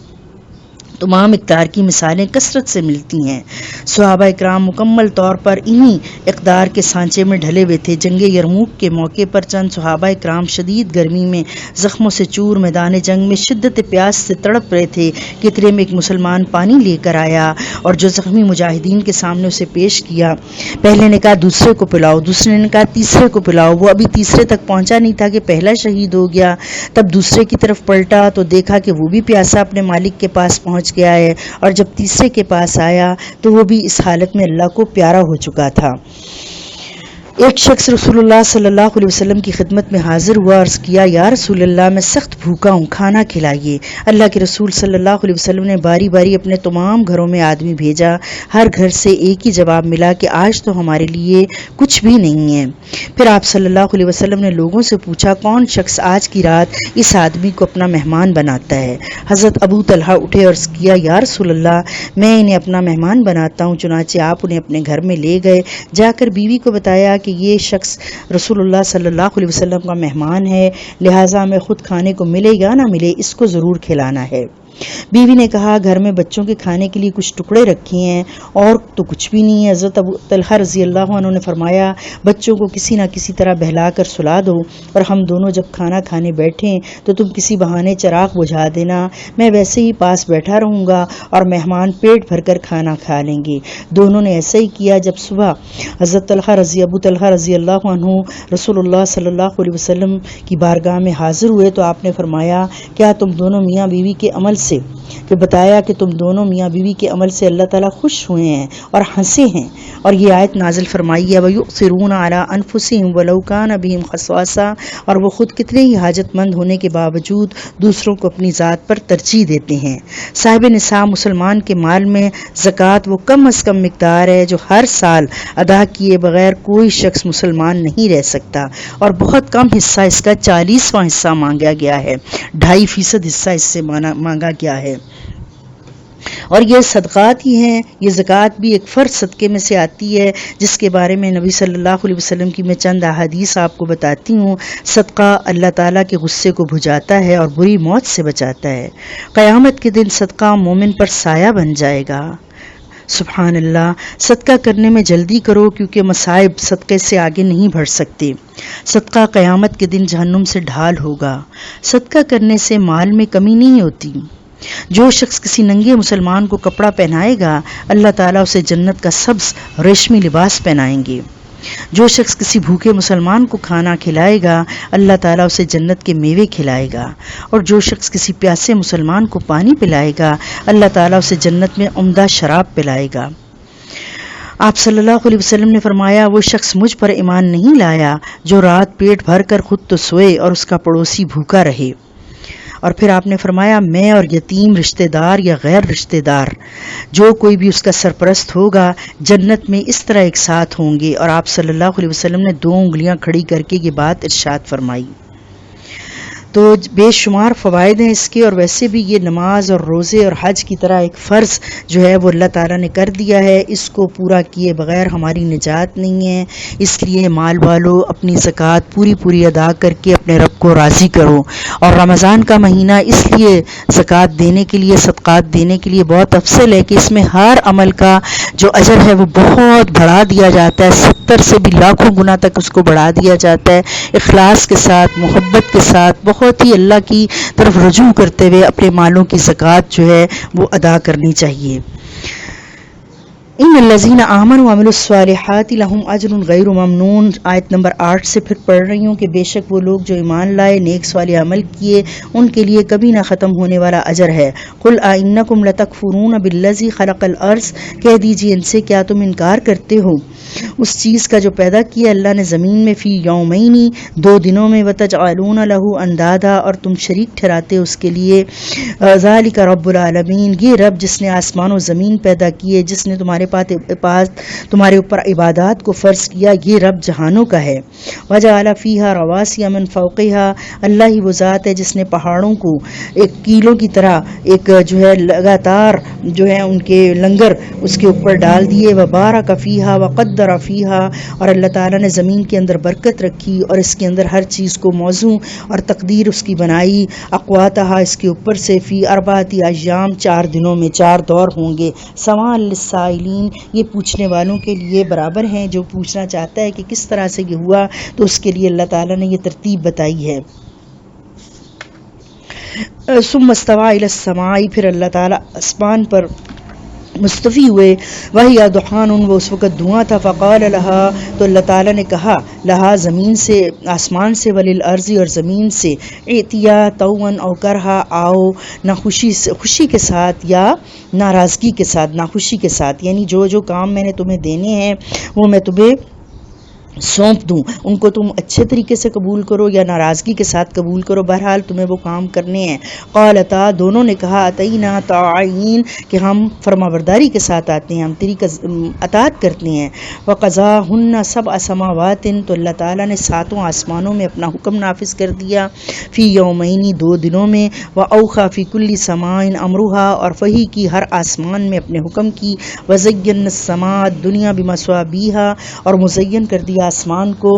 تمام اقدار کی مثالیں کثرت سے ملتی ہیں۔ صحابہ اکرام مکمل طور پر انہی اقدار کے سانچے میں ڈھلے ہوئے تھے۔ جنگ یرموک کے موقع پر چند صحابہ اکرام شدید گرمی میں زخموں سے چور میدان جنگ میں شدت پیاس سے تڑپ رہے تھے کہ اتنے میں ایک مسلمان پانی لے کر آیا اور جو زخمی مجاہدین کے سامنے اسے پیش کیا، پہلے نے کہا دوسرے کو پلاؤ، دوسرے نے کہا تیسرے کو پلاؤ، وہ ابھی تیسرے تک پہنچا نہیں تھا کہ پہلا شہید ہو گیا۔ تب دوسرے کی طرف پلٹا تو دیکھا کہ وہ بھی پیاسا اپنے مالک کے پاس پہنچ پہنچ گیا ہے، اور جب تیسرے کے پاس آیا تو وہ بھی اس حالت میں اللہ کو پیارا ہو چکا تھا۔ ایک شخص رسول اللہ صلی اللہ علیہ وسلم کی خدمت میں حاضر ہوا اور عرض کیا، یا رسول اللہ میں سخت بھوکا ہوں، کھانا کھلائیے۔ اللہ کے رسول صلی اللہ علیہ وسلم نے باری باری اپنے تمام گھروں میں آدمی بھیجا، ہر گھر سے ایک ہی جواب ملا کہ آج تو ہمارے لیے کچھ بھی نہیں ہے۔ پھر آپ صلی اللہ علیہ وسلم نے لوگوں سے پوچھا، کون شخص آج کی رات اس آدمی کو اپنا مہمان بناتا ہے؟ حضرت ابو طلحہ اٹھے اور عرض کیا، یا رسول اللہ میں انہیں اپنا مہمان بناتا ہوں۔ چنانچہ آپ انہیں اپنے گھر میں لے گئے، جا کر بیوی کو بتایا کہ یہ شخص رسول اللہ صلی اللہ علیہ وسلم کا مہمان ہے، لہٰذا ہمیں خود کھانے کو ملے یا نہ ملے اس کو ضرور کھلانا ہے۔ بیوی نے کہا، گھر میں بچوں کے کھانے کے لیے کچھ ٹکڑے رکھے ہیں اور تو کچھ بھی نہیں ہے۔ حضرت ابو طلحہ رضی اللہ عنہ نے فرمایا، بچوں کو کسی نہ کسی طرح بہلا کر سلا دو، اور ہم دونوں جب کھانا کھانے بیٹھیں تو تم کسی بہانے چراغ بجھا دینا، میں ویسے ہی پاس بیٹھا رہوں گا اور مہمان پیٹ بھر کر کھانا کھا لیں گے۔ دونوں نے ایسا ہی کیا۔ جب صبح حضرت ابو طلحہ رضی اللہ عنہ رسول اللہ صلی اللہ علیہ وسلم کی بارگاہ میں حاضر ہوئے تو آپ نے فرمایا، کیا تم دونوں میاں بیوی کے عمل سے کہ بتایا کہ تم دونوں میاں بیوی کے عمل سے اللہ تعالیٰ خوش ہوئے ہیں اور ہنسے ہیں؟ اور یہ آیت نازل فرمائی ہے، وَيُؤْثِرُونَ عَلَىٰ أَنفُسِهِمْ وَلَوْ كَانَ بِهِمْ خَصَاصَةٌ، اور وہ خود کتنے ہی حاجت مند ہونے کے باوجود دوسروں کو اپنی ذات پر ترجیح دیتے ہیں۔ صاحب نصاب مسلمان کے مال میں زکوٰۃ وہ کم از کم مقدار ہے جو ہر سال ادا کیے بغیر کوئی شخص مسلمان نہیں رہ سکتا، اور بہت کم حصہ اس کا 40واں حصہ مانگا گیا ہے، 2.5% حصہ اس سے مانگا گیا ہے۔ اور یہ صدقات ہی ہیں، یہ زکوٰۃ بھی ایک فرض صدقے میں سے آتی ہے، جس کے بارے میں نبی صلی اللہ علیہ وسلم کی میں چند احادیث آپ کو بتاتی ہوں۔ صدقہ اللہ تعالیٰ کے غصے کو بجھاتا ہے اور بری موت سے بچاتا ہے۔ قیامت کے دن صدقہ مومن پر سایہ بن جائے گا۔ سبحان اللہ۔ صدقہ کرنے میں جلدی کرو، کیونکہ مصائب صدقے سے آگے نہیں بڑھ سکتے۔ صدقہ قیامت کے دن جہنم سے ڈھال ہوگا۔ صدقہ کرنے سے مال میں کمی نہیں ہوتی۔ جو شخص کسی ننگے مسلمان کو کپڑا پہنائے گا، اللہ تعالیٰ اسے جنت کا سبز ریشمی لباس پہنائیں گے۔ جو شخص کسی بھوکے مسلمان کو کھانا کھلائے گا، اللہ تعالیٰ اسے جنت کے میوے کھلائے گا، اور جو شخص کسی پیاسے مسلمان کو پانی پلائے گا، اللہ تعالیٰ اسے جنت میں عمدہ شراب پلائے گا۔ آپ صلی اللہ علیہ وسلم نے فرمایا، وہ شخص مجھ پر ایمان نہیں لایا جو رات پیٹ بھر کر خود تو سوئے اور اس کا پڑوسی بھوکا رہے۔ اور پھر آپ نے فرمایا، میں اور یتیم رشتہ دار یا غیر رشتہ دار جو کوئی بھی اس کا سرپرست ہوگا جنت میں اس طرح ایک ساتھ ہوں گے۔ اور آپ صلی اللہ علیہ وسلم نے 2 انگلیاں کھڑی کر کے یہ بات ارشاد فرمائی۔ تو بے شمار فوائد ہیں اس کے، اور ویسے بھی یہ نماز اور روزے اور حج کی طرح ایک فرض جو ہے وہ اللہ تعالیٰ نے کر دیا ہے، اس کو پورا کیے بغیر ہماری نجات نہیں ہے۔ اس لیے مال والو اپنی زکوٰۃ پوری ادا کر کے اپنے رب کو راضی کرو۔ اور رمضان کا مہینہ اس لیے زکوٰۃ دینے کے لیے، صدقات دینے کے لیے بہت افضل ہے کہ اس میں ہر عمل کا جو اجر ہے وہ بہت بڑھا دیا جاتا ہے، 70 سے بھی لاکھوں گنا تک اس کو بڑھا دیا جاتا ہے۔ اخلاص کے ساتھ، محبت کے ساتھ، بہت ہی اللہ کی طرف رجوع کرتے ہوئے اپنے مالوں کی زکوٰۃ جو ہے وہ ادا کرنی چاہیے۔ ان الذین آمنوا وعملوا الصالحات لہم اجر غیر ممنون، آیت نمبر 8 سے پھر پڑھ رہی ہوں کہ بے شک وہ لوگ جو ایمان لائے، نیک صالح عمل کیے، ان کے لیے کبھی نہ ختم ہونے والا اجر ہے۔ قل اانکم لتکفرون بالذی خلق الارض، کہہ دیجیے ان سے کیا تم انکار کرتے ہو اس چیز کا جو پیدا کیا اللہ نے زمین میں، فی یومین 2 دنوں میں، وتجعلون لہ اندادا، اور تم شریک ٹھہراتے اس کے لیے۔ ذالک رب العالمین، یہ رب جس نے آسمان و زمین پیدا کیے، جس نے تمہارے اوپر عبادات کو فرض کیا، یہ رب جہانوں کا ہے۔ وجعل فیہا رواسی من فوقہا، اللہ ہی وہ ذات ہے جس نے پہاڑوں کو ایک کیلوں کی طرح ایک جو ہے لگاتار جو ہے ان کے لنگر اس کے اوپر ڈال دیے۔ وبارک فیہا وقدر فیہا، اور اللہ تعالیٰ نے زمین کے اندر برکت رکھی اور اس کے اندر ہر چیز کو موزوں اور تقدیر اس کی بنائی۔ اقواتہا، اس کے اوپر سے، فی 4 ایام، 4 دنوں میں 4 دور ہوں گے۔ سواء للسائلین، یہ پوچھنے والوں کے لیے برابر ہیں، جو پوچھنا چاہتا ہے کہ کس طرح سے یہ ہوا تو اس کے لیے اللہ تعالیٰ نے یہ ترتیب بتائی ہے۔ ثم استوى الى السماء، پھر اللہ تعالیٰ آسمان پر مستفی ہوئے، وہی دخان، وہ اس وقت دھواں تھا، فقال لہا، تو اللہ تعالیٰ نے کہا لہا زمین سے، آسمان سے، وللارض اور زمین سے، ائتیا طوعا او کرہا، آؤ نہ خوشی کے ساتھ یا ناراضگی کے ساتھ، ناخوشی کے ساتھ، یعنی جو جو کام میں نے تمہیں دینے ہیں وہ میں تمہیں سونپ دوں، ان کو تم اچھے طریقے سے قبول کرو یا ناراضگی کے ساتھ قبول کرو، بہرحال تمہیں وہ کام کرنے ہیں۔ قالتا، دونوں نے کہا اتینا طاعین، کہ ہم فرمانبرداری کے ساتھ آتے ہیں، ہم تیری اطاعت کرتے ہیں۔ وقضاہن سبع سماوات، تو اللہ تعالیٰ نے 7 آسمانوں میں اپنا حکم نافذ کر دیا، فی یومین، 2 دنوں میں، واوخی فی کل سماء امرها، اور وحی کی ہر آسمان میں اپنے حکم کی، وزینا السماء الدنیا بمصابیح، اور مزین کر دیا آسمان کو،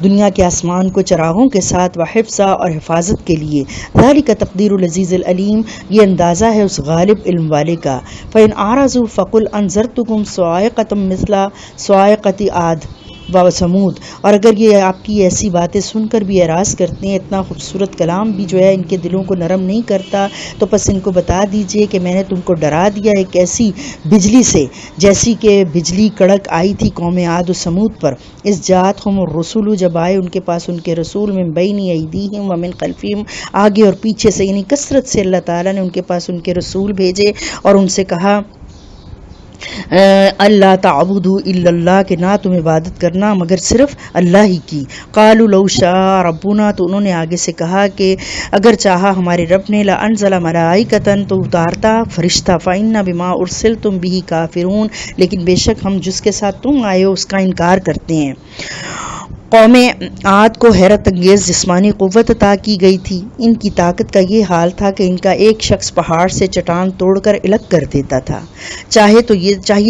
دنیا کے آسمان کو چراغوں کے ساتھ، وحفظا، اور حفاظت کے لیے۔ ذالک تقدیر العزیز العلیم، یہ اندازہ ہے اس غالب علم والے کا۔ فإن أعرضوا فقل انذرتکم صاعقۃ مثل صاعقۃ عاد و ثمود، اور اگر یہ آپ کی ایسی باتیں سن کر بھی اعراض کرتے ہیں، اتنا خوبصورت کلام بھی جو ہے ان کے دلوں کو نرم نہیں کرتا، تو پس ان کو بتا دیجئے کہ میں نے تم کو ڈرا دیا ایک ایسی بجلی سے جیسی کہ بجلی کڑک آئی تھی قوم عاد و ثمود پر، اس جاءتہم الرسل، جب آئے ان کے پاس ان کے رسول، من بین ایدیہم ومن خلفہم، آگے اور پیچھے سے، یعنی کثرت سے اللہ تعالیٰ نے ان کے پاس ان کے رسول بھیجے اور ان سے کہا اللہ تعبدوا الا اللہ، کہ نہ تم عبادت کرنا مگر صرف اللہ ہی کی۔ قالوا لو شاء ربنا، تو انہوں نے آگے سے کہا کہ اگر چاہا ہمارے رب نے، لانزل ملائکۃ، تو اتارتا فرشتہ، فإنا بما ارسلتم به کافرون، لیکن بے شک ہم جس کے ساتھ تم آئے ہو اس کا انکار کرتے ہیں۔ قوم عاد کو حیرت انگیز جسمانی قوت عطا کی گئی تھی، ان کی طاقت کا یہ حال تھا کہ ان کا ایک شخص پہاڑ سے چٹان توڑ کر الگ کر دیتا تھا۔ چاہیے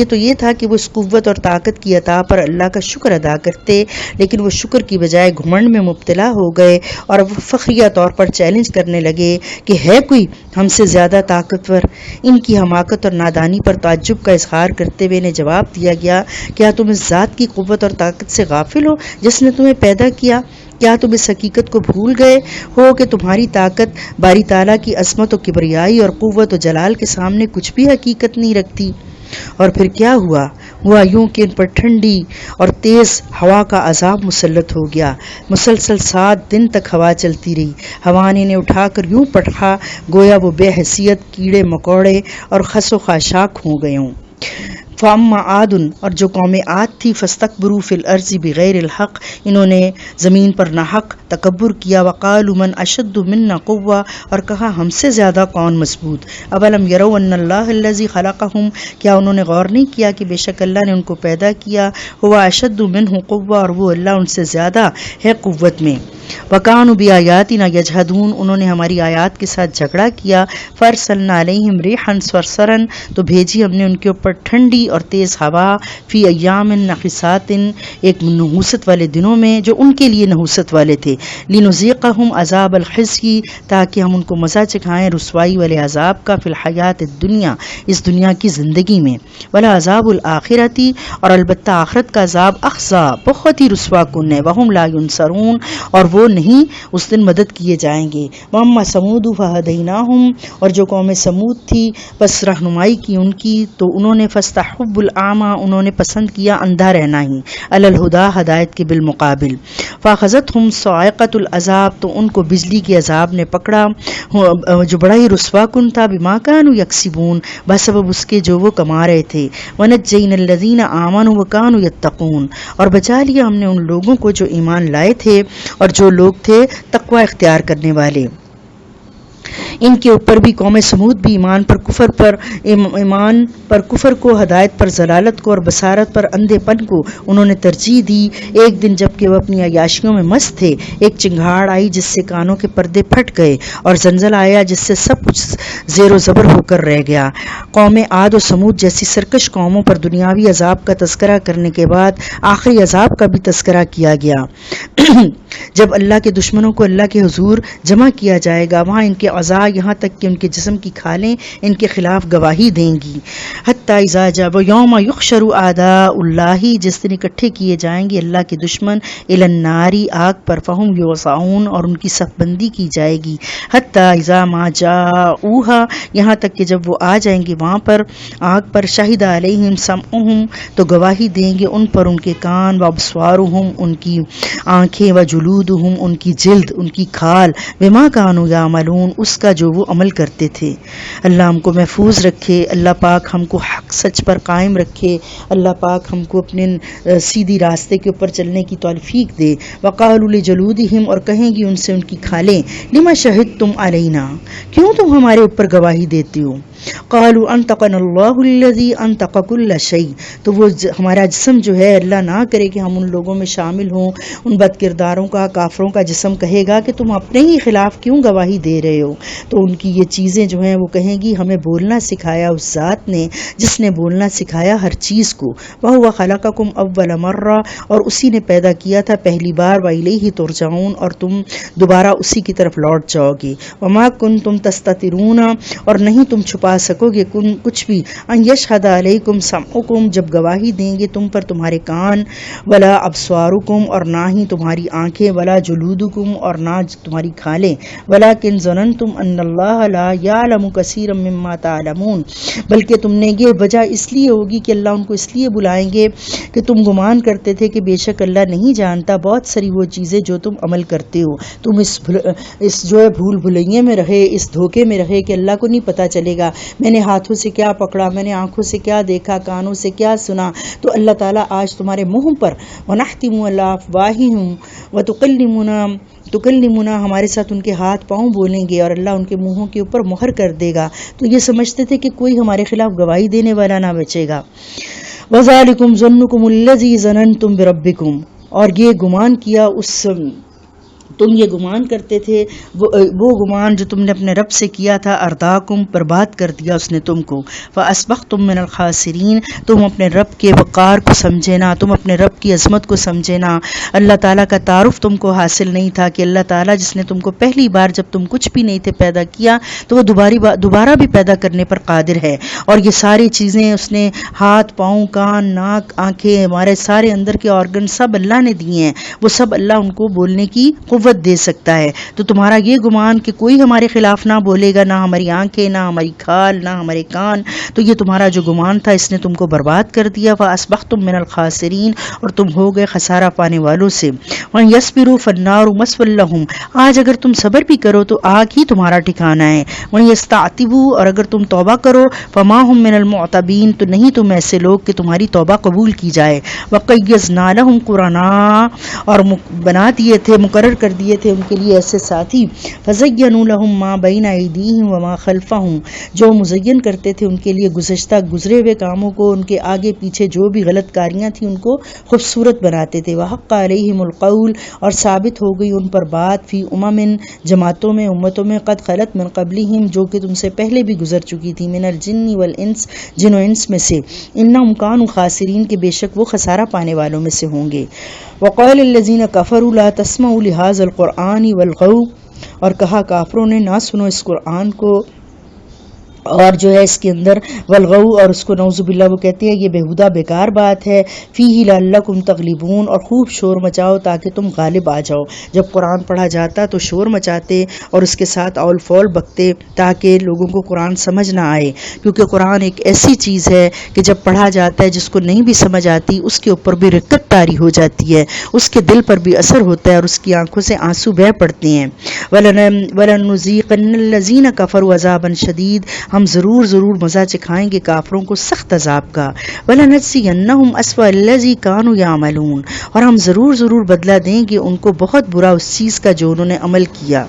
تو یہ تھا کہ وہ اس قوت اور طاقت کی عطا پر اللہ کا شکر ادا کرتے، لیکن وہ شکر کی بجائے گھمنڈ میں مبتلا ہو گئے اور وہ فخریہ طور پر چیلنج کرنے لگے کہ ہے کوئی ہم سے زیادہ طاقتور۔ ان کی حماقت اور نادانی پر تعجب کا اظہار کرتے ہوئے انہیں جواب دیا گیا، کیا تم اس ذات کی قوت اور طاقت سے غافل ہو جس نے تمہیں پیدا کیا؟ کیا تم اس حقیقت کو بھول گئے ہو کہ تمہاری طاقت باری تعالیٰ کی عظمت و کبریائی اور قوت و جلال کے سامنے کچھ بھی حقیقت نہیں رکھتی؟ اور پھر کیا ہوا یوں کہ ان پر ٹھنڈی اور تیز ہوا کا عذاب مسلط ہو گیا۔ مسلسل 7 دن تک ہوا چلتی رہی، ہوا نے انہیں اٹھا کر یوں پٹخا گویا وہ بے حیثیت کیڑے مکوڑے اور خس و خاشاک ہو گئے ہوں۔ فاما عاد، اور جو قوم عاد تھی، فاستکبروا فی الارض بغیر الحق، انہوں نے زمین پر ناحق تکبر کیا، وقالوا من اشد منا قوہ، اور کہا ہم سے زیادہ کون مضبوط۔ اولم یروا ان اللہ الذی خلقہم، کیا انہوں نے غور نہیں کیا کہ بے شک اللہ نے ان کو پیدا کیا، هو اشد منہ قوہ، اور وہ اللہ ان سے زیادہ ہے قوت میں۔ وکانوا بآیاتنا یجحدون، انہوں نے ہماری آیات کے ساتھ جھگڑا کیا۔ فارسلنا علیہم ریحا صرصرا، تو بھیجی ہم نے ان کے اوپر ٹھنڈی اور تیز ہوا، فی ایام نحسات، ایک نحوست والے دنوں میں جو ان کے لیے نحوست والے تھے، لنذیقہم عذاب الخزی، تاکہ ہم ان کو مزہ چکھائیں رسوائی والے عذاب کا، فی الحیات الدنیا، اس دنیا کی زندگی میں، ولعذاب الآخرۃ، اور البتہ آخرت کا عذاب، اخزی، بہت ہی رسوا کن ہے، وہم لا ینصرون، اور وہ نہیں اس دن مدد کیے جائیں گے۔ واما ثمود فہدیناہم، اور جو قوم سمود تھی بس رہنمائی کی ان کی، تو انہوں نے فاستحبوا الاعمی، انہوں نے پسند کیا اندھا رہنا ہی، علی الہدی، ہدایت کے بالمقابل۔ فاخذتہم صاعقۃ العذاب، تو ان کو بجلی کے عذاب نے پکڑا جو بڑا ہی رسوا کن تھا، بما کانوا یکسبون، بسبب اس کے جو وہ کما رہے تھے۔ ونجینا الذین آمنوا وکانوا یتقون، اور بچا لیا ہم نے ان لوگوں کو جو ایمان لائے تھے اور جو لوگ تھے تقوی اختیار کرنے والے۔ ان کے اوپر بھی قوم سمود بھی ایمان پر کفر کو، ہدایت پر ضلالت کو، اور بصارت پر اندھے پن کو انہوں نے ترجیح دی۔ ایک دن جب کہ وہ اپنی عیاشیوں میں مست تھے، ایک چنگھاڑ آئی جس سے کانوں کے پردے پھٹ گئے، اور زلزلہ آیا جس سے سب کچھ زیر و زبر ہو کر رہ گیا۔ قوم عاد و سمود جیسی سرکش قوموں پر دنیاوی عذاب کا تذکرہ کرنے کے بعد آخری عذاب کا بھی تذکرہ کیا گیا۔ جب اللہ کے دشمنوں کو اللہ کے حضور جمع کیا جائے گا، وہاں ان کے اعضاء، یہاں تک کہ ان کے جسم کی کھالیں ان کے خلاف گواہی دیں گی، حتیٰ حتیٰ اذا جب یوم یحشر اعداء اللہ، جس دن اکٹھے کیے جائیں گے اللہ کے دشمن، الی النار آگ پر، فہم یوزعون اور ان کی صف بندی کی جائے گی، حتیٰ اذا ما جاؤہا یہاں تک کہ جب وہ آ جائیں گے وہاں پر آگ پر، شہد علیہم سمعہم تو گواہی دیں گے ان پر ان کے کان، وابصارہم ان کی آنکھیں، وجلودہم ان کی جلد، ان کی کھال، بما کانوا یعملون اس کا جو وہ عمل کرتے تھے۔ اللہ ہم کو محفوظ رکھے، اللہ پاک ہم کو حق سچ پر قائم رکھے، اللہ پاک ہم کو اپنے سیدھی راستے کے اوپر چلنے کی توفیق دے۔ وقالوا لجلودہم اور کہیں گی ان سے ان کی کھالیں، لما شہدتم علینا کیوں تم ہمارے اوپر گواہی دیتے ہو؟ قالوا انطقنا اللہ الذی انطق کل شیء تو وہ ہمارا جسم جو ہے، اللہ نہ کرے کہ ہم ان لوگوں میں شامل ہوں، ان بد کرداروں کا، کافروں کا جسم کہے گا کہ تم اپنے ہی خلاف کیوں گواہی دے رہے ہو؟ تو ان کی یہ چیزیں جو ہیں وہ کہیں گی ہمیں بولنا سکھایا اس ذات نے جس نے بولنا سکھایا ہر چیز کو، وَهُوَ خَلَقَكُمْ أَوَّلَ مَرَّةٍ اور اسی نے پیدا کیا تھا پہلی بار، وَإِلَيْهِ تُرْجَعُونَ اور تم دوبارہ اسی کی طرف لوٹ جاؤ گے، وَمَا كُنْتُمْ تَسْتَتِرُونَ اور نہیں تم چھپا سکو گے کچھ بھی، ان یشہد علیکم سمعکم جب گواہی دیں گے تم پر تمہارے کان، ولا ابصارکم اور نہ ہی تمہاری آنکھیں، ولا جلودکم اور نہ تمہاری کھالیں، ولکن ظننتم ان اللہ لا یعلم کثیرا مما تعلمون بلکہ تم نے یہ وجہ اس لیے ہوگی کہ اللہ ان کو اس لیے بلائیں گے کہ تم گمان کرتے تھے کہ بے شک اللہ نہیں جانتا بہت ساری وہ چیزیں جو تم عمل کرتے ہو، تم اس جو ہے بھول بھلائیے میں رہے، اس دھوکے میں رہے کہ اللہ کو نہیں پتہ چلے گا میں نے ہاتھوں سے کیا پکڑا، میں نے آنکھوں سے کیا دیکھا، کانوں سے کیا سنا۔ تو اللہ تعالیٰ آج تمہارے منہ پر وَنَخْتِمُ عَلَىٰ أَفْوَاهِهِمْ وَتُكَلِّمُنَا ہمارے ساتھ ان کے ہاتھ پاؤں بولیں گے اور اللہ ان کے منہوں کے اوپر مہر کر دے گا۔ تو یہ سمجھتے تھے کہ کوئی ہمارے خلاف گواہی دینے والا نہ بچے گا۔ وَذَلِكُمْ ظَنُّكُمُ الَّذِي ظَنَنْتُمْ بِرَبِّكُمْ اور یہ گمان کیا تم یہ گمان کرتے تھے وہ گمان جو تم نے اپنے رب سے کیا تھا، ارداکم برباد کر دیا اس نے تم کو، فاصبحتم من الخاسرین تم اپنے رب کے وقار کو سمجھے نہ، تم اپنے رب کی عظمت کو سمجھے نہ، اللہ تعالیٰ کا تعارف تم کو حاصل نہیں تھا کہ اللہ تعالیٰ جس نے تم کو پہلی بار جب تم کچھ بھی نہیں تھے پیدا کیا تو وہ دوبارہ بھی پیدا کرنے پر قادر ہے، اور یہ ساری چیزیں اس نے ہاتھ پاؤں کان ناک آنکھیں ہمارے سارے اندر کے آرگن سب اللہ نے دیے ہیں، وہ سب اللہ ان کو بولنے کی قوت دے سکتا ہے۔ تو تمہارا یہ گمان کہ کوئی ہمارے خلاف نہ بولے گا، نہ ہماری آنکھیں، نہ ہماری کھال، نہ ہمارے کان، تو یہ تمہارا جو گمان تھا اس نے تم کو برباد کر دیا، فاصبحتم من الخاسرین اور تم ہو گئے خسارہ پانے والوں سے۔ وَإِن يَصْبِرُوا فَالنَّارُ مَثْوًى لَهُمْ آج اگر تم صبر بھی کرو تو آگ ہی تمہارا ٹھکانہ ہے۔ وَإِن يَسْتَعْتِبُوا اور اگر تم توبہ کرو فَمَا هُم مِّنَ الْمُعْتَبِينَ تو نہیں تم ایسے لوگ کہ تمہاری توبہ قبول کی جائے۔ وَقَيَّضْنَا لَهُمْ قُرَنَاءَ اور بنا دیے تھے، مقرر کر دیے تھے ان کے لیے ایسے ساتھی، فَزَيَّنُوا لَهُم مَّا بَيْنَ أَيْدِيهِمْ وَمَا خَلْفَهُمْ جو مزین کرتے تھے ان کے لیے گزرے ہوئے کاموں کو، ان کے آگے پیچھے جو بھی غلط کاریاں تھیں ان کو خوبصورت بناتے تھے۔ وَحَقَّ عَلَيْهِمُ الْقَوْلُ اور ثابت ہو گئی ان پر بات، فی جماعتوں میں امتوں میں، قد خلت من قبلہم جو کہ تم سے پہلے بھی گزر چکی تھی، من الجن والانس جن و انس میں سے، انہم کانوا خاسرین کہ بے شک وہ خسارہ پانے والوں میں سے ہوں گے۔ وقال الذین کفروا لا تسمعوا لهذا القرآن والغوا اور کہا کافروں نے نہ سنو اس قرآن کو اور جو ہے اس کے اندر والغو اور اس کو نعوذ باللہ وہ کہتے ہیں یہ بےہودہ بیکار بات ہے، فیہ لعلکم تغلبون اور خوب شور مچاؤ تاکہ تم غالب آ جاؤ۔ جب قرآن پڑھا جاتا تو شور مچاتے اور اس کے ساتھ اول فول بکتے تاکہ لوگوں کو قرآن سمجھ نہ آئے، کیونکہ قرآن ایک ایسی چیز ہے کہ جب پڑھا جاتا ہے جس کو نہیں بھی سمجھ آتی اس کے اوپر بھی رقت طاری ہو جاتی ہے، اس کے دل پر بھی اثر ہوتا ہے اور اس کی آنکھوں سے آنسو بہہ پڑتے ہیں۔ وَلَنُذِيقَنَّ الَّذِينَ كَفَرُوا عَذَابًا شَدِيدًا ہم ضرور مزہ چکھائیں گے کافروں کو سخت عذاب کا۔ وَلَنَجْزِيَنَّهُمْ أَسْوَأَ الَّذِي كَانُوا يَعْمَلُونَ اور ہم ضرور بدلہ دیں گے ان کو بہت برا اس چیز کا جو انہوں نے عمل کیا۔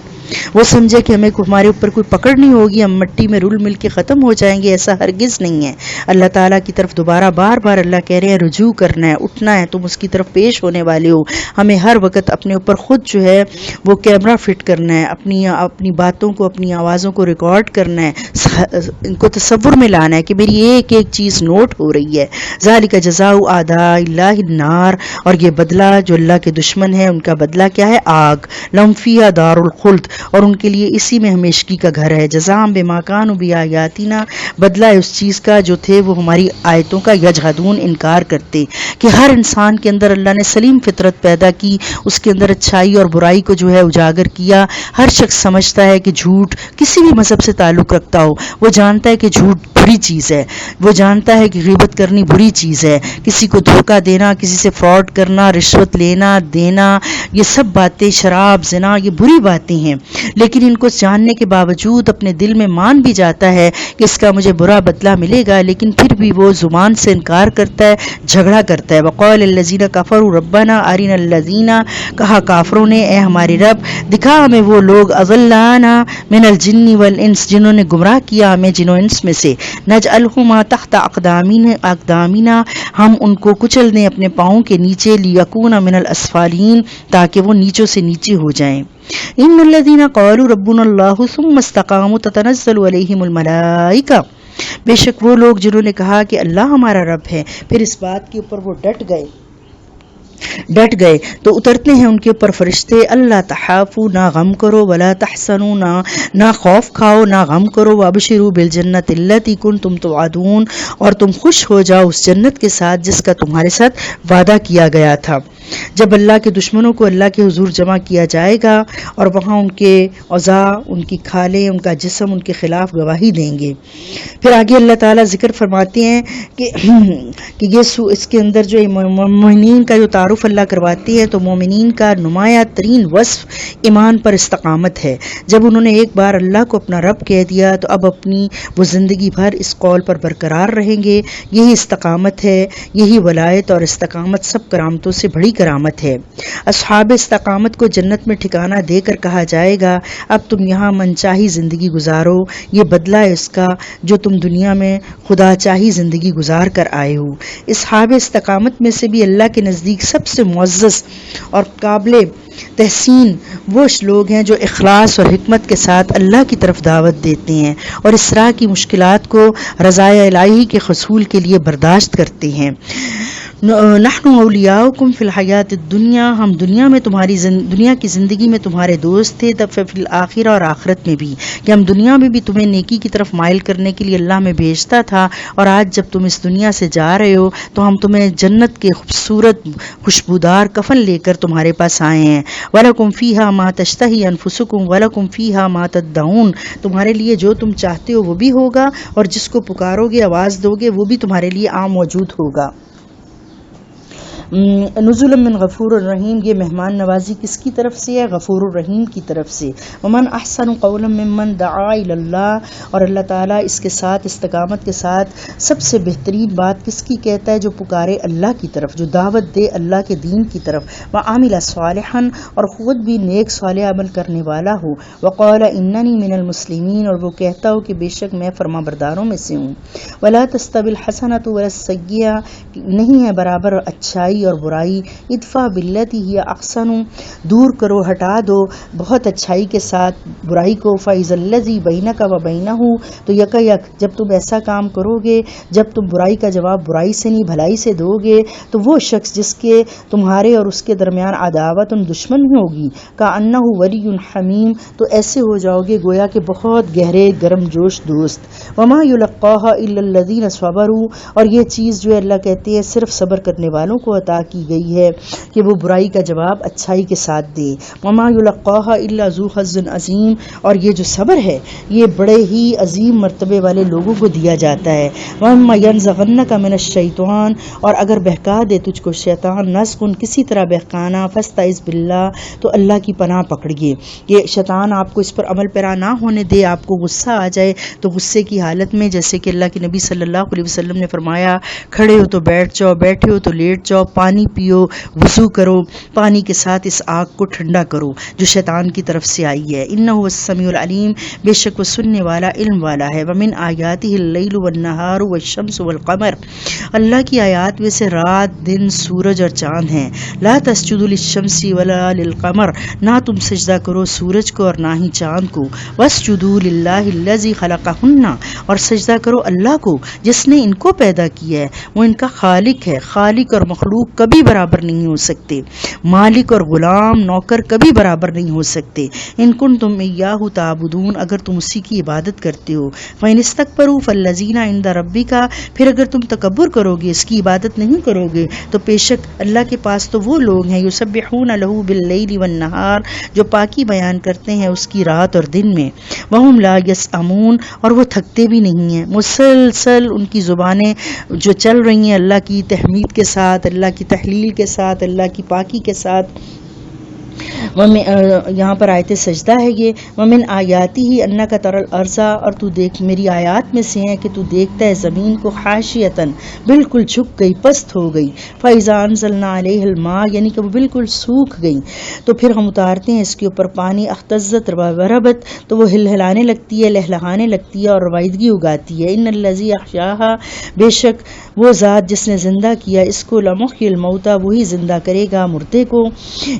وہ سمجھے کہ ہمیں ہمارے اوپر کوئی پکڑ نہیں ہوگی، ہم مٹی میں رل مل کے ختم ہو جائیں گے، ایسا ہرگز نہیں ہے۔ اللہ تعالیٰ کی طرف دوبارہ بار اللہ کہہ رہے ہیں رجوع کرنا ہے، اٹھنا ہے، تم اس کی طرف پیش ہونے والے ہو۔ ہمیں ہر وقت اپنے اوپر خود جو ہے وہ کیمرہ فٹ کرنا ہے، اپنی باتوں کو، اپنی آوازوں کو ریکارڈ کرنا ہے، ان کو تصور میں لانا ہے کہ میری ایک چیز نوٹ ہو رہی ہے۔ ذالک جزاء اعداء اللہ النار اور یہ بدلہ جو اللہ کے دشمن ہے ان کا بدلہ کیا ہے؟ آگ۔ لہم فیہا دار الخلد اور ان کے لیے اسی میں ہمیشگی کا گھر ہے. جزاء بما كانوا بآیاتنا، بدلہ اس چیز کا جو تھے وہ ہماری آیتوں کا یجحدون انکار کرتے. کہ ہر انسان کے اندر اللہ نے سلیم فطرت پیدا کی، اس کے اندر اچھائی اور برائی کو جو ہے اجاگر کیا. ہر شخص سمجھتا ہے کہ جھوٹ کسی بھی مذہب سے تعلق رکھتا ہو، وہ جانتا ہے کہ جھوٹ بری چیز ہے، وہ جانتا ہے کہ غیبت کرنی بری چیز ہے، کسی کو دھوکہ دینا، کسی سے فراڈ کرنا، رشوت لینا دینا، یہ سب باتیں، شراب، زنا، یہ بری باتیں ہیں. لیکن ان کو جاننے کے باوجود اپنے دل میں مان بھی جاتا ہے کہ اس کا مجھے برا بدلہ ملے گا، لیکن پھر بھی وہ زبان سے انکار کرتا ہے، جھگڑا کرتا ہے. وقال الذین کفروا ربنا ارنا الذین، کہا کافروں نے اے ہمارے رب دکھا ہمیں وہ لوگ اضلانا من الجن والانس، جنہوں نے گمراہ کیا ہمیں جن و انس میں سے. نجعلہما تحت اقدامنا، ہم ان کو کچل دیں اپنے پاؤں کے نیچے. لیکون من الاسفلین، تاکہ وہ نیچوں سے نیچے ہو جائیں. ان الذین قالوا ربنا اللہ ثم استقاموا تتنزل علیہم الملائکہ، بے شک وہ لوگ جنہوں نے کہا کہ اللہ ہمارا رب ہے، پھر اس بات کے اوپر وہ ڈٹ گئے تو اترتے ہیں ان کے اوپر فرشتے. اللہ تخافوا، نہ غم کرو، ولا تحزنوا، نہ خوف کھاؤ، نہ غم کرو. وابشروا بالجنۃ التی کنتم توعدون، اور تم خوش ہو جاؤ اس جنت کے ساتھ جس کا تمہارے ساتھ وعدہ کیا گیا تھا. جب اللہ کے دشمنوں کو اللہ کے حضور جمع کیا جائے گا اور وہاں ان کے اعضاء، ان کی کھالیں، ان کا جسم ان کے خلاف گواہی دیں گے. پھر آگے اللہ تعالیٰ ذکر فرماتے ہیں کہ یہ اس کے اندر جو مومنین کا جو تعارف اللہ کرواتی ہے، تو مومنین کا نمایاں ترین وصف ایمان پر استقامت ہے. جب انہوں نے ایک بار اللہ کو اپنا رب کہہ دیا تو اب اپنی وہ زندگی بھر اس قول پر برقرار رہیں گے. یہی استقامت ہے، یہی ولایت اور استقامت سب کرامتوں سے بڑی کرامت ہے. اصحاب استقامت کو جنت میں ٹھکانہ دے کر کہا جائے گا اب تم یہاں من چاہی زندگی گزارو، یہ بدلہ ہے اس کا جو تم دنیا میں خدا چاہی زندگی گزار کر آئے ہو. اصحاب استقامت میں سے بھی اللہ کے نزدیک سب سے معزز اور قابل تحسین وہ لوگ ہیں جو اخلاص اور حکمت کے ساتھ اللہ کی طرف دعوت دیتے ہیں اور اس طرح کی مشکلات کو رضائے الہی کے حصول کے لیے برداشت کرتے ہیں. نحن اولیاؤکم فی الحیات الدنیا، ہم دنیا کی زندگی میں تمہارے دوست تھے. تب فی الآخرہ، اور آخرت میں بھی، کہ ہم دنیا میں بھی تمہیں نیکی کی طرف مائل کرنے کے لیے اللہ میں بھیجتا تھا، اور آج جب تم اس دنیا سے جا رہے ہو تو ہم تمہیں جنت کے خوبصورت خوشبودار کفن لے کر تمہارے پاس آئے ہیں. وَلَكُمْ فِيهَا مَا تَشْتَهِي أَنفُسُكُمْ وَلَكُمْ فِيهَا مَا تَدَّعُونَ، تمہارے لیے جو تم چاہتے ہو وہ بھی ہوگا، اور جس کو پکارو گے، آواز دو گے، وہ بھی تمہارے لیے موجود ہوگا. نزلا من غفور الرحیم، یہ مہمان نوازی کس کی طرف سے ہے؟ غفور الرحیم کی طرف سے. ومن احسن قولا ممن دعا الی اللہ، اور اللہ تعالیٰ اس کے ساتھ استقامت کے ساتھ سب سے بہترین بات کس کی کہتا ہے؟ جو پکارے اللہ کی طرف، جو دعوت دے اللہ کے دین کی طرف. وعمل صالحا، اور خود بھی نیک صالح عمل کرنے والا ہو. وقال اننی من المسلمین، اور وہ کہتا ہو کہ بے شک میں فرما برداروں میں سے ہوں. ولا تستوی الحسنۃ ولا السیئۃ، نہیں ہے برابر اچھائی اور برائی. ادفع باللتی ہی احسن، دور کرو، ہٹا دو بہت اچھائی کے ساتھ برائی کو. فاذا الذی بینک و بینہ، تو یکا یک جب تم ایسا کام کرو گے، جب تم برائی کا جواب برائی سے نہیں بھلائی سے دو گے، تو وہ شخص جس کے تمہارے اور اس کے درمیان عداوت دشمنی ہوگی، کأنہ ولی حمیم، تو ایسے ہو جاؤ گے گویا کہ بہت گہرے گرم جوش دوست. وما یلقاها الا الذین صبروا، اور یہ چیز جو اللہ کہتے ہیں صرف صبر کرنے والوں کو عطا کی گئی ہے کہ وہ برائی کا جواب اچھائی کے ساتھ دے. وما یلقاها الا ذو حظ عظیم، اور یہ جو صبر ہے یہ بڑے ہی عظیم مرتبے والے لوگوں کو دیا جاتا ہے. وما ينزغنك من الشیطان، اور اگر بہکا دے تجھ کو شیطان، نزغن کسی طرح بہکانا، فاستعذ باللہ، تو اللہ کی پناہ پکڑیے. یہ شیطان آپ کو اس پر عمل پیرا نہ ہونے دے، آپ کو غصہ آ جائے تو غصے کی حالت میں، جیسے کہ اللہ کے نبی صلی اللہ علیہ وسلم نے فرمایا، کھڑے ہو تو بیٹھ جاؤ، بیٹھے ہو تو لیٹ جاؤ، پانی پیو، وضو کرو، پانی کے ساتھ اس آگ کو ٹھنڈا کرو جو شیطان کی طرف سے آئی ہے. انہ هو السمیع العلیم، بے شک وہ سننے والا علم والا ہے. ومن آیاتہ اللیل والنہار والشمس والقمر، اللہ کی آیات میں سے رات، دن، سورج اور چاند ہیں. لا تسجدوا للشمس ولا للقمر، نہ تم سجدہ کرو سورج کو اور نہ ہی چاند کو. واسجدوا للہ الذی خلقہن، اور سجدہ کرو اللہ کو جس نے ان کو پیدا کیا ہے. وہ ان کا خالق ہے، خالق اور مخلوق مخلوق کبھی برابر نہیں ہو سکتے، مالک اور غلام نوکر کبھی برابر نہیں ہو سکتے۔ ان کنتم ایاہ تعبدون، اگر تم اسی کی عبادت کرتے ہو، فإن استکبروا فالذین عند ربک، پھر اگر تم تکبر کرو گے، اس کی عبادت نہیں کرو گے، تو بے شک اللہ کے پاس تو وہ لوگ ہیں یسبحون لہ باللیل والنہار، جو پاکی بیان کرتے ہیں اس کی رات اور دن میں، وہم لا یسأمون، اور وہ تھکتے بھی نہیں ہیں۔ مسلسل ان کی زبانیں جو چل رہی ہیں اللہ کی تحمید کے ساتھ، اللہ کی تحلیل کے ساتھ، اللہ کی پاکی کے ساتھ۔ یہاں پر آیت سجدہ ہے یہ، ومن آیاتی ہی انک تری الارض، اور تو دیکھ، میری آیات میں سے ہے کہ تو دیکھتا ہے زمین کو خاشعۃ، بالکل جھک گئی، پست ہو گئی، فاذا انزلنا علیہ الماء، یعنی کہ وہ بالکل سوکھ گئی، تو پھر ہم اتارتے ہیں اس کے اوپر پانی، اہتزت وربت، تو وہ ہلہلانے لگتی ہے، لہلہانے لگتی ہے اور روائدگی اگاتی ہے۔ ان الذی احیاھا، بے شک وہ ذات جس نے زندہ کیا اس کو، لمحیی الموتى، وہی زندہ کرے گا مردے کو،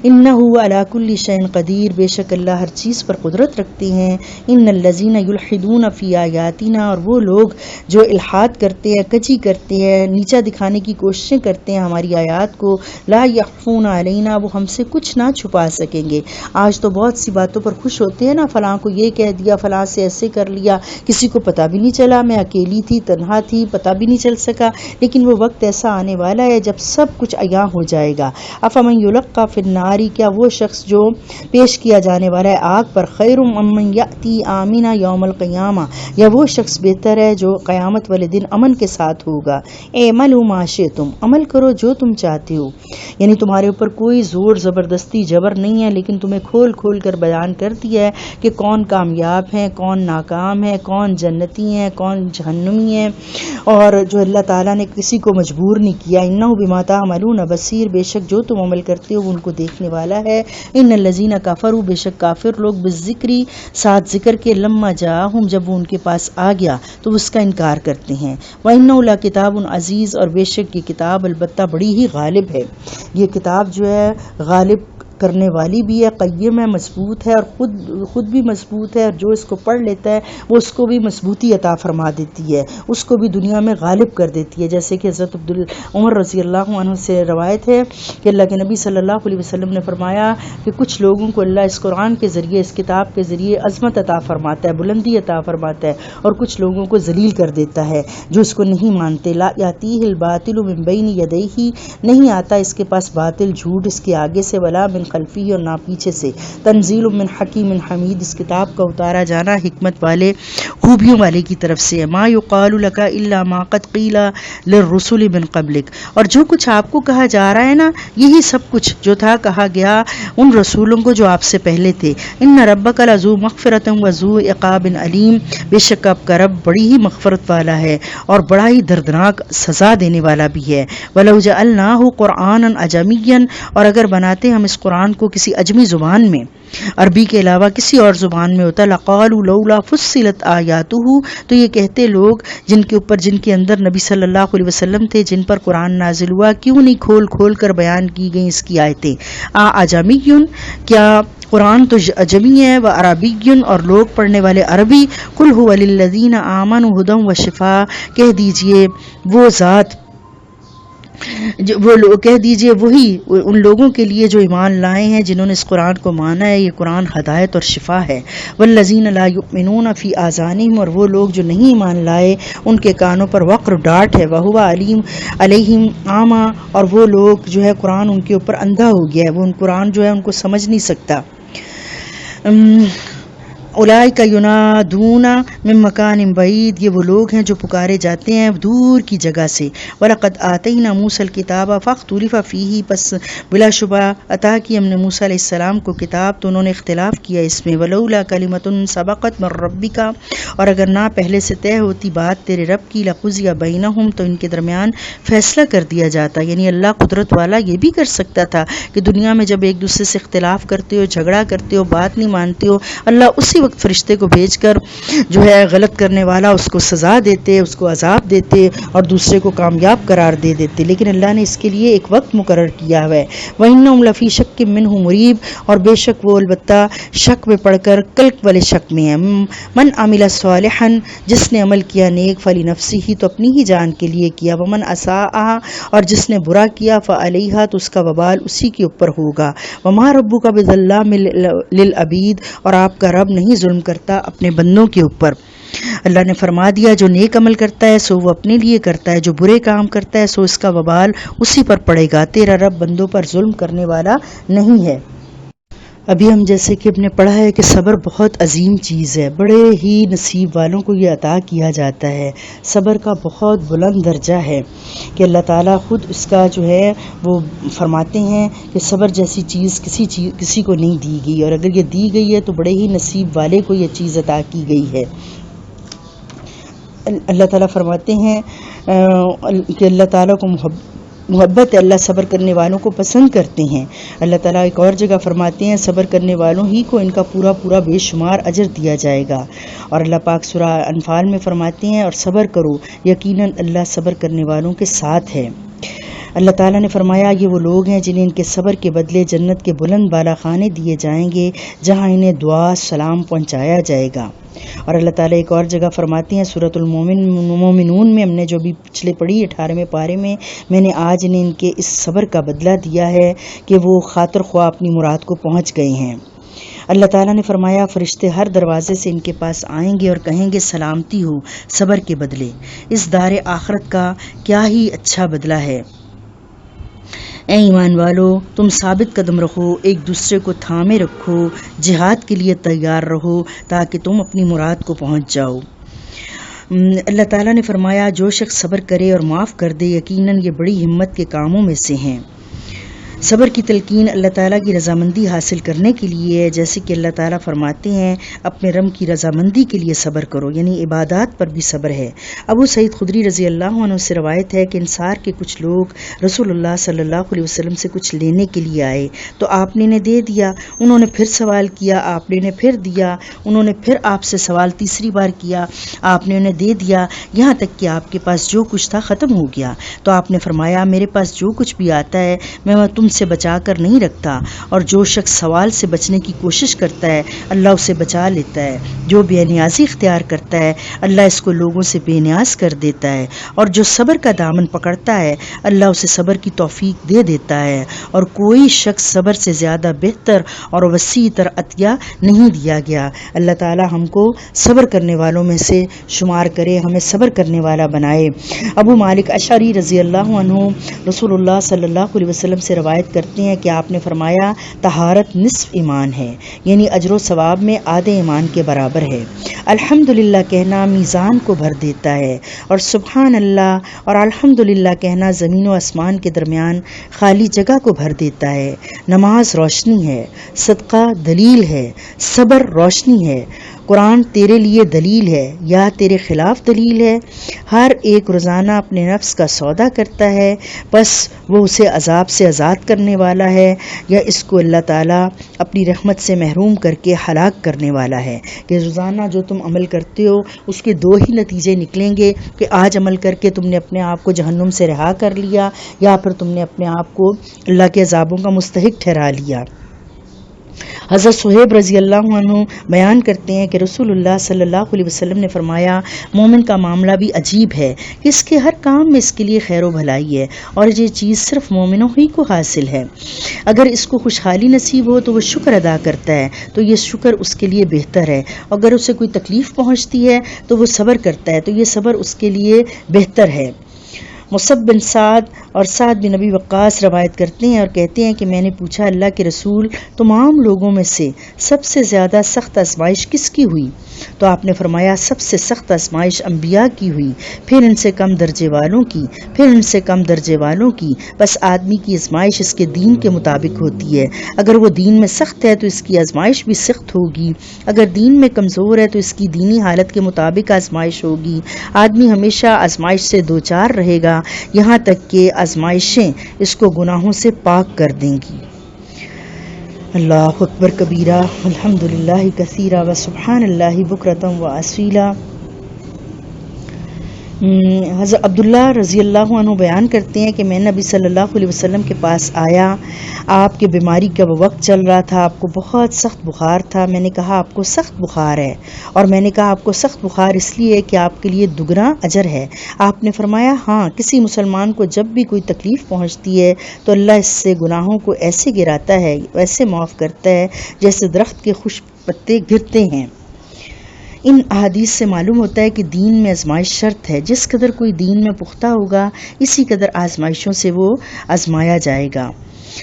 انہ علی کل شیء قدیر، بے شک اللہ ہر چیز پر قدرت رکھتے ہیں۔ ان الذین یلحدون فی آیاتنا، اور وہ لوگ جو الحاد کرتے ہیں، کجی کرتے ہیں، نیچا دکھانے کی کوششیں کرتے ہیں ہماری آیات کو، لا یخفون علینا، وہ ہم سے کچھ نہ چھپا سکیں گے۔ آج تو بہت سی باتوں پر خوش ہوتے ہیں نا، فلاں کو یہ کہہ دیا، فلاں سے ایسے کر لیا، کسی کو پتہ بھی نہیں چلا، میں اکیلی تھی، تنہا تھی، پتہ بھی نہیں چل سکا، لیکن وہ وقت ایسا آنے والا ہے جب سب کچھ عیاں ہو جائے گا۔ افمن یلقی فی النار، کیا وہ شخص جو پیش کیا جانے والا ہے آگ پر، خیر ممن یأتی آمنا یوم القیامہ، یا وہ شخص بہتر ہے جو قیامت والے دن امن کے ساتھ ہوگا۔ اعملوا ما شئتم، عمل کرو جو تم چاہتے ہو، یعنی تمہارے اوپر کوئی زور زبردستی جبر نہیں ہے، لیکن تمہیں کھول کھول کر بیان کر دیا ہے کہ کون کامیاب ہیں، کون ناکام ہے، کون جنتی ہیں، کون جہنمی ہیں، اور جو اللہ تعالیٰ نے کسی کو مجبور نہیں کیا۔ انہ بما تعملون بصیر، بے شک جو تم عمل کرتے ہو وہ ان کو دیکھنے والا ہے۔ ان الذین کفروا، بے شک کافر لوگ، بالذکری ساتھ ذکر کے، لما جاءہم، جب وہ ان کے پاس آ گیا تو اس کا انکار کرتے ہیں۔ وَإِنَّهُ لَكِتَابٌ عزیز، اور بے شک یہ کتاب البتہ بڑی ہی غالب ہے، یہ کتاب جو ہے غالب کرنے والی بھی ہے، قیم ہے، مضبوط ہے، اور خود بھی مضبوط ہے، اور جو اس کو پڑھ لیتا ہے وہ اس کو بھی مضبوطی عطا فرما دیتی ہے، اس کو بھی دنیا میں غالب کر دیتی ہے۔ جیسے کہ حضرت عمر رضی اللہ عنہ سے روایت ہے کہ اللہ کے نبی صلی اللہ علیہ وسلم نے فرمایا کہ کچھ لوگوں کو اللہ اس قرآن کے ذریعے، اس کتاب کے ذریعے عظمت عطا فرماتا ہے، بلندی عطا فرماتا ہے، اور کچھ لوگوں کو ذلیل کر دیتا ہے جو اس کو نہیں مانتے۔ لا یاتیہ الباطل من بین یدیہ، نہیں آتا اس کے پاس باطل، جھوٹ اس کے آگے سے، ولا من خلفی، اور نہ پیچھے سے۔ تنزیل من حکیم حمید، اس کتاب کا اتارا جانا حکمت والے، خوبیوں والے کی طرف سے ہے۔ ما یقال لک الا ما قد قیل للرسل من قبلک، اور جو کچھ آپ کو کہا جا رہا ہے نا، یہی سب کچھ جو تھا کہا گیا ان رسولوں کو جو آپ سے پہلے تھے۔ ان ربک لذو مغفرۃ وذو عقاب علیم، بے شک آپ کا رب بڑی ہی مغفرت والا ہے اور بڑا ہی دردناک سزا دینے والا بھی ہے۔ ولو جعلناہ قرآنا اعجمیا، اور اگر بناتے ہم اس قرآن کو کسی اجمی زبان میں، عربی کے علاوہ کسی اور زبان میں ہوتا، لقالوا لولا فصلت آیاتہ، تو یہ کہتے لوگ جن کے اندر نبی صلی اللہ علیہ وسلم تھے، جن پر قرآن نازل ہوا، کیوں نہیں کھول کھول کر بیان کی گئی اس کی آیتیں۔ اعجمی، کیا قرآن تو اجمی ہے، و عربی، اور لوگ پڑھنے والے عربی۔ قل هو للذین آمنوا ھدی وشفاء، کہہ دیجئے وہ ذات، کہہ دیجئے وہی ان لوگوں کے لیے جو ایمان لائے ہیں، جنہوں نے اس قرآن کو مانا ہے، یہ قرآن ہدایت اور شفا ہے۔ والذین لا یؤمنون فی آذانہم، اور وہ لوگ جو نہیں ایمان لائے ان کے کانوں پر وقر، ڈانٹ ہے۔ وہو علیم علیہم اعمی، اور وہ لوگ جو ہے قرآن ان کے اوپر اندھا ہو گیا ہے، وہ ان قرآن جو ہے ان کو سمجھ نہیں سکتا۔ اولئک ینادون من مکان بعید، یہ وہ لوگ ہیں جو پکارے جاتے ہیں دور کی جگہ سے۔ وَلَقَدْ آتَيْنَا مُوسَى الْكِتَابَ فَاخْتُلِفَ فِيهِ، پس بلا شبہ عطا کی ہم نے موسیٰ علیہ السلام کو کتاب تو انہوں نے اختلاف کیا اس میں۔ وَلَوْلَا كَلِمَةٌ سَبَقَتْ مِن رَبِّكَ، اور اگر نہ پہلے سے طے ہوتی بات تیرے رب کی، لَقُضِيَ بَيْنَهُمْ، تو ان کے درمیان فیصلہ کر دیا جاتا۔ یعنی اللہ قدرت والا یہ بھی کر سکتا تھا کہ دنیا میں جب ایک دوسرے سے اختلاف کرتے ہو، جھگڑا کرتے ہو، بات نہیں مانتے ہو، اللہ اسی اسی وقت فرشتے کو بھیج کر جو ہے غلط کرنے والا اس کو سزا دیتے، اس کو عذاب دیتے اور دوسرے کو کامیاب قرار دے دیتے، لیکن اللہ نے اس کے لیے ایک وقت مقرر کیا ہوا ہے۔ وَإِنَّهُمْ لَفِي شَكٍّ مِّنْهُ مُرِيبٍ، اور بے شک وہ البتہ شک میں پڑھ کر کلک والے شک میں ہے۔ من عمل صالحا، جس نے عمل کیا نیک، فلنفسہ، تو اپنی ہی جان کے لیے کیا، ومن اساء، اور جس نے برا کیا، فعلیہا، تو اس کا وبال اسی کے اوپر ہوگا۔ وما ربک بظلام للعبید، اور آپ کا رب نہیں ظلم کرتا اپنے بندوں کے اوپر۔ اللہ نے فرما دیا جو نیک عمل کرتا ہے سو وہ اپنے لیے کرتا ہے، جو برے کام کرتا ہے سو اس کا وبال اسی پر پڑے گا، تیرا رب بندوں پر ظلم کرنے والا نہیں ہے۔ ابھی ہم جیسے کہ ہم نے پڑھا ہے کہ صبر بہت عظیم چیز ہے، بڑے ہی نصیب والوں کو یہ عطا کیا جاتا ہے۔ صبر کا بہت بلند درجہ ہے کہ اللہ تعالیٰ خود اس کا جو ہے وہ فرماتے ہیں کہ صبر جیسی چیز کسی کو نہیں دی گئی، اور اگر یہ دی گئی ہے تو بڑے ہی نصیب والے کو یہ چیز عطا کی گئی ہے۔ اللہ تعالیٰ فرماتے ہیں کہ اللہ تعالیٰ کو محبت ہے، اللہ صبر کرنے والوں کو پسند کرتے ہیں۔ اللہ تعالیٰ ایک اور جگہ فرماتے ہیں صبر کرنے والوں ہی کو ان کا پورا پورا بے شمار اجر دیا جائے گا، اور اللہ پاک سورہ انفال میں فرماتے ہیں اور صبر کرو، یقیناً اللہ صبر کرنے والوں کے ساتھ ہے۔ اللہ تعالیٰ نے فرمایا یہ وہ لوگ ہیں جنہیں ان کے صبر کے بدلے جنت کے بلند بالا خانے دیے جائیں گے، جہاں انہیں دعا سلام پہنچایا جائے گا۔ اور اللہ تعالیٰ ایک اور جگہ فرماتے ہیں سورۃ المومنون میں، ہم نے جو بھی پچھلے پڑھی 18ویں پارے میں نے آج انہیں ان کے اس صبر کا بدلہ دیا ہے کہ وہ خاطر خواہ اپنی مراد کو پہنچ گئے ہیں۔ اللہ تعالیٰ نے فرمایا فرشتے ہر دروازے سے ان کے پاس آئیں گے اور کہیں گے سلامتی ہو صبر کے بدلے، اس دار آخرت کا کیا ہی اچھا بدلہ ہے۔ اے ایمان والو، تم ثابت قدم رہو، ایک دوسرے کو تھامے رکھو، جہاد کے لیے تیار رہو تاکہ تم اپنی مراد کو پہنچ جاؤ۔ اللہ تعالیٰ نے فرمایا جو شخص صبر کرے اور معاف کر دے یقیناً یہ بڑی ہمت کے کاموں میں سے ہیں۔ صبر کی تلقین اللہ تعالیٰ کی رضامندی حاصل کرنے کے لیے ہے، جیسے کہ اللہ تعالیٰ فرماتے ہیں اپنے رب کی رضامندی کے لیے صبر کرو، یعنی عبادات پر بھی صبر ہے۔ ابو سعید خدری رضی اللہ عنہ سے روایت ہے کہ انصار کے کچھ لوگ رسول اللہ صلی اللہ علیہ وسلم سے کچھ لینے کے لیے آئے تو آپ نے انہیں دے دیا، انہوں نے پھر سوال کیا، آپ نے انہیں پھر دیا، انہوں نے پھر آپ سے سوال تیسری بار کیا، آپ نے انہیں دے دیا، یہاں تک کہ آپ کے پاس جو کچھ تھا ختم ہو گیا۔ تو آپ نے فرمایا میرے پاس جو کچھ بھی آتا ہے میں تم سے بچا کر نہیں رکھتا، اور جو شخص سوال سے بچنے کی کوشش کرتا ہے اللہ اسے بچا لیتا ہے، جو بے نیازی اختیار کرتا ہے اللہ اس کو لوگوں سے بے نیاز کر دیتا ہے، اور جو صبر کا دامن پکڑتا ہے اللہ اسے صبر کی توفیق دے دیتا ہے، اور کوئی شخص صبر سے زیادہ بہتر اور وسیع تر عطیہ نہیں دیا گیا۔ اللہ تعالی ہم کو صبر کرنے والوں میں سے شمار کرے، ہمیں صبر کرنے والا بنائے۔ ابو مالک اشعری رضی اللہ عنہ رسول اللہ صلی اللہ علیہ وسلم سے روایت کرتے ہیں کہ آپ نے فرمایا طہارت نصف ایمان ہے، یعنی اجر و ثواب میں آدھے ایمان کے برابر ہے۔ الحمدللہ کہنا میزان کو بھر دیتا ہے، اور سبحان اللہ اور الحمدللہ کہنا زمین و آسمان کے درمیان خالی جگہ کو بھر دیتا ہے۔ نماز روشنی ہے، صدقہ دلیل ہے، صبر روشنی ہے، قرآن تیرے لیے دلیل ہے یا تیرے خلاف دلیل ہے۔ ہر ایک روزانہ اپنے نفس کا سودا کرتا ہے، بس وہ اسے عذاب سے آزاد کرنے والا ہے یا اس کو اللہ تعالیٰ اپنی رحمت سے محروم کر کے ہلاک کرنے والا ہے۔ کہ روزانہ جو تم عمل کرتے ہو اس کے دو ہی نتیجے نکلیں گے کہ آج عمل کر کے تم نے اپنے آپ کو جہنم سے رہا کر لیا، یا پھر تم نے اپنے آپ کو اللہ کے عذابوں کا مستحق ٹھہرا لیا۔ حضرت صہیب رضی اللہ عنہ بیان کرتے ہیں کہ رسول اللہ صلی اللہ علیہ وسلم نے فرمایا مومن کا معاملہ بھی عجیب ہے کہ اس کے ہر کام میں اس کے لیے خیر و بھلائی ہے، اور یہ چیز صرف مومنوں ہی کو حاصل ہے۔ اگر اس کو خوشحالی نصیب ہو تو وہ شکر ادا کرتا ہے تو یہ شکر اس کے لیے بہتر ہے، اگر اسے کوئی تکلیف پہنچتی ہے تو وہ صبر کرتا ہے تو یہ صبر اس کے لیے بہتر ہے۔ مصعب بن سعد اور سعد بن نبی وقاص روایت کرتے ہیں اور کہتے ہیں کہ میں نے پوچھا اللہ کے رسول تمام لوگوں میں سے سب سے زیادہ سخت آزمائش کس کی ہوئی؟ تو آپ نے فرمایا سب سے سخت آزمائش انبیاء کی ہوئی، پھر ان سے کم درجے والوں کی، پھر ان سے کم درجے والوں کی، بس آدمی کی آزمائش اس کے دین کے مطابق ہوتی ہے، اگر وہ دین میں سخت ہے تو اس کی آزمائش بھی سخت ہوگی، اگر دین میں کمزور ہے تو اس کی دینی حالت کے مطابق آزمائش ہوگی۔ آدمی ہمیشہ آزمائش سے دوچار رہے گا یہاں تک کہ آزمائشیں اس کو گناہوں سے پاک کر دیں گی۔ اللہ اکبر کبیرہ الحمدللہ کثیرہ و سبحان اللہ بکرۃ و اصیلا۔ حضرت عبداللہ رضی اللہ عنہ بیان کرتے ہیں کہ میں نبی صلی اللہ علیہ وسلم کے پاس آیا، آپ کے بیماری کا وہ وقت چل رہا تھا، آپ کو بہت سخت بخار تھا۔ میں نے کہا آپ کو سخت بخار ہے، اور میں نے کہا آپ کو سخت بخار اس لیے کہ آپ کے لیے دگنا اجر ہے۔ آپ نے فرمایا ہاں، کسی مسلمان کو جب بھی کوئی تکلیف پہنچتی ہے تو اللہ اس سے گناہوں کو ایسے گراتا ہے، ایسے معاف کرتا ہے جیسے درخت کے خشک پتے گرتے ہیں۔ ان احادیث سے معلوم ہوتا ہے کہ دین میں آزمائش شرط ہے، جس قدر کوئی دین میں پختہ ہوگا اسی قدر آزمائشوں سے وہ آزمایا جائے گا۔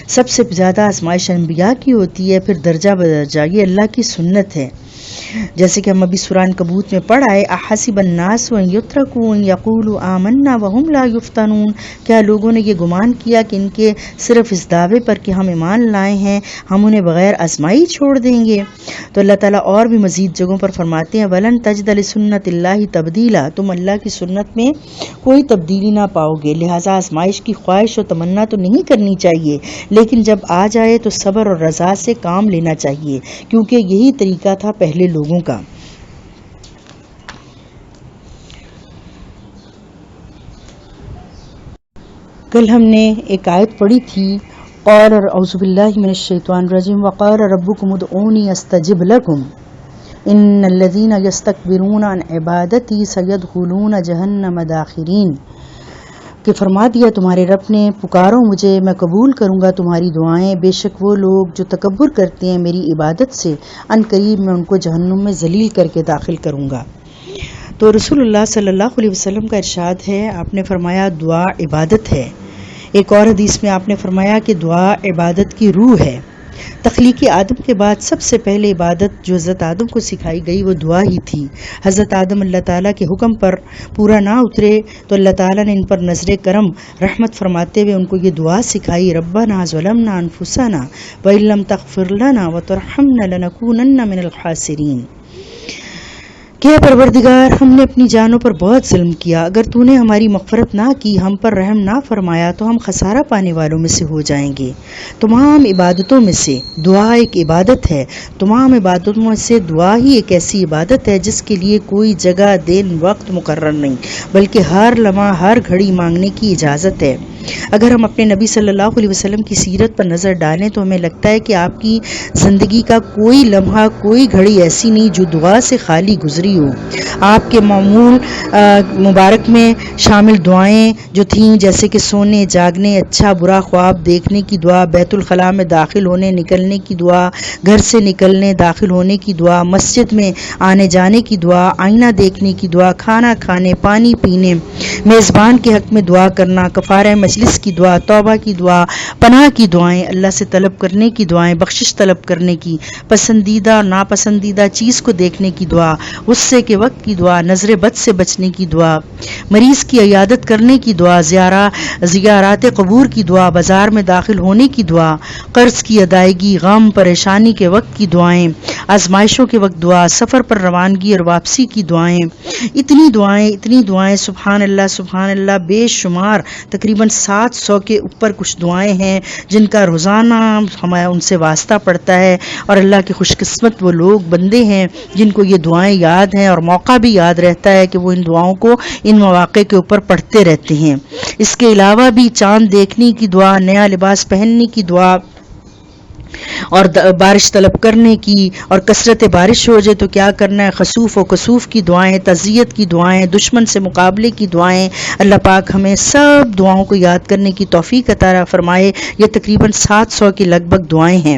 سب سے زیادہ آزمائش انبیاء کی ہوتی ہے، پھر درجہ بدرجہ، یہ اللہ کی سنت ہے۔ جیسے کہ ہم ابھی سورہ عنکبوت میں پڑھ آئے، احسب الناس ان یترکوا ان یقولوا آمنا وهم لا یفتنون، کیا لوگوں نے یہ گمان کیا کہ ان کے صرف اس دعوے پر کہ ہم ایمان لائے ہیں ہم انہیں بغیر آزمائی چھوڑ دیں گے؟ تو اللہ تعالیٰ اور بھی مزید جگہوں پر فرماتے ہیں ولن تجد لسنت اللہ تبدیلا، تم اللہ کی سنت میں کوئی تبدیلی نہ پاؤ گے، لہٰذا آزمائش کی خواہش و تمنا تو نہیں کرنی چاہیے، لیکن جب آ جائے تو صبر اور رضا سے کام لینا چاہیے، کیونکہ یہی طریقہ تھا پہلے لوگوں کا۔ کل ہم نے ایک آیت پڑھی تھی، قال اعوذ باللہ من الشیطان الرجیم وقال ربکم ادعونی استجب لکم ان الذین یستکبرون عن عبادتی سیدخلون جہنم داخرین، کہ فرما دیا تمہارے رب نے پکارو مجھے میں قبول کروں گا تمہاری دعائیں، بے شک وہ لوگ جو تکبر کرتے ہیں میری عبادت سے ان قریب میں ان کو جہنم میں ذلیل کر کے داخل کروں گا۔ تو رسول اللہ صلی اللہ علیہ وسلم کا ارشاد ہے، آپ نے فرمایا دعا عبادت ہے۔ ایک اور حدیث میں آپ نے فرمایا کہ دعا عبادت کی روح ہے۔ تخلیق آدم کے بعد سب سے پہلے عبادت جو حضرت آدم کو سکھائی گئی وہ دعا ہی تھی۔ حضرت آدم اللہ تعالیٰ کے حکم پر پورا نہ اترے تو اللہ تعالیٰ نے ان پر نظر کرم رحمت فرماتے ہوئے ان کو یہ دعا سکھائی، ربنا ظلمنا انفسنا وان لم تغفر لنا وترحمنا لنکونن من الخاسرین، کہ پروردگار ہم نے اپنی جانوں پر بہت ظلم کیا، اگر تو نے ہماری مغفرت نہ کی، ہم پر رحم نہ فرمایا تو ہم خسارہ پانے والوں میں سے ہو جائیں گے۔ تمام عبادتوں میں سے دعا ایک عبادت ہے، تمام عبادتوں میں سے دعا ہی ایک ایسی عبادت ہے جس کے لیے کوئی جگہ دن وقت مقرر نہیں، بلکہ ہر لمحہ ہر گھڑی مانگنے کی اجازت ہے۔ اگر ہم اپنے نبی صلی اللہ علیہ وسلم کی سیرت پر نظر ڈالیں تو ہمیں لگتا ہے کہ آپ کی زندگی کا کوئی لمحہ کوئی گھڑی ایسی نہیں جو دعا سے خالی گزری ہو۔ آپ کے معمول مبارک میں شامل دعائیں جو تھیں جیسے کہ سونے جاگنے، اچھا برا خواب دیکھنے کی دعا، بیت الخلاء میں داخل ہونے نکلنے کی دعا، گھر سے نکلنے داخل ہونے کی دعا، مسجد میں آنے جانے کی دعا، آئینہ دیکھنے کی دعا، کھانا کھانے، پانی پینے، میزبان کے حق میں دعا کرنا، کفارہ مجلس کی دعا، توبہ کی دعا، پناہ کی دعائیں، اللہ سے طلب کرنے کی دعائیں، بخشش طلب کرنے کی، پسندیدہ اور ناپسندیدہ چیز کو دیکھنے کی دعا، غصے کے وقت کی دعا، نظر بد سے بچنے کی دعا، مریض کی عیادت کرنے کی دعا، زیارات قبور کی دعا، بازار میں داخل ہونے کی دعا، قرض کی ادائیگی، غم پریشانی کے وقت کی دعائیں، آزمائشوں کے وقت دعا، سفر پر روانگی اور واپسی کی دعائیں، اتنی دعائیں سبحان اللہ بے شمار، تقریباً 700 کے اوپر کچھ دعائیں ہیں جن کا روزانہ ہمیں ان سے واسطہ پڑتا ہے، اور اللہ کے خوش قسمت وہ لوگ بندے ہیں جن کو یہ دعائیں یاد ہیں اور موقع بھی یاد رہتا ہے کہ وہ ان دعاؤں کو ان مواقع کے اوپر پڑھتے رہتے ہیں۔ اس کے علاوہ بھی چاند دیکھنے کی دعا، نیا لباس پہننے کی دعا، اور بارش طلب کرنے کی، اور کثرت بارش ہو جائے تو کیا کرنا ہے، خسوف و کسوف کی دعائیں، تعزیت کی دعائیں، دشمن سے مقابلے کی دعائیں۔ اللہ پاک ہمیں سب دعاؤں کو یاد کرنے کی توفیق عطا فرمائے۔ یہ تقریباً 700 کی لگ بھگ دعائیں ہیں،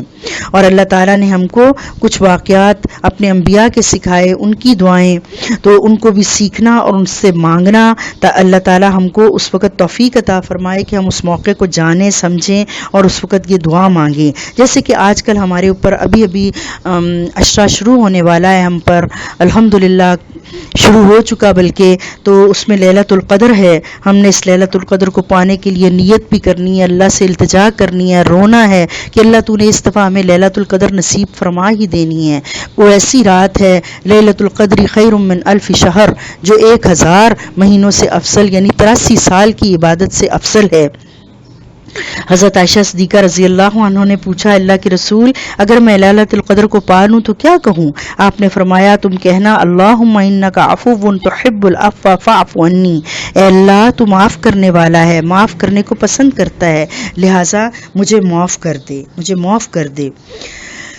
اور اللہ تعالیٰ نے ہم کو کچھ واقعات اپنے انبیاء کے سکھائے، ان کی دعائیں، تو ان کو بھی سیکھنا اور ان سے مانگنا، تا اللہ تعالیٰ ہم کو اس وقت توفیق عطا فرمائے کہ ہم اس موقع کو جانیں سمجھیں اور اس وقت یہ دعا مانگیں۔ جیسے کہ آج کل ہمارے اوپر ابھی عشرہ شروع ہونے والا ہے، ہم پر الحمدللہ شروع ہو چکا، بلکہ تو اس میں لیلۃ القدر ہے۔ ہم نے اس لیلۃ القدر کو پانے کے لیے نیت بھی کرنی ہے، اللہ سے التجا کرنی ہے، رونا ہے کہ اللہ تو نے اس دفعہ ہمیں لیلۃ القدر نصیب فرما ہی دینی ہے۔ وہ ایسی رات ہے لیلۃ القدر خیر من الف شہر، جو 1000 مہینوں سے افضل، یعنی 83 سال کی عبادت سے افضل ہے۔ حضرت عائشہ صدیقہ رضی اللہ عنہ نے پوچھا اللہ کے رسول اگر میں لیلۃ القدر کو پا لوں تو کیا کہوں؟ آپ نے فرمایا تم کہنا اللہم انک عفو تحب العفو فاعف عنی، اے اللہ تو معاف کرنے والا ہے، معاف کرنے کو پسند کرتا ہے، لہٰذا مجھے معاف کر دے، مجھے معاف کر دے۔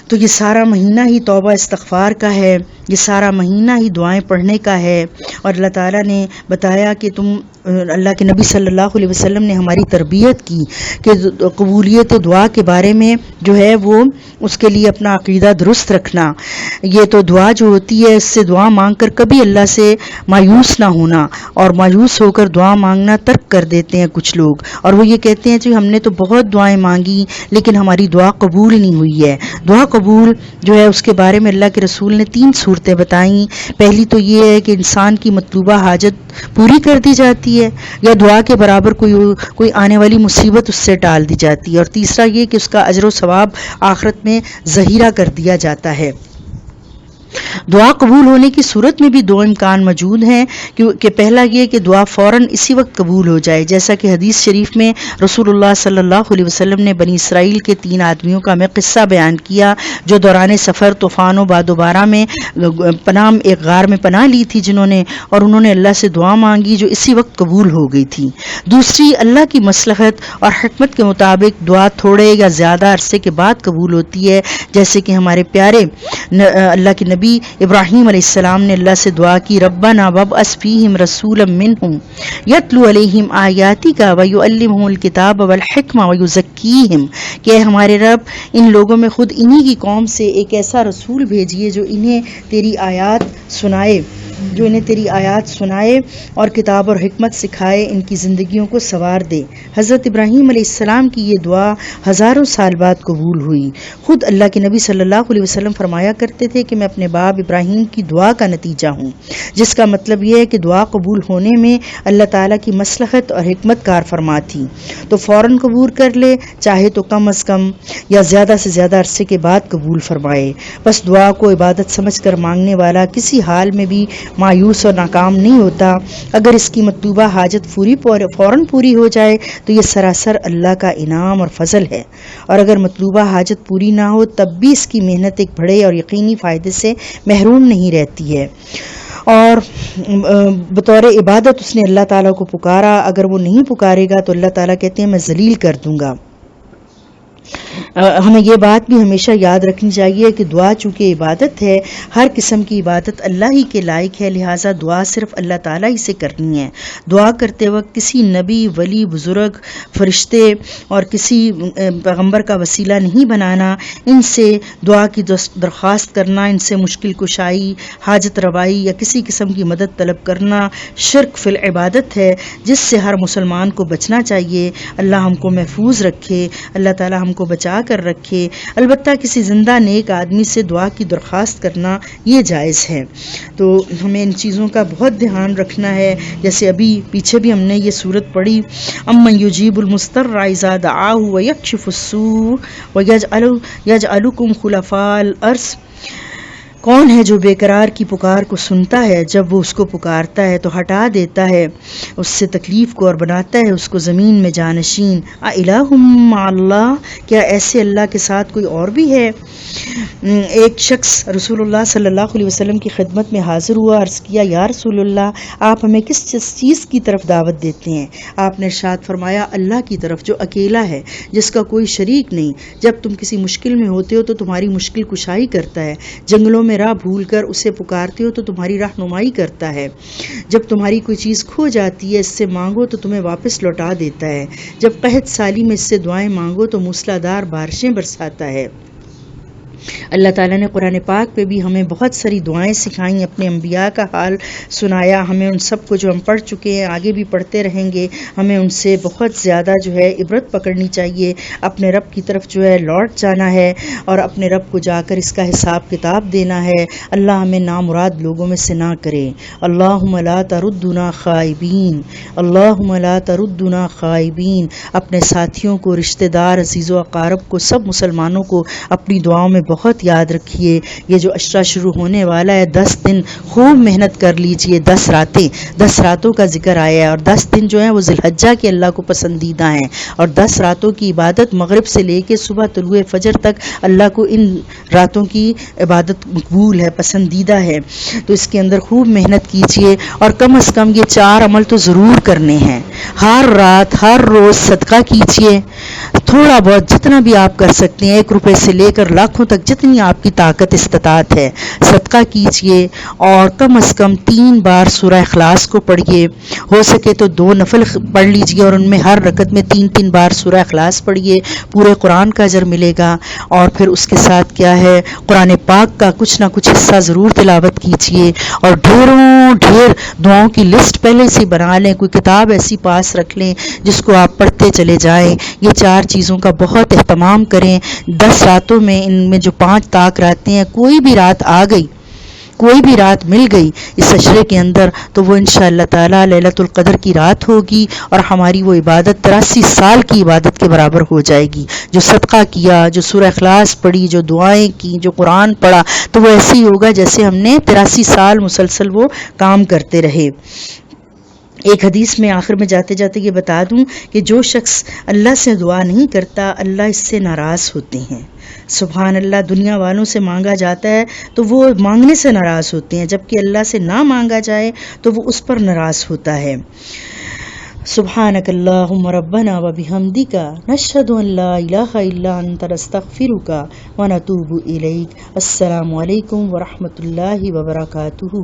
تو یہ سارا مہینہ ہی توبہ استغفار کا ہے، یہ سارا مہینہ ہی دعائیں پڑھنے کا ہے، اور اللہ تعالیٰ نے بتایا کہ اللہ کے نبی صلی اللہ علیہ وسلم نے ہماری تربیت کی کہ قبولیت دعا کے بارے میں جو ہے وہ اس کے لیے اپنا عقیدہ درست رکھنا، یہ تو دعا جو ہوتی ہے اس سے دعا مانگ کر کبھی اللہ سے مایوس نہ ہونا، اور مایوس ہو کر دعا مانگنا ترک کر دیتے ہیں کچھ لوگ، اور وہ یہ کہتے ہیں کہ ہم نے تو بہت دعائیں مانگی لیکن ہماری دعا قبول نہیں ہوئی ہے۔ دعا قبول جو ہے اس کے بارے میں اللہ کے رسول نے 3 صورتیں بتائیں۔ پہلی تو یہ ہے کہ انسان کی مطلوبہ حاجت پوری کر دی جاتی ہے، یا دعا کے برابر کوئی آنے والی مصیبت اس سے ٹال دی جاتی ہے، اور تیسرا یہ کہ اس کا اجر و ثواب آخرت میں ذخیرہ کر دیا جاتا ہے۔ دعا قبول ہونے کی صورت میں بھی 2 امکان موجود ہیں کہ پہلا یہ کہ دعا فوراً اسی وقت قبول ہو جائے، جیسا کہ حدیث شریف میں رسول اللہ صلی اللہ علیہ وسلم نے بنی اسرائیل کے 3 آدمیوں کا میں قصہ بیان کیا جو دوران سفر طوفان و باد و بارہ میں ایک غار میں پناہ لی تھی جنہوں نے، اور انہوں نے اللہ سے دعا مانگی جو اسی وقت قبول ہو گئی تھی۔ دوسری اللہ کی مصلحت اور حکمت کے مطابق دعا تھوڑے یا زیادہ عرصے کے بعد قبول ہوتی ہے، جیسے کہ ہمارے پیارے اللہ کے نبی ابراہیم علیہ السلام نے اللہ سے دعا کی ربنا وابعث فیہم رسولا منہم یتلو علیہم آیاتک ویعلمہم الکتاب والحکمہ ویزکیہم، کہ اے ہمارے رب ان لوگوں میں خود انہی کی قوم سے ایک ایسا رسول بھیجیے جو انہیں تیری آیات سنائے اور کتاب اور حکمت سکھائے، ان کی زندگیوں کو سنوار دے۔ حضرت ابراہیم علیہ السلام کی یہ دعا ہزاروں سال بعد قبول ہوئی۔ خود اللہ کے نبی صلی اللہ علیہ وسلم فرمایا کرتے تھے کہ میں اپنے باپ ابراہیم کی دعا کا نتیجہ ہوں، جس کا مطلب یہ ہے کہ دعا قبول ہونے میں اللہ تعالیٰ کی مصلحت اور حکمت کار فرما تھی، تو فوراً قبول کر لے، چاہے تو کم از کم یا زیادہ سے زیادہ عرصے کے بعد قبول فرمائے۔ بس دعا کو عبادت سمجھ کر مانگنے والا کسی حال میں بھی مایوس اور ناکام نہیں ہوتا۔ اگر اس کی مطلوبہ حاجت فوراً پوری ہو جائے تو یہ سراسر اللہ کا انعام اور فضل ہے، اور اگر مطلوبہ حاجت پوری نہ ہو تب بھی اس کی محنت ایک بڑے اور یقینی فائدے سے محروم نہیں رہتی ہے، اور بطور عبادت اس نے اللہ تعالیٰ کو پکارا، اگر وہ نہیں پکارے گا تو اللہ تعالیٰ کہتے ہیں میں ذلیل کر دوں گا۔ ہمیں یہ بات بھی ہمیشہ یاد رکھنی چاہیے کہ دعا چونکہ عبادت ہے، ہر قسم کی عبادت اللہ ہی کے لائق ہے، لہٰذا دعا صرف اللہ تعالیٰ ہی سے کرنی ہے۔ دعا کرتے وقت کسی نبی، ولی، بزرگ، فرشتے اور کسی پیغمبر کا وسیلہ نہیں بنانا، ان سے دعا کی درخواست کرنا، ان سے مشکل کشائی، حاجت روائی یا کسی قسم کی مدد طلب کرنا شرک فی العبادت ہے، جس سے ہر مسلمان کو بچنا چاہیے۔ اللہ ہم کو محفوظ رکھے، اللہ تعالیٰ ہم کو بچا کر رکھے۔ البتہ کسی زندہ نیک آدمی سے دعا کی درخواست کرنا یہ جائز ہے، تو ہمیں ان چیزوں کا بہت دھیان رکھنا ہے۔ جیسے ابھی پیچھے بھی ہم نے یہ صورت پڑھی امن یجیب المضطر اذا دعاہ ویکشف السوء ویجعلکم خلفاء الارض، کون ہے جو بے قرار کی پکار کو سنتا ہے، جب وہ اس کو پکارتا ہے تو ہٹا دیتا ہے اس سے تکلیف کو اور بناتا ہے اس کو زمین میں جانشین۔ اِلٰہٌ مع اللہ، کیا ایسے اللہ کے ساتھ کوئی اور بھی ہے؟ ایک شخص رسول اللہ صلی اللہ علیہ وسلم کی خدمت میں حاضر ہوا، عرض کیا یا رسول اللہ آپ ہمیں کس چیز کی طرف دعوت دیتے ہیں؟ آپ نے ارشاد فرمایا اللہ کی طرف جو اکیلا ہے، جس کا کوئی شریک نہیں۔ جب تم کسی مشکل میں ہوتے ہو تو تمہاری مشکل کشائی کرتا ہے، جنگلوں میں راہ بھول کر اسے پکارتے ہو تو تمہاری رہنمائی کرتا ہے، جب تمہاری کوئی چیز کھو جاتی ہے اس سے مانگو تو تمہیں واپس لوٹا دیتا ہے، جب قحط سالی میں اس سے دعائیں مانگو تو موسلادھار بارشیں برساتا ہے۔ اللہ تعالیٰ نے قرآن پاک پہ بھی ہمیں بہت ساری دعائیں سکھائیں، اپنے انبیاء کا حال سنایا، ہمیں ان سب کو جو ہم پڑھ چکے ہیں آگے بھی پڑھتے رہیں گے، ہمیں ان سے بہت زیادہ جو ہے عبرت پکڑنی چاہیے، اپنے رب کی طرف جو ہے لوٹ جانا ہے اور اپنے رب کو جا کر اس کا حساب کتاب دینا ہے۔ اللہ ہمیں نامراد لوگوں میں سے نہ کرے۔ اللہم لا تردنا خائبین، اللہم لا تردنا خائبین۔ اپنے ساتھیوں کو، رشتہ دار، عزیز و اقارب کو، سب مسلمانوں کو اپنی دعاؤں میں بہت یاد رکھیے، یہ جو عشرہ شروع ہونے والا ہے 10 دن خوب محنت کر لیجئے، 10 راتوں کا ذکر آیا ہے، اور 10 دن جو ہیں وہ ذی الحجہ کے اللہ کو پسندیدہ ہیں، اور 10 راتوں کی عبادت مغرب سے لے کے صبح طلوع فجر تک اللہ کو ان راتوں کی عبادت مقبول ہے، پسندیدہ ہے۔ تو اس کے اندر خوب محنت کیجئے، اور کم از کم یہ 4 عمل تو ضرور کرنے ہیں۔ ہر رات ہر روز صدقہ کیجئے، تھوڑا بہت جتنا بھی آپ کر سکتے ہیں، 1 روپے سے لے کر لاکھوں تک جتنی آپ کی طاقت استطاعت ہے صدقہ کیجئے، اور کم از کم 3 بار سورہ اخلاص کو پڑھیے، ہو سکے تو 2 نفل پڑھ لیجئے اور ان میں ہر رکعت میں 3 بار سورہ اخلاص پڑھیے، پورے قرآن کا اجر ملے گا۔ اور پھر اس کے ساتھ کیا ہے، قرآن پاک کا کچھ نہ کچھ حصہ ضرور تلاوت کیجئے، اور ڈھیر دعاؤں کی لسٹ پہلے سے بنا لیں، کوئی کتاب ایسی پاس رکھ لیں جس کو آپ پڑھتے چلے جائیں۔ یہ 4 چیزوں کا بہت اہتمام کریں۔ 10 راتوں میں ان میں جو 5 طاق راتیں ہیں، کوئی بھی رات آ گئی، کوئی بھی رات مل گئی اس عشرے کے اندر، تو وہ انشاءاللہ تعالی لیلۃ القدر کی رات ہوگی، اور ہماری وہ عبادت 83 سال کی عبادت کے برابر ہو جائے گی۔ جو صدقہ کیا، جو سورہ اخلاص پڑھی، جو دعائیں کی، جو قرآن پڑھا، تو وہ ایسے ہی ہوگا جیسے ہم نے 83 سال مسلسل وہ کام کرتے رہے۔ ایک حدیث میں آخر میں جاتے جاتے یہ بتا دوں کہ جو شخص اللہ سے دعا نہیں کرتا، اللہ اس سے ناراض ہوتے ہیں۔ سبحان اللہ، دنیا والوں سے مانگا جاتا ہے تو وہ مانگنے سے ناراض ہوتے ہیں، جبکہ اللہ سے نہ مانگا جائے تو وہ اس پر ناراض ہوتا ہے۔ سبحانک اللہم ربنا وبحمدک، نشہد ان لا الہ الا انت، نستغفرک ونتوب الیک۔ السلام علیکم ورحمۃ اللہ وبرکاتہ۔